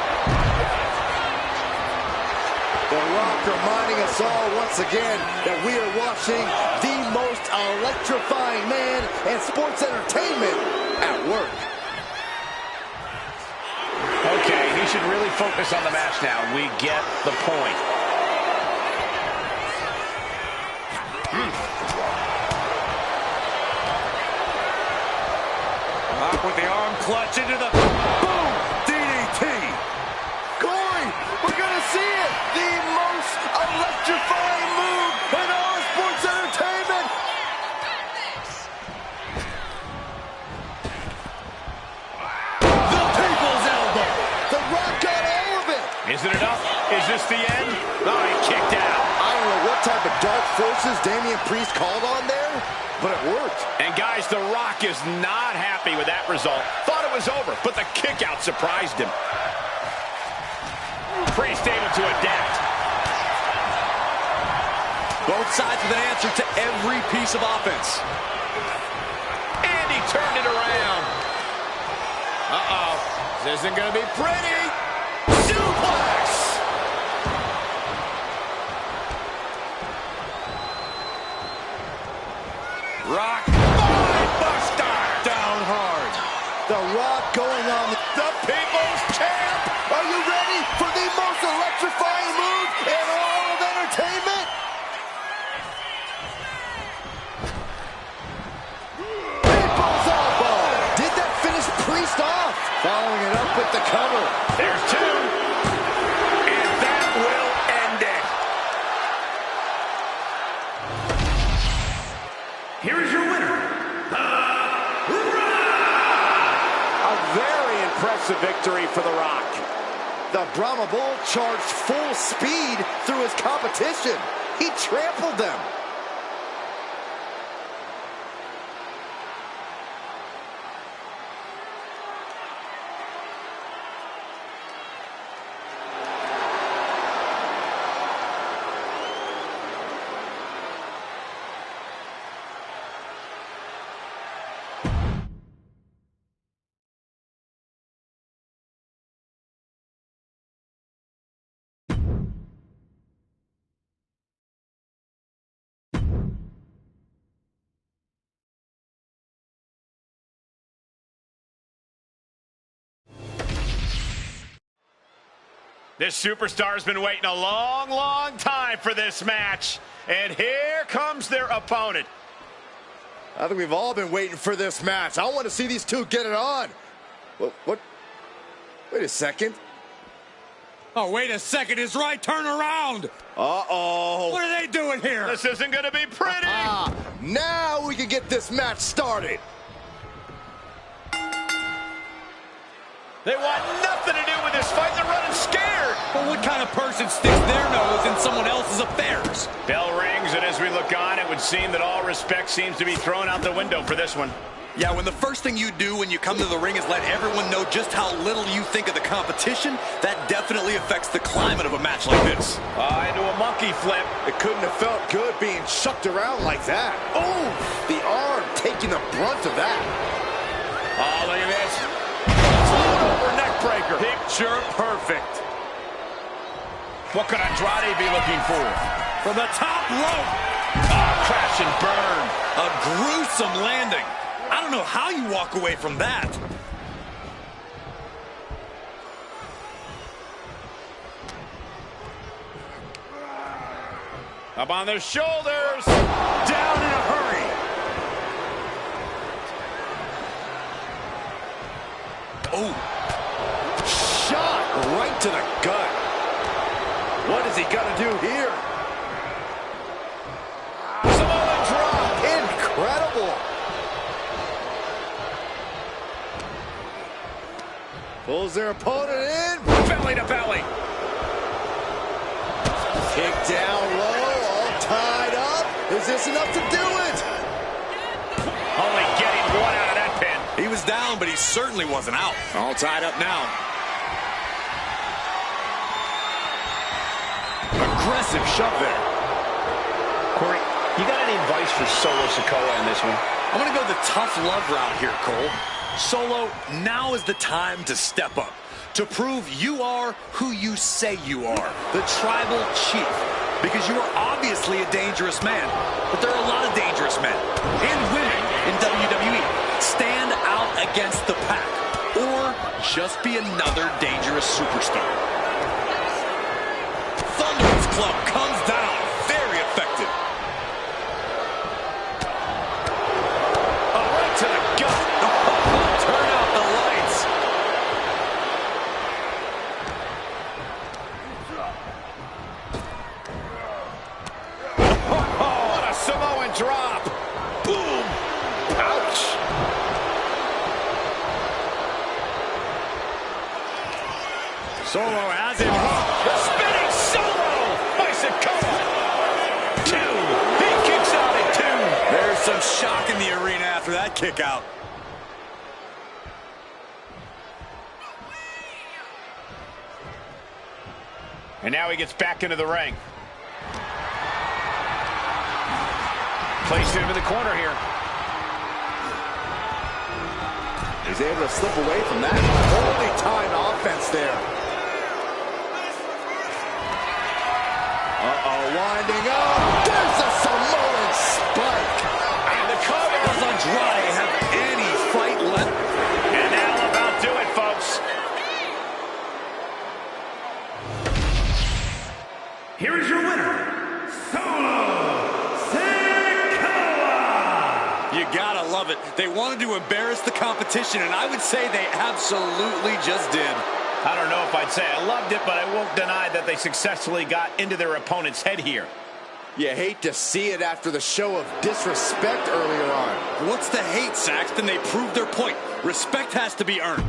The Rock reminding us all once again that we are watching the most electrifying man in sports entertainment at work. Okay, he should really focus on the match now. We get the point. Rock with the arm clutch into the boom DDT. Corey, we're gonna see it. The most electrifying move in all of sports entertainment. The people's elbow. The Rock got all of it. Is it enough? Is this the end? Oh, he kicked out. I don't know what type of dark forces Damian Priest called on there, but it worked. And guys, The Rock is not happy with that result. Thought it was over, but the kick out surprised him. Priest able to adapt. Both sides with an answer to every piece of offense. And he turned it around. Uh-oh. This isn't going to be pretty. Suplex. Rock. Buster. Down hard. The Rock going on the People's champ. Are you ready for the most electrifying move in all of entertainment? People's elbow. Did that finish Priest off? Following it up with the cover. There's two. And that will end it. Here is your winner, A very impressive victory for The Rock. The Brahma Bull charged full speed through his competition. He trampled them. This superstar's been waiting a long, long time for this match. And here comes their opponent. I think we've all been waiting for this match. I want to see these two get it on. What? Wait a second. Oh, wait a second. Is right. Turn around. Uh-oh. What are they doing here? This isn't going to be pretty. Now we can get this match started. They want nothing to do with this fight. They're running scared. Well, what kind of person sticks their nose in someone else's affairs? Bell rings, and as we look on, it would seem that all respect seems to be thrown out the window for this one. Yeah, when the first thing you do when you come to the ring is let everyone know just how little you think of the competition, that definitely affects the climate of a match like this. Into a monkey flip. It couldn't have felt good being chucked around like that. Oh, the arm taking the brunt of that. Oh, look at this. Over neck breaker. Picture perfect. What could Andrade be looking for? From the top rope. Crash and burn. A gruesome landing. I don't know how you walk away from that. Up on their shoulders. Down in a hurry. Oh. Shot right to the gut. What is he gonna do here? Samoa drop. Incredible. Pulls their opponent in. Belly to belly. Kick down low, all tied up. Is this enough to do it? Only getting one out of that pin. He was down, but he certainly wasn't out. All tied up now. Aggressive shove there. Corey, you got any advice for Solo Sikoa in this one? I'm going to go the tough love route here, Cole. Solo, now is the time to step up. To prove you are who you say you are. The tribal chief. Because you are obviously a dangerous man. But there are a lot of dangerous men. And women in WWE. Stand out against the pack. Or just be another dangerous superstar. Thunderous Club comes down. Very effective. Right to the gut. Turn out the lights. What a Samoan drop. Boom. Ouch. Solo has him. The spinning Solo by Sikoa. Two. He kicks out at two. There's some shock in the arena after that kick out. And now he gets back into the ring. Placed him in the corner here. He's able to slip away from that. Holy timed offense there. Winding up. There's a Samoan spike. And the cover. Does Andrade have any fight left? And that'll about do it, folks. Here is your winner, Solo Sikoa! You gotta love it. They wanted to embarrass the competition, and I would say they absolutely just did. I don't know if I'd say I loved it, but I won't deny that they successfully got into their opponent's head here. You hate to see it after the show of disrespect earlier on. What's the hate, Saxton? They proved their point. Respect has to be earned.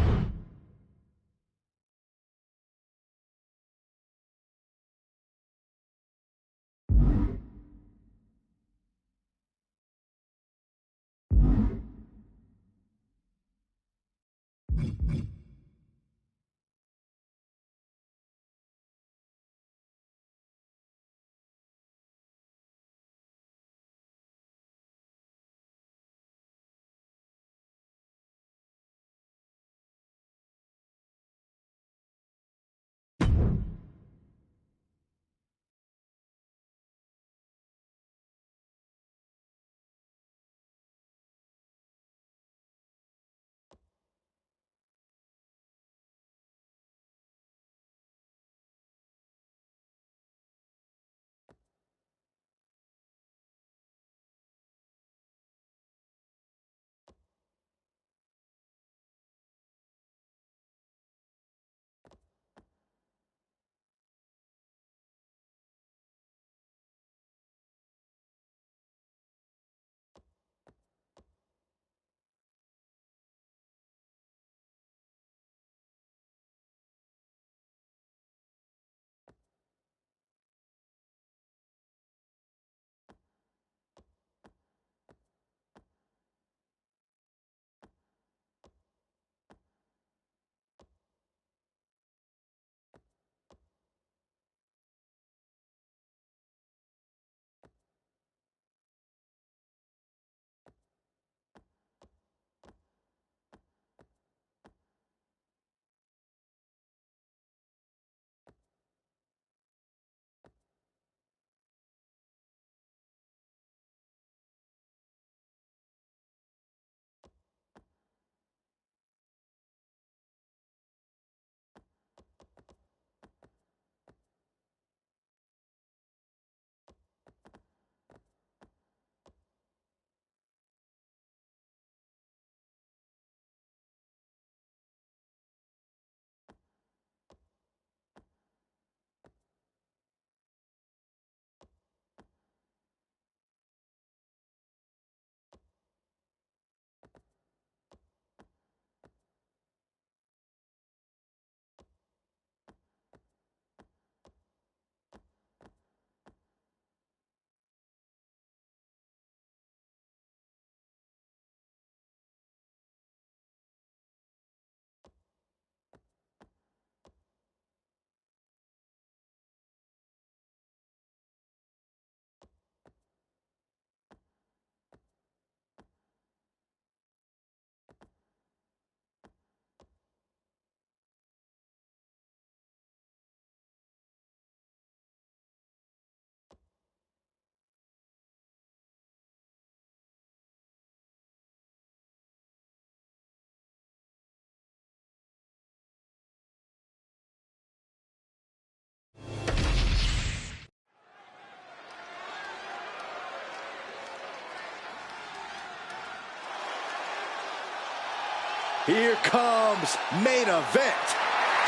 Here comes main event,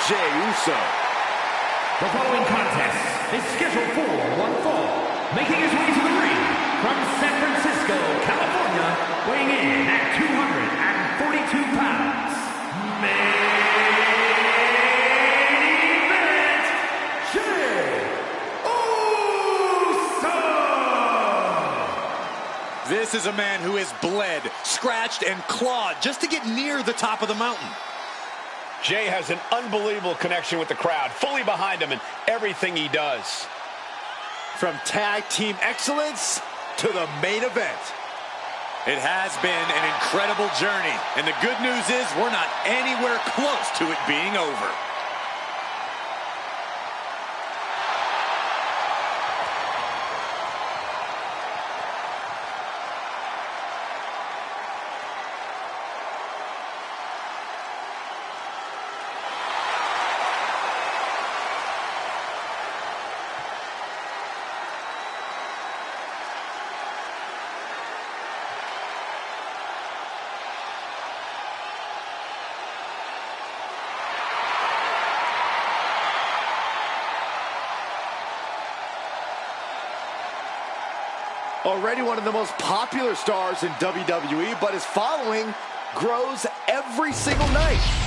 Jey Uso. The following contest is scheduled for one fall. Making his way to the ring from San Francisco, California, weighing in at 242 pounds. Main event, Jey Uso! This is a man who has bled, scratched, and clawed just to get near the top of the mountain. Jey has an unbelievable connection with the crowd, fully behind him in everything he does. From tag team excellence to the main event. It has been an incredible journey, and the good news is we're not anywhere close to it being over. Already one of the most popular stars in WWE, but his following grows every single night.